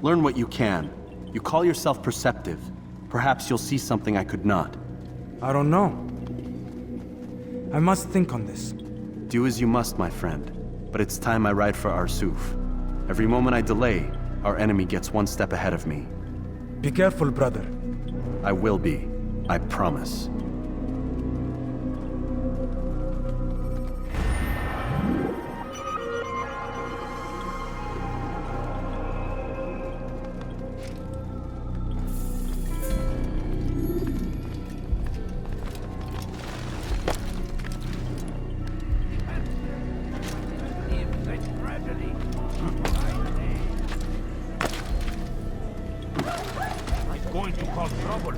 Learn what you can. You call yourself perceptive. Perhaps you'll see something I could not.
I don't know. I must think on this.
Do as you must, my friend. But it's time I ride for Arsuf. Every moment I delay, our enemy gets one step ahead of me.
Be careful, brother.
I will be. I promise.
Going to cause trouble.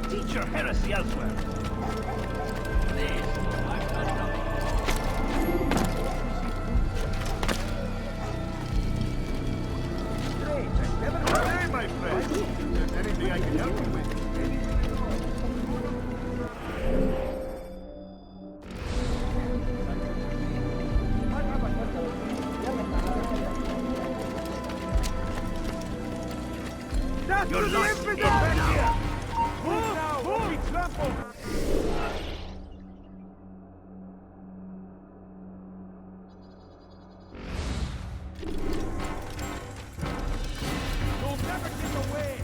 Teach your heresy elsewhere. You're lost in here! Move now! Move! Be trampled! You'll never get away!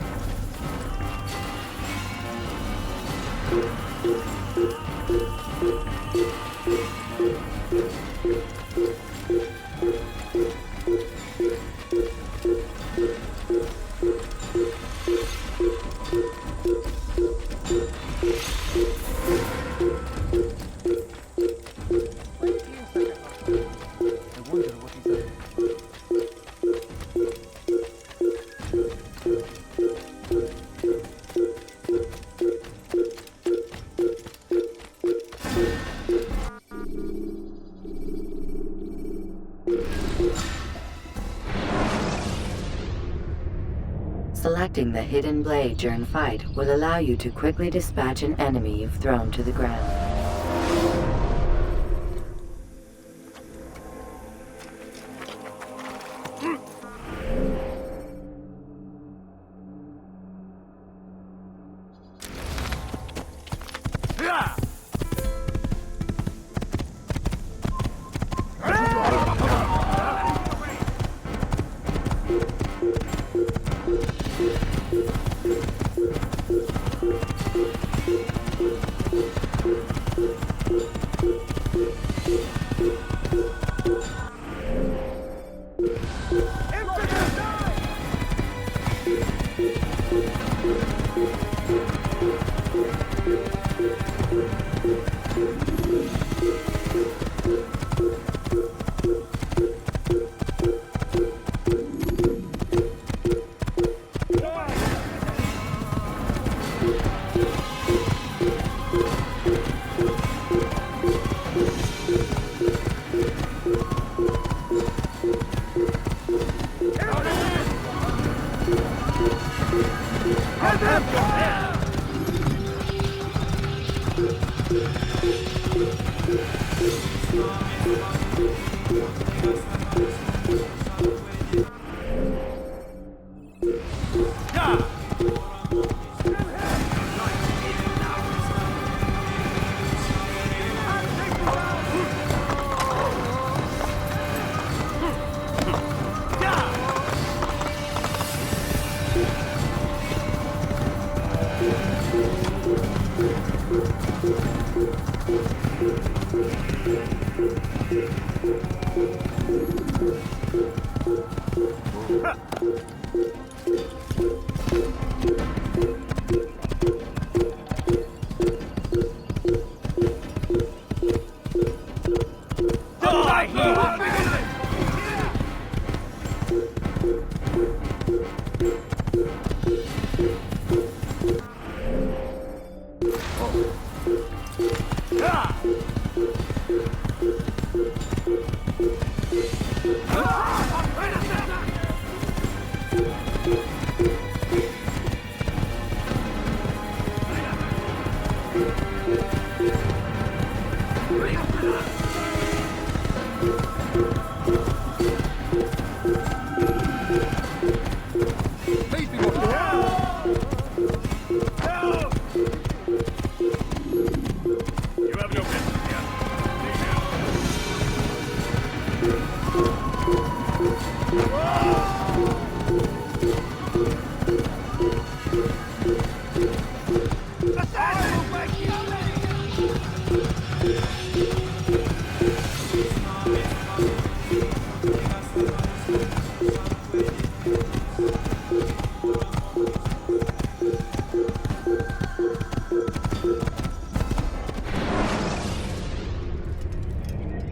Selecting the hidden blade during fight will allow you to quickly dispatch an enemy you've thrown to the ground.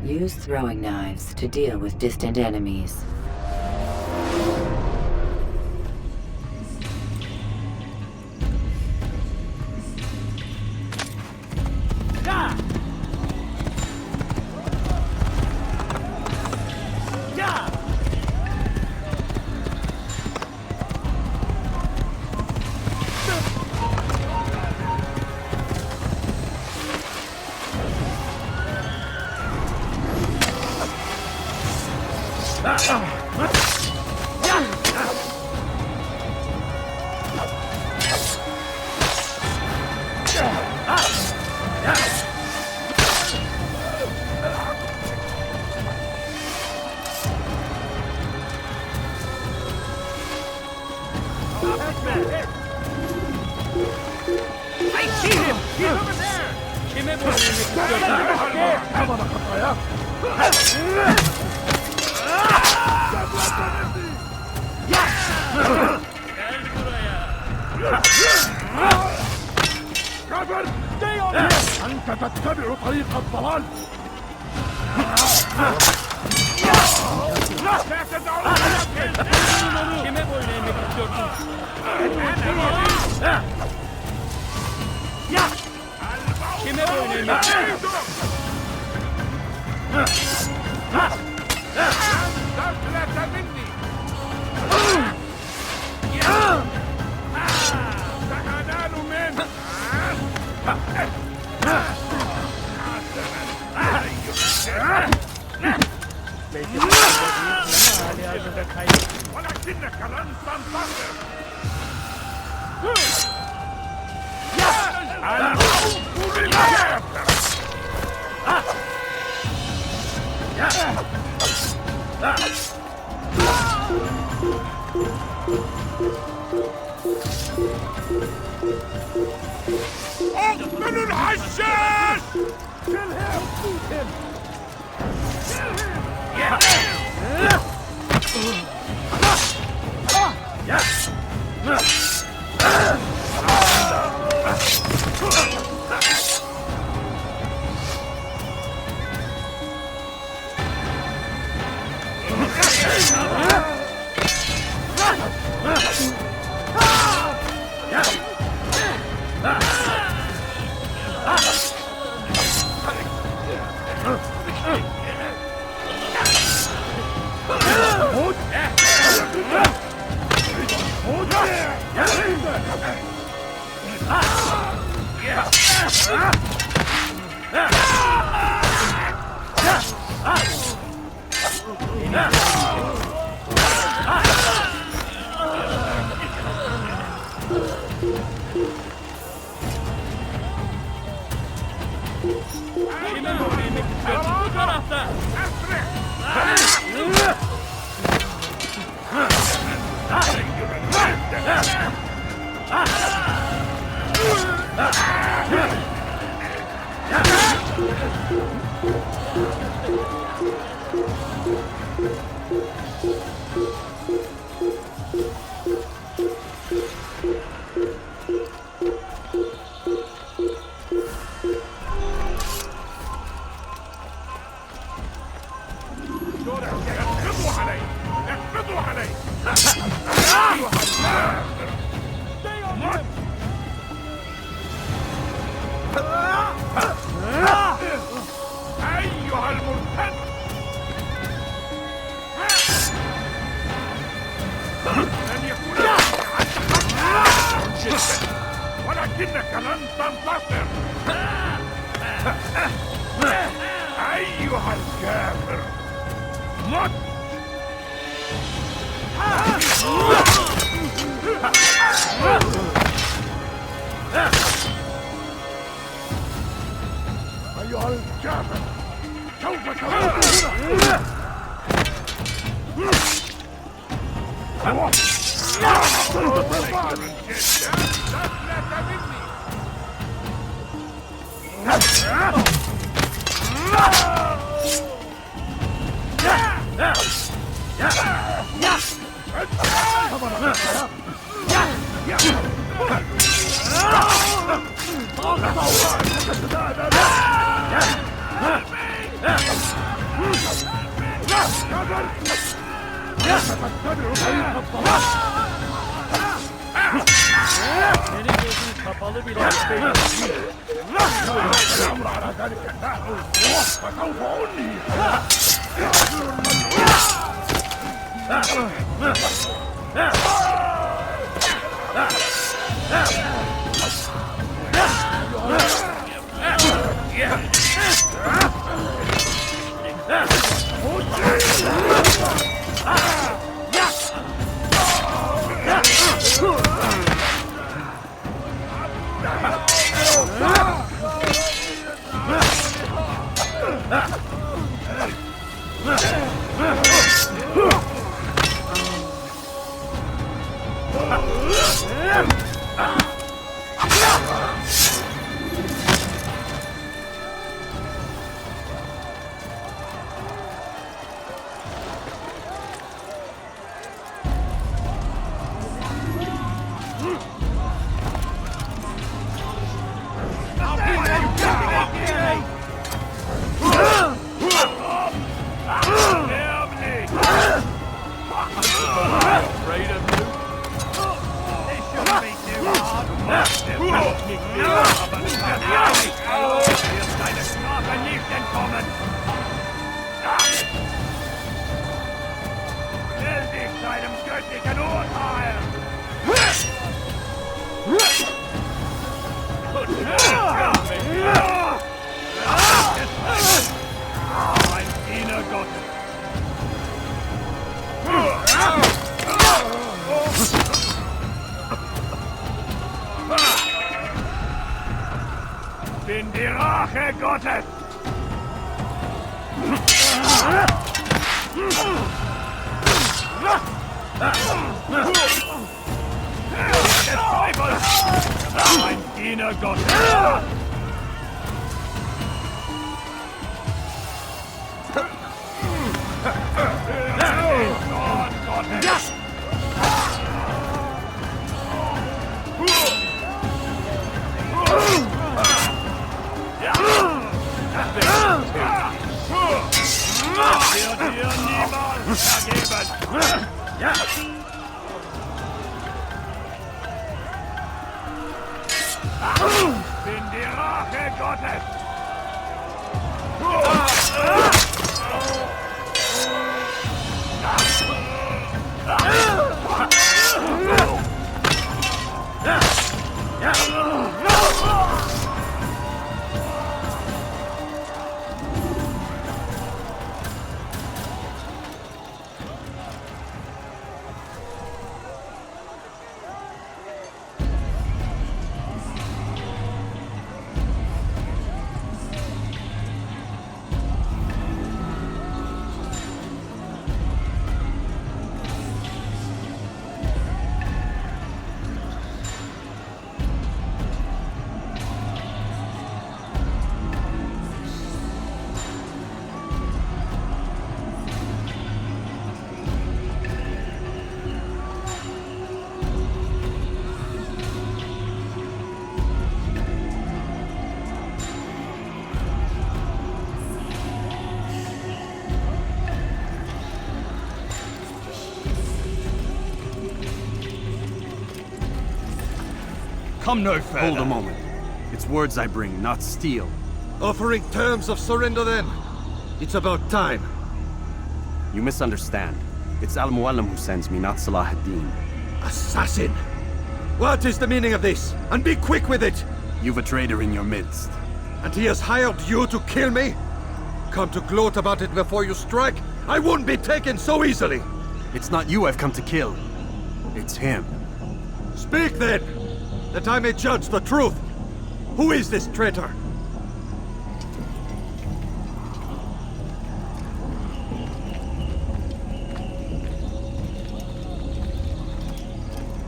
Use throwing knives to deal with distant enemies.
I see him! He's over there! Kime bu Tamam kafaya! Gel buraya! Cover! Stay on him! أنت تتبع طريق الضلال! Kime boyun eğmek istiyorsun? Kime boyun eğmek istiyorsun? ولكنك لن تنتصر العوف بالكافر من الحشاش kill him shoot him أيها المرتد لن يكون جدا ولكنك لن تنتصر أيها الكافر مت أيها الكافر سوف تموت
Senin gözün kapalı bile
الأمر على ذلك النحو فسوف أنهي bin die Rache Gottes! Des Teufels! Ein Diener Gottes! Gottes! Wird dir niemals vergeben! Bin die Rache Gottes!
come no further.
Hold a moment. It's words I bring, not steel.
Offering terms of surrender then. It's about time.
You misunderstand. It's Al-Mualim who sends me, not Salah ad-Din.
Assassin! What is the meaning of this? And be quick with it!
You've a traitor in your midst.
And he has hired you to kill me? Come to gloat about it before you strike? I won't be taken so easily!
It's not you I've come to kill. It's him.
Speak then, that I may judge the truth. Who is this traitor?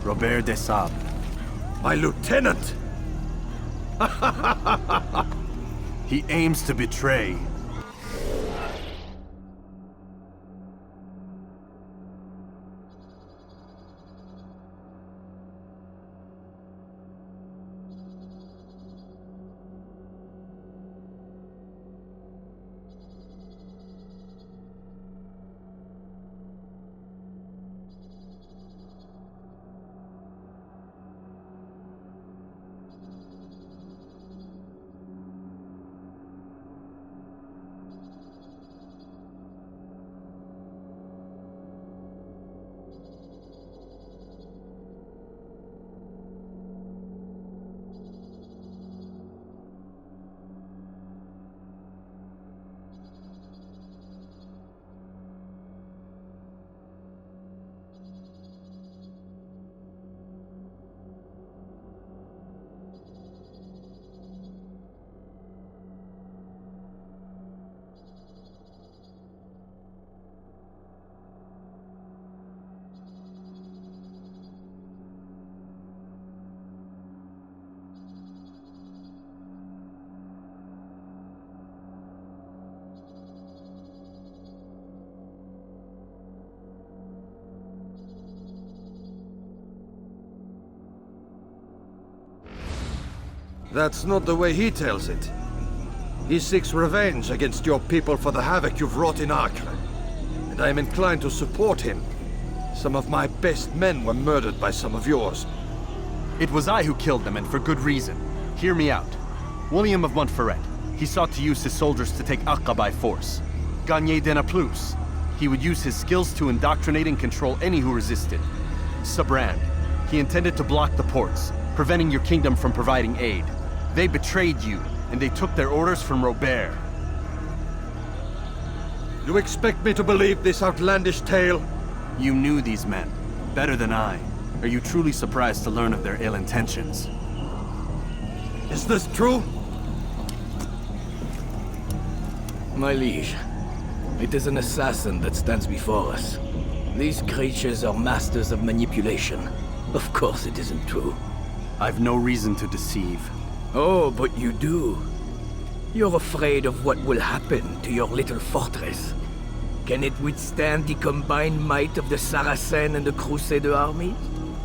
Robert de Sable.
My lieutenant!
He aims to betray.
That's not the way he tells it. He seeks revenge against your people for the havoc you've wrought in Acre. And I am inclined to support him. Some of my best men were murdered by some of yours.
It was I who killed them, and for good reason. Hear me out. William of Montferrat. He sought to use his soldiers to take Acre by force. Gagné de Naplouse. He would use his skills to indoctrinate and control any who resisted. Sabrand. He intended to block the ports, preventing your kingdom from providing aid. They betrayed you, and they took their orders from Robert.
You expect me to believe this outlandish tale?
You knew these men, better than I. Are you truly surprised to learn of their ill intentions?
Is this true?
My liege, it is an assassin that stands before us. These creatures are masters of manipulation. Of course it isn't true.
I've no reason to deceive.
Oh, but you do. You're afraid of what will happen to your little fortress. Can it withstand the combined might of the Saracen and the Crusader armies?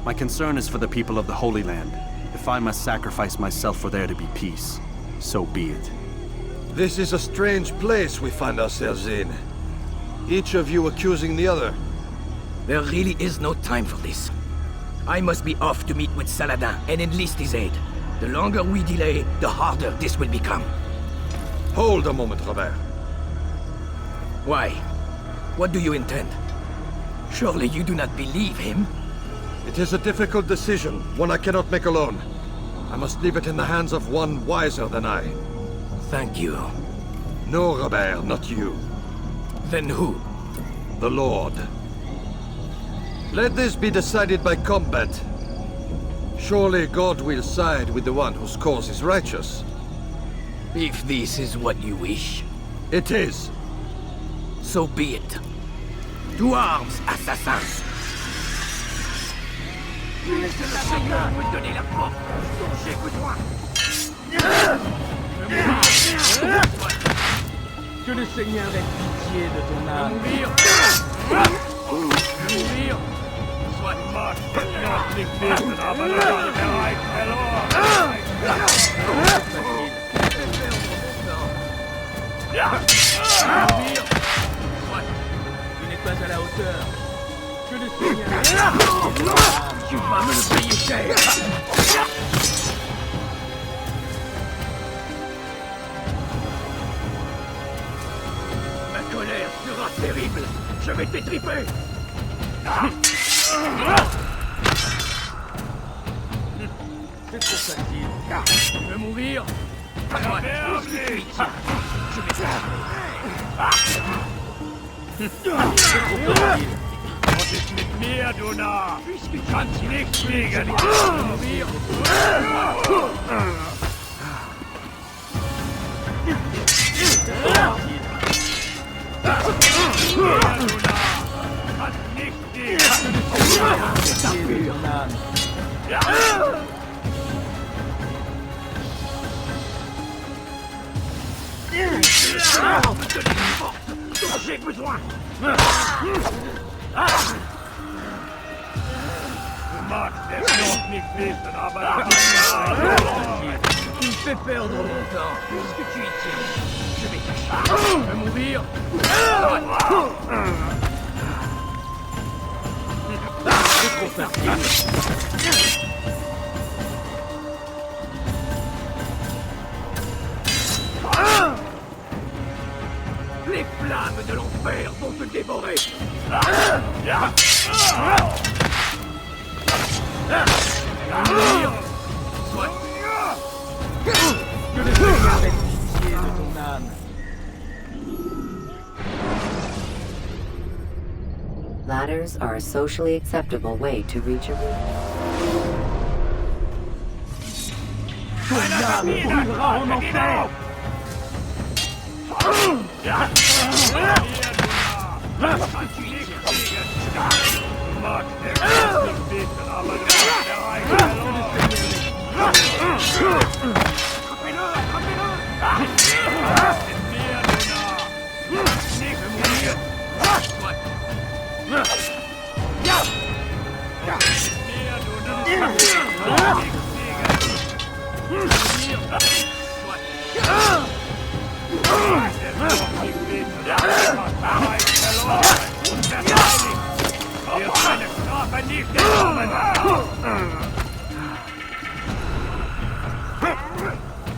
My concern is for the people of the Holy Land. If I must sacrifice myself for there to be peace, so be it.
This is a strange place we find ourselves in. Each of you accusing the other.
There really is no time for this. I must be off to meet with Saladin and enlist his aid. The longer we delay, the harder this will become.
Hold a moment, Robert.
Why? What do you intend? Surely you do not believe him?
It is a difficult decision, one I cannot make alone. I must leave it in the hands of one wiser than I.
Thank you.
No, Robert, not you.
Then who?
The Lord. Let this be decided by combat. Surely God will side with the one whose cause is righteous.
If this is what you wish.
It is.
So be it. To arms, assassins!
Que le Seigneur ait pitié de ton âme.
Mourir. Soit mort,
Tu n'es pas à la hauteur. Que le Seigneur...
Tu vas me le payer cher.
vais t'étriper. C'est trop facile. Tu veux mourir? Je vais t'arrêter. Was ist mit mir, du Narr? Ich kann nichts fliegen. Mourir. J'ai besoin. Du magst es noch nicht wissen, aber tu me fais perdre mon temps. Puisque tu y tiens, je vais t'acheter. Tu veux mourir? C'est trop facile. Les flammes de l'enfer vont te dévorer. Que le Seigneur ait pitié de ton âme.
Ladders are a socially acceptable way to reach a room.
Ton âme brûlera en enfer.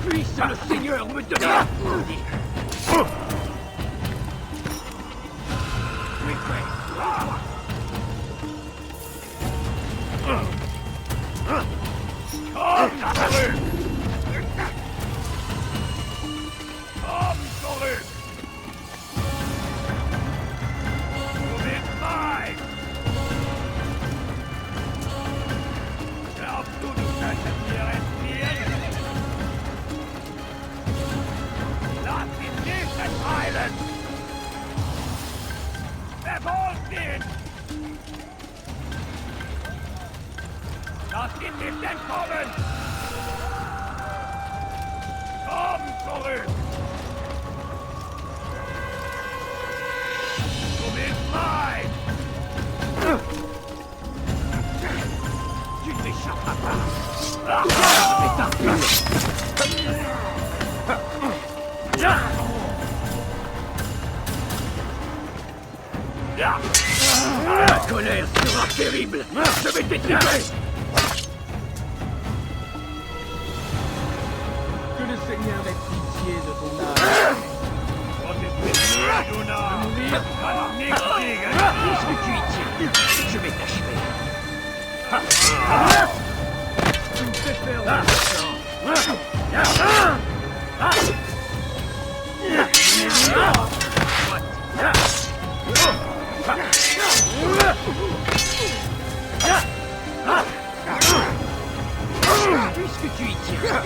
Puisse le Seigneur me donner la folie. Lass ihn nicht entkommen! Komm zurück! Du bist mein! Tu ne m'échapperas pas! Je vais t'enfuir! La colère sera terrible! Je vais t'étriper! Que le Seigneur ait pitié de ton âme. Puisque tu y tiens, je vais t'achever. Tu me fais perdre le temps. Puisque tu y tiens.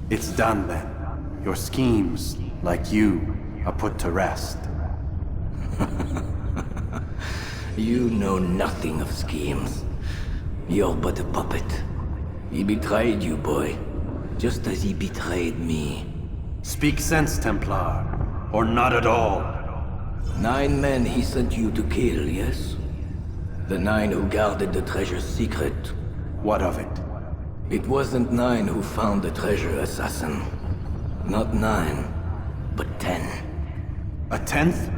It's done then. Your schemes, like you, are put to rest.
You know nothing of schemes. You're but a puppet. He betrayed you, boy. Just as he betrayed me.
Speak sense, Templar. Or not at all.
9 men he sent you to kill, yes? The 9 who guarded the treasure's secret.
What of it?
It wasn't 9 who found the treasure, assassin. Not 9, but 10.
A 10th?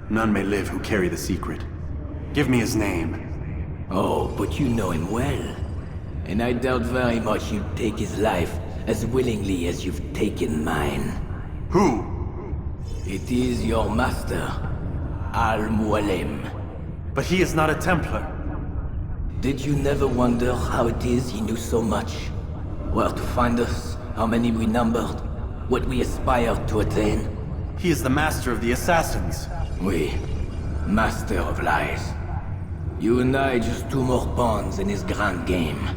None may live who carry the secret. Give me his name.
Oh, but you know him well. And I doubt very much you'd take his life as willingly as you've taken mine.
Who?
It is your master, Al-Mualim.
But he is not a Templar.
Did you never wonder how it is he knew so much? Where to find us, how many we numbered, what we aspired to attain?
He is the master of the assassins.
Oui, master of lies. You and I just 2 more pawns in his grand game.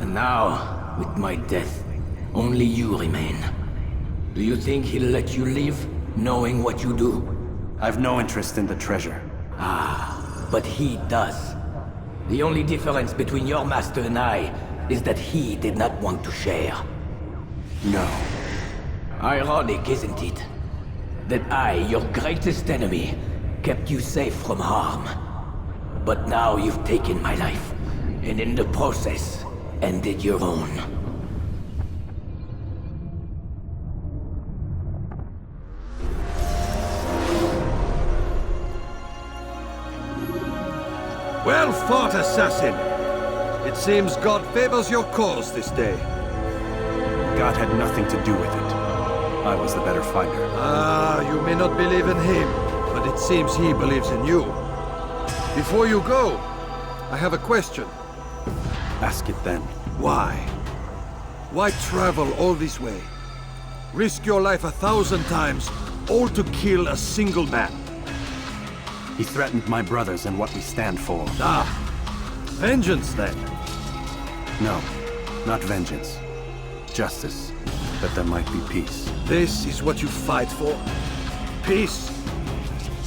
And now, with my death, only you remain. Do you think he'll let you live, knowing what you do?
I've no interest in the treasure.
Ah, but he does. The only difference between your master and I is that he did not want to share.
No.
Ironic, isn't it? That I, your greatest enemy, kept you safe from harm. But now you've taken my life, and in the process, ended your own.
Well fought, assassin! It seems God favors your cause this day.
God had nothing to do with it. I was the better fighter.
Ah, you may not believe in him, but it seems he believes in you. Before you go, I have a question.
Ask it then.
Why? Why travel all this way? Risk your life 1,000 times, all to kill a single man.
He threatened my brothers and what we stand for.
Ah, vengeance then?
No, not vengeance. Justice, that there might be peace.
This is what you fight for? Peace?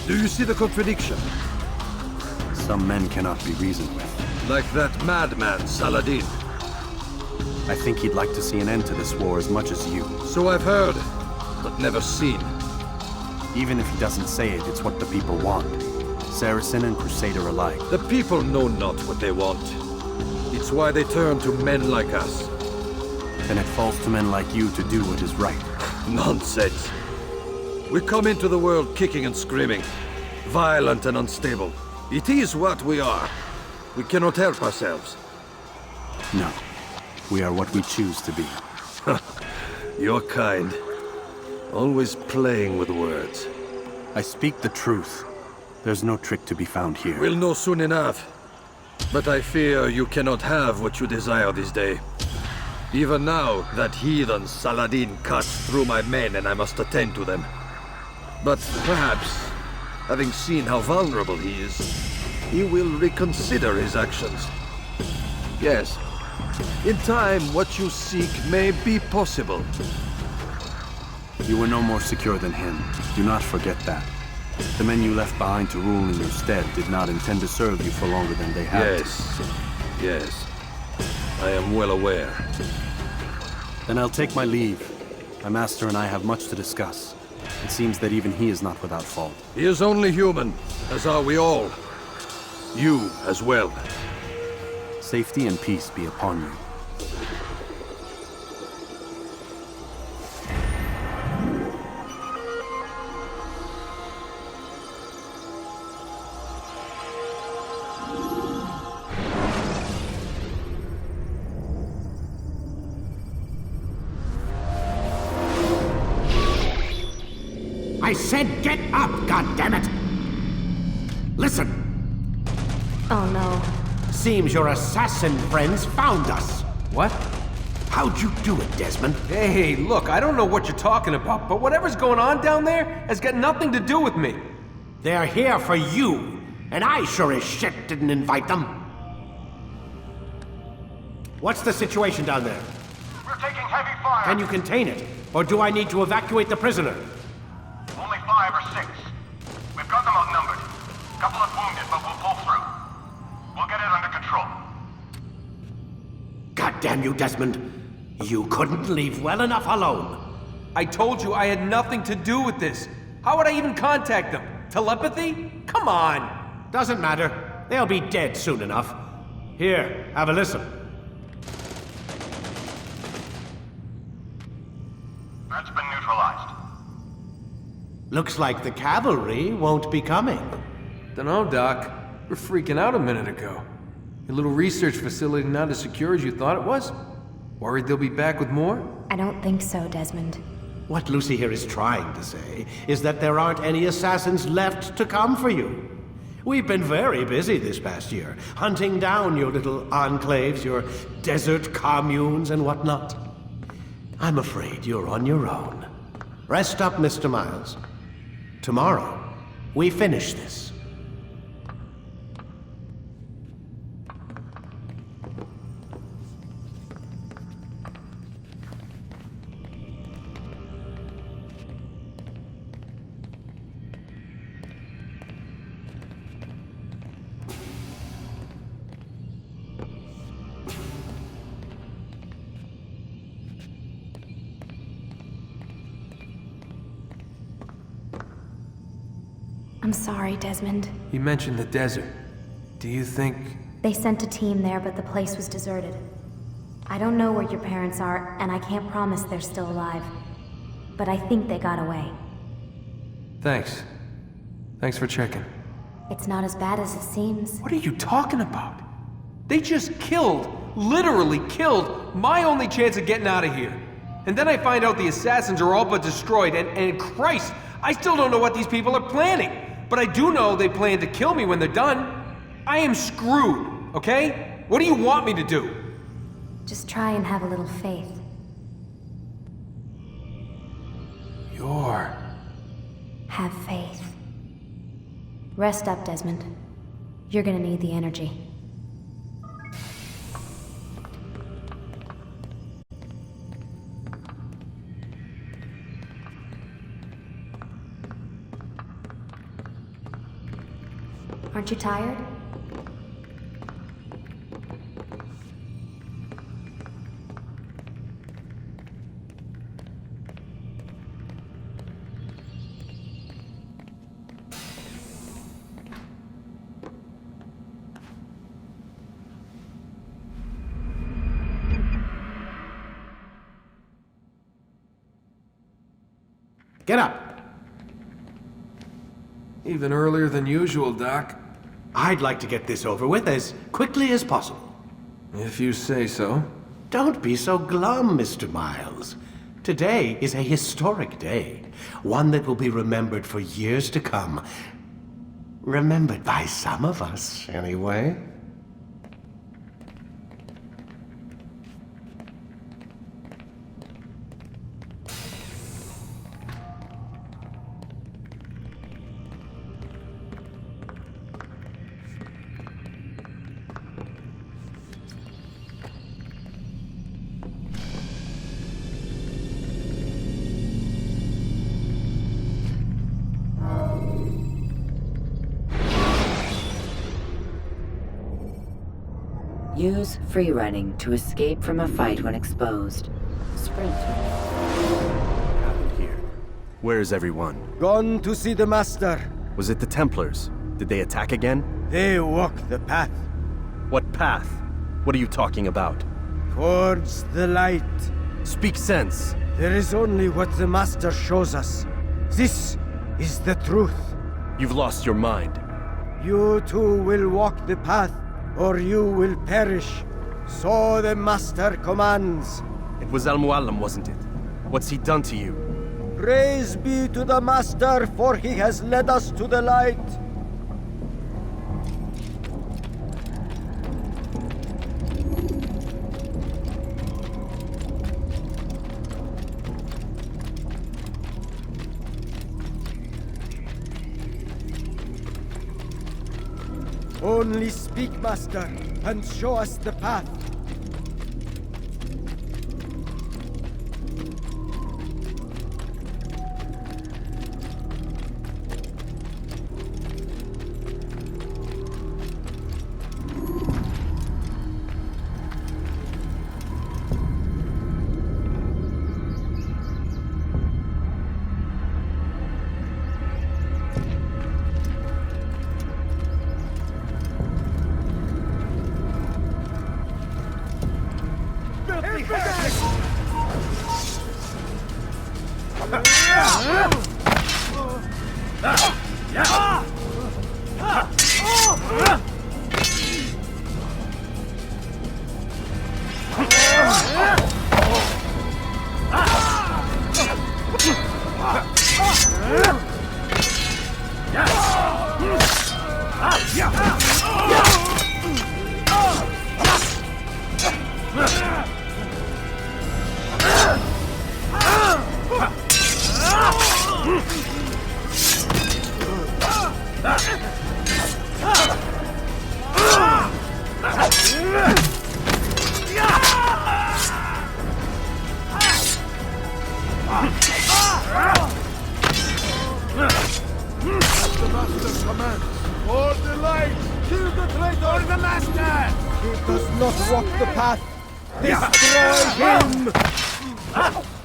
Do you see the contradiction?
Some men cannot be reasoned with.
Like that madman, Saladin.
I think he'd like to see an end to this war as much as you.
So I've heard, but never seen.
Even if he doesn't say it, it's what the people want. Saracen and Crusader alike.
The people know not what they want. It's why they turn to men like us.
Then it falls to men like you to do what is right.
Nonsense. We come into the world kicking and screaming, violent and unstable. It is what we are. We cannot help ourselves.
No. We are what we choose to be.
You're kind. Always playing with words.
I speak the truth. There's no trick to be found here.
We'll know soon enough. But I fear you cannot have what you desire this day. Even now, that heathen Saladin cuts through my men and I must attend to them. But perhaps, having seen how vulnerable he is, he will reconsider his actions. Yes, in time, what you seek may be possible.
You were no more secure than him. Do not forget that. The men you left behind to rule in your stead did not intend to serve you for longer than they had.
Yes. I am well aware.
Then I'll take my leave. My master and I have much to discuss. It seems that even he is not without fault.
He is only human, as are we all. You as well.
Safety and peace be upon you.
I said get up, goddammit! Listen!
Oh no.
Seems your assassin friends found us.
What?
How'd you do it, Desmond?
Hey, look, I don't know what you're talking about, but whatever's going on down there has got nothing to do with me.
They're here for you, and I sure as shit didn't invite them. What's the situation down there?
We're taking heavy fire.
Can you contain it? Or do I need to evacuate the prisoner?
Only 5 or 6. We've got them outnumbered. Couple of wounded, but we'll pull through. We'll get it under control.
God damn you, Desmond. You couldn't leave well enough alone.
I told you I had nothing to do with this. How would I even contact them? Telepathy? Come on.
Doesn't matter. They'll be dead soon enough. Here, have a listen.
That's been neutralized.
Looks like the cavalry won't be coming.
Dunno, Doc. We're freaking out a minute ago. Your little research facility not as secure as you thought it was? Worried they'll be back with more?
I don't think so, Desmond.
What Lucy here is trying to say is that there aren't any assassins left to come for you. We've been very busy this past year, hunting down your little enclaves, your desert communes and whatnot. I'm afraid you're on your own. Rest up, Mr. Miles. Tomorrow, we finish this.
I'm sorry, Desmond.
You mentioned the desert. Do you think...
They sent a team there, but the place was deserted. I don't know where your parents are, and I can't promise they're still alive. But I think they got away.
Thanks. Thanks for checking.
It's not as bad as it seems.
What are you talking about? They just killed, literally killed, my only chance of getting out of here. And then I find out the assassins are all but destroyed, and Christ, I still don't know what these people are planning. But I do know they plan to kill me when they're done. I am screwed, okay? What do you want me to do?
Just try and have a little faith. Have faith. Rest up, Desmond. You're gonna need the energy. Aren't you tired?
Get up!
Even earlier than usual, Doc.
I'd like to get this over with as quickly as possible.
If you say so.
Don't be so glum, Mr. Miles. Today is a historic day. One that will be remembered for years to come. Remembered by some of us, anyway.
Use free running to escape from a fight when exposed. Sprint.
What happened here? Where is everyone?
Gone to see the Master.
Was it the Templars? Did they attack again?
They walk the path.
What path? What are you talking about?
Towards the light.
Speak sense.
There is only what the Master shows us. This is the truth.
You've lost your mind.
You too will walk the path, or you will perish. So the Master commands.
It was Al-Mualim, wasn't it? What's he done to you?
Praise be to the Master, for he has led us to the light. Only speak, Master, and show us the path.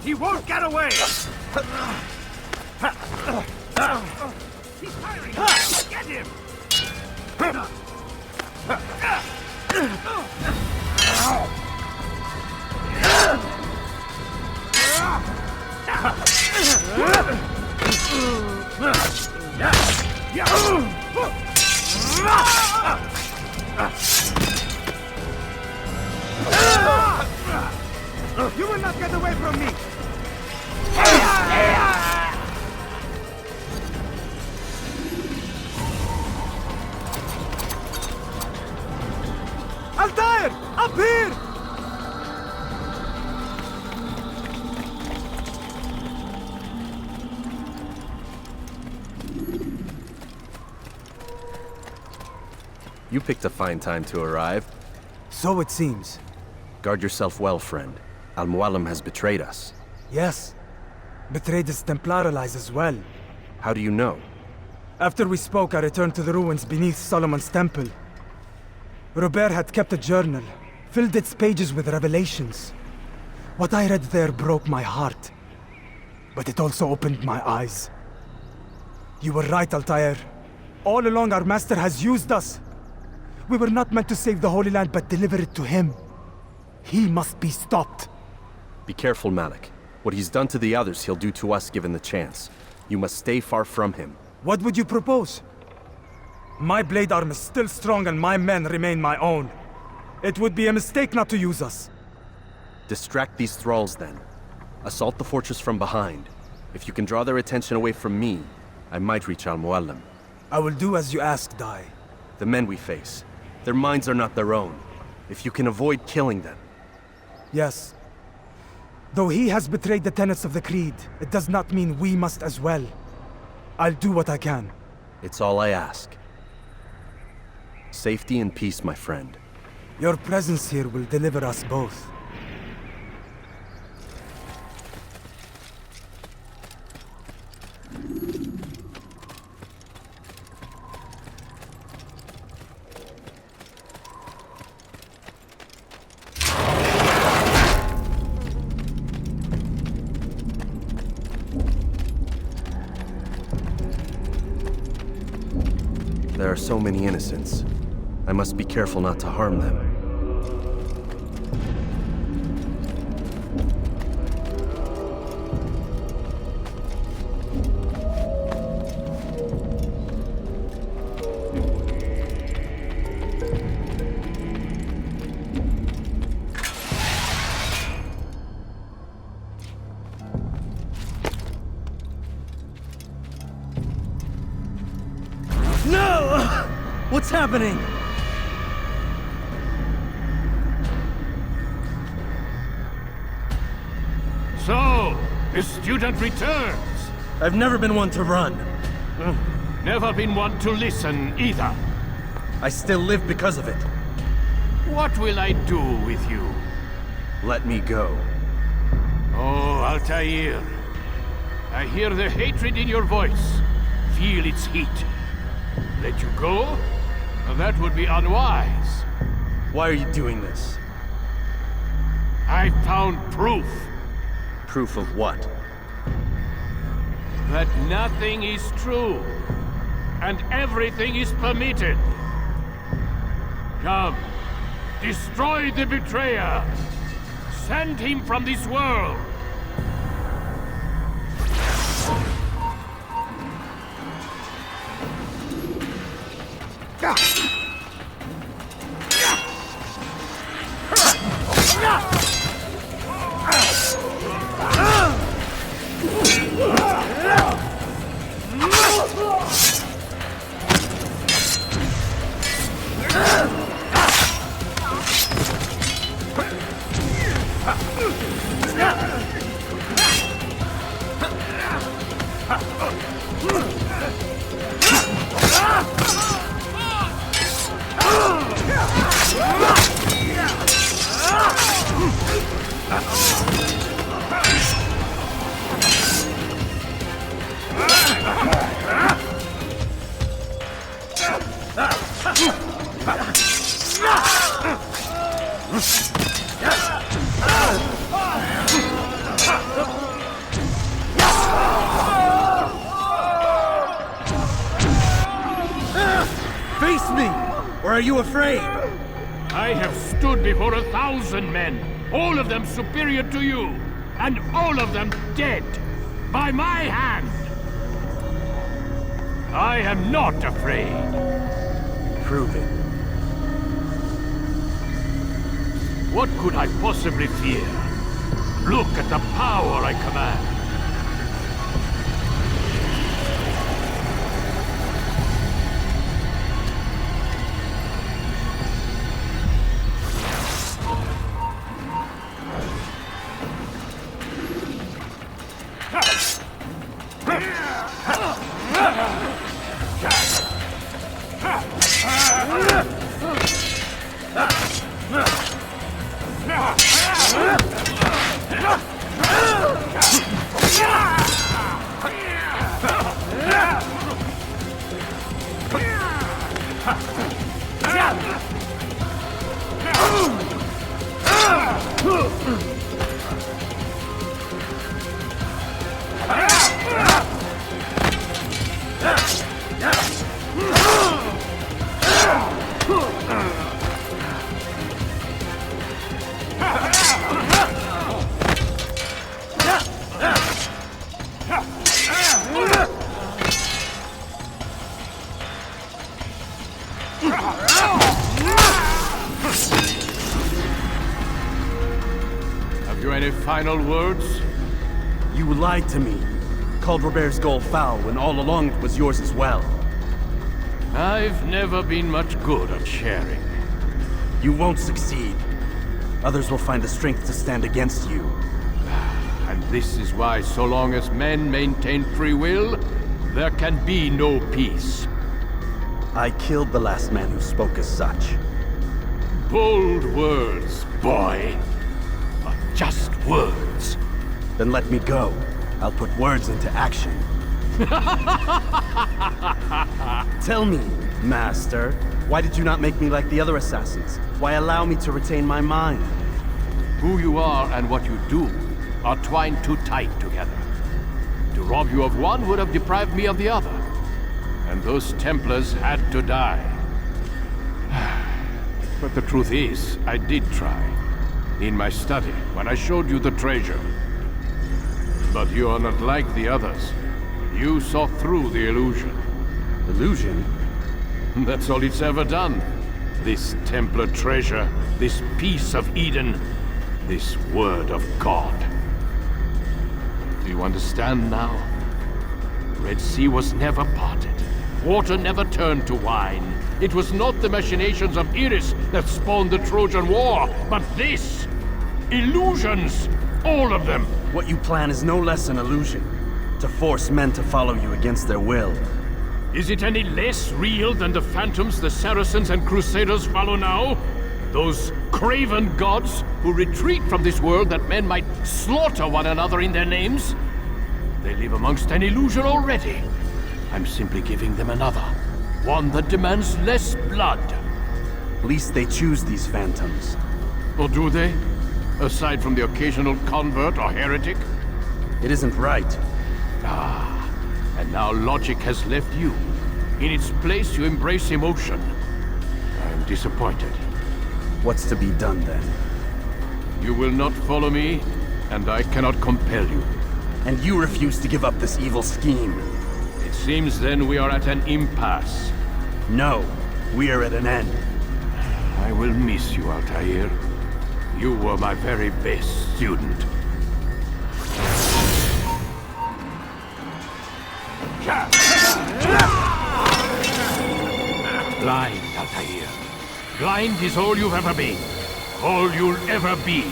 He won't get away! He's firing! Get him!
You will not get away from me! Altair! Up here!
You picked a fine time to arrive.
So it seems.
Guard yourself well, friend. Al-Mualim has betrayed us.
Yes. Betrayed his Templar allies as well.
How do you know?
After we spoke, I returned to the ruins beneath Solomon's temple. Robert had kept a journal, filled its pages with revelations. What I read there broke my heart. But it also opened my eyes. You were right, Altair. All along our master has used us. We were not meant to save the Holy Land, but deliver it to him. He must be stopped.
Be careful, Malik. What he's done to the others, he'll do to us given the chance. You must stay far from him.
What would you propose? My blade arm is still strong and my men remain my own. It would be a mistake not to use us.
Distract these thralls, then. Assault the fortress from behind. If you can draw their attention away from me, I might reach Al-Mualim.
I will do as you ask, Dai.
The men we face, their minds are not their own. If you can avoid killing them.
Yes. Though he has betrayed the tenets of the Creed, it does not mean we must as well. I'll do what I can.
It's all I ask. Safety and peace, my friend.
Your presence here will deliver us both.
There are so many innocents. I must be careful not to harm them.
No! What's happening?
So, the student returns.
I've never been one to run.
Never been one to listen either.
I still live because of it.
What will I do with you?
Let me go.
Oh, Altair. I hear the hatred in your voice. Feel its heat. Let you go? That would be unwise.
Why are you doing this?
I found proof.
Proof of what?
That nothing is true. And everything is permitted. Come. Destroy the betrayer. Send him from this world.
Face me! Or are you afraid?
I have stood before 1,000 men, all of them superior to you, and all of them dead, by my hand. I am not afraid.
Prove it.
What could I possibly fear? Look at the power I command. Have you any final words?
You lied to me. Called Robert's goal foul when all along it was yours as well.
I've never been much good at sharing.
You won't succeed. Others will find the strength to stand against you.
And this is why, so long as men maintain free will, there can be no peace.
I killed the last man who spoke as such.
Bold words, boy. But just words.
Then let me go. I'll put words into action. Tell me, Master, why did you not make me like the other assassins? Why allow me to retain my mind?
Who you are and what you do are twined too tight together. To rob you of one would have deprived me of the other.
and those Templars had to die. But the truth is, I did try. In my study, when I showed you the treasure. But you are not like the others. You saw through the illusion.
Illusion?
That's all it's ever done. This Templar treasure, this piece of Eden, this word of God. Do you understand now? Red Sea was never parted. Water never turned to wine. It was not the machinations of Iris that spawned the Trojan War, but this! Illusions! All of them!
What you plan is no less an illusion. To force men to follow you against their will.
Is it any less real than the phantoms the Saracens and Crusaders follow now? Those craven gods who retreat from this world that men might slaughter one another in their names? They live amongst an illusion already. I'm simply giving them another. One that demands less blood.
At least they choose these phantoms.
Or do they? Aside from the occasional convert or heretic?
It isn't right.
Ah, and now logic has left you. In its place, you embrace emotion. I'm disappointed.
What's to be done then?
You will not follow me, and I cannot compel you.
And you refuse to give up this evil scheme.
It seems then we are at an impasse.
No, we are at an end.
I will miss you, Altair. You were my very best student. Blind, Altair. Blind is all you've ever been. All you'll ever be.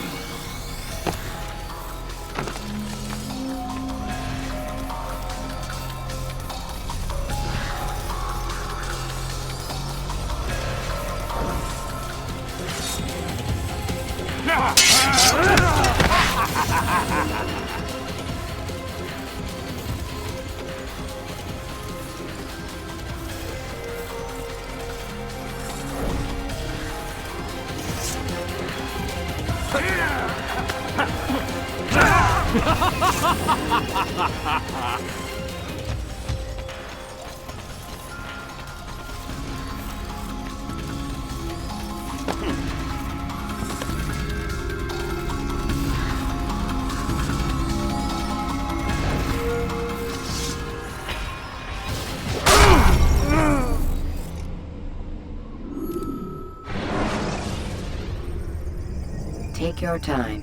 Take your time.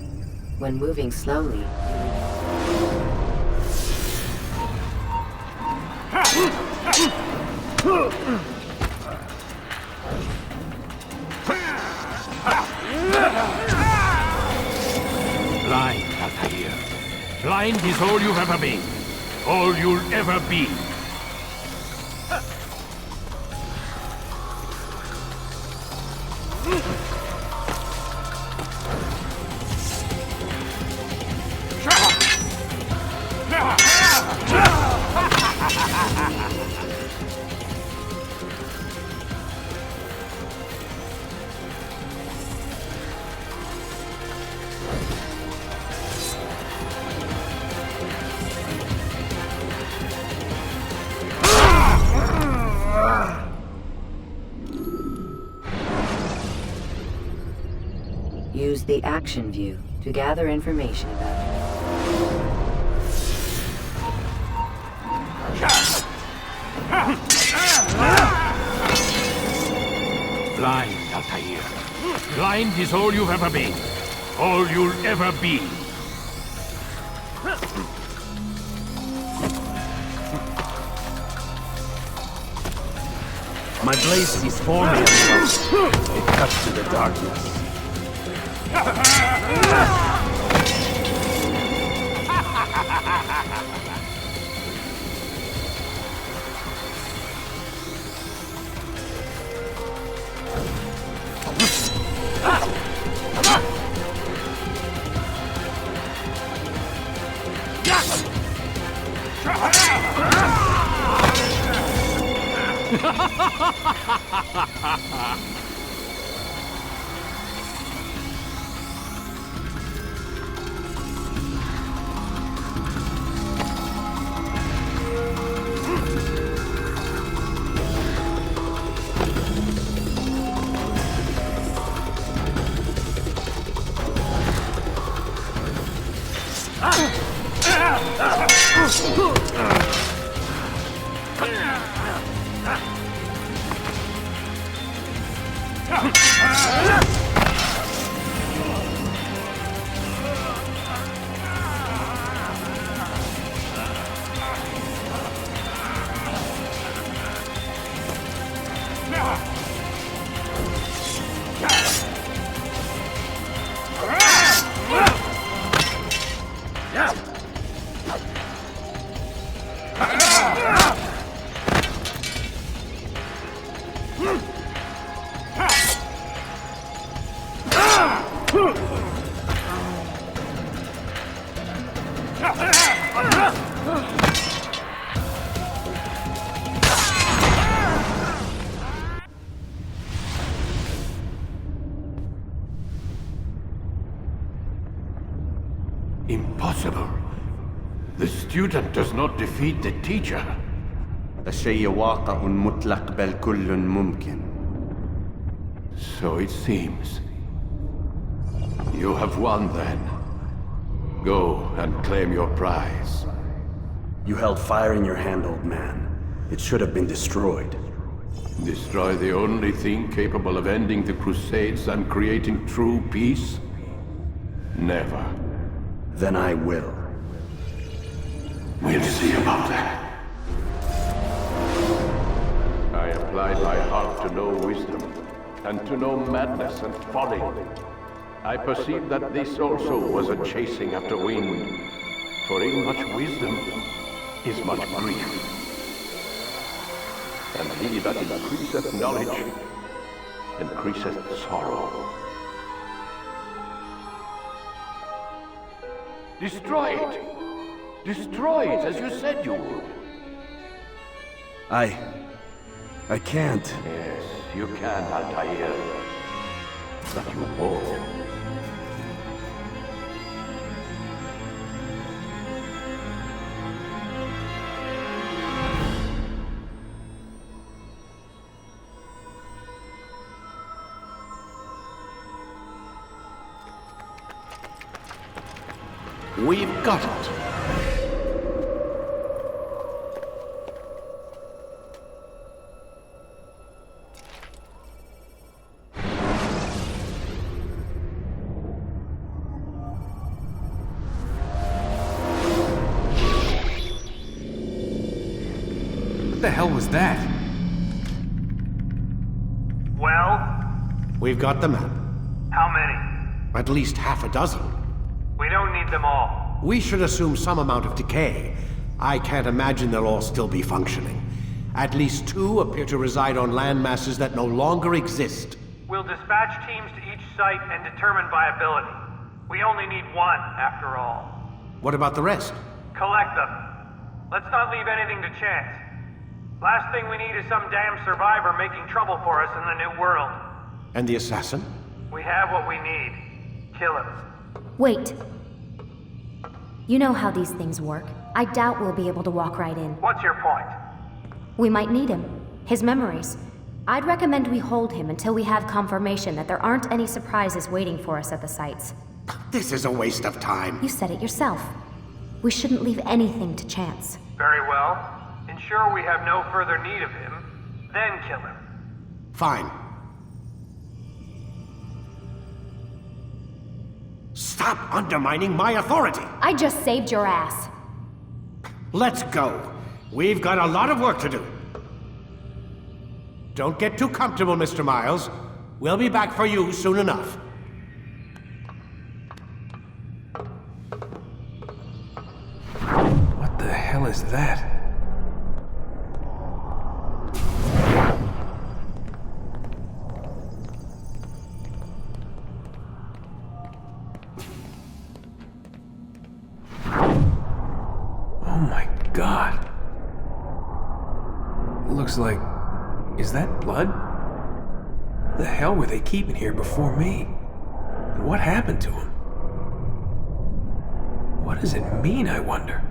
When moving slowly,
Blind, Altair. Blind is all you've ever been. All you'll ever be.
use the action view to gather information about it.
Blind, Altair. Blind is all you've ever been. All you'll ever be.
My blade sees for me at once. It cuts through the darkness.
impossible. The student does not defeat the teacher.
الشيء واقع مطلق بل كل ممكن.
So it seems. You have won then. Go and claim your prize.
You held fire in your hand, old man. It should have been destroyed.
Destroy the only thing capable of ending the Crusades and creating true peace? Never.
Then I will.
We'll see about that. I applied my heart to know wisdom, and to know madness and folly. I perceived that this also was a chasing after wind, for in much wisdom is much grief. And he that increaseth knowledge, increaseth sorrow. Destroy it! Destroy it, as you said you would.
I can't.
Yes, you can, Altair. But you won't. We've got it.
What the hell was that?
Well?
We've got the map.
How many?
At least half a dozen.
We don't need them all.
We should assume some amount of decay. I can't imagine they'll all still be functioning. At least 2 appear to reside on land masses that no longer exist.
We'll dispatch teams to each site and determine viability. We only need 1, after all.
What about the rest?
Collect them. Let's not leave anything to chance. Last thing we need is some damn survivor making trouble for us in the New World.
And the assassin?
We have what we need. Kill him.
Wait. You know how these things work. I doubt we'll be able to walk right in.
What's your point?
We might need him. His memories. I'd recommend we hold him until we have confirmation that there aren't any surprises waiting for us at the sites.
This is a waste of time.
You said it yourself. We shouldn't leave anything to chance.
Very well. Ensure we have no further need of him, then kill him.
Fine. Stop undermining my authority!
I just saved your ass.
Let's go. We've got a lot of work to do. Don't get too comfortable, Mr. Miles. We'll be back for you soon enough.
What the hell is that? Oh my God. Looks like... Is that blood? What the hell were they keeping here before me? And what happened to him? What does it mean, I wonder?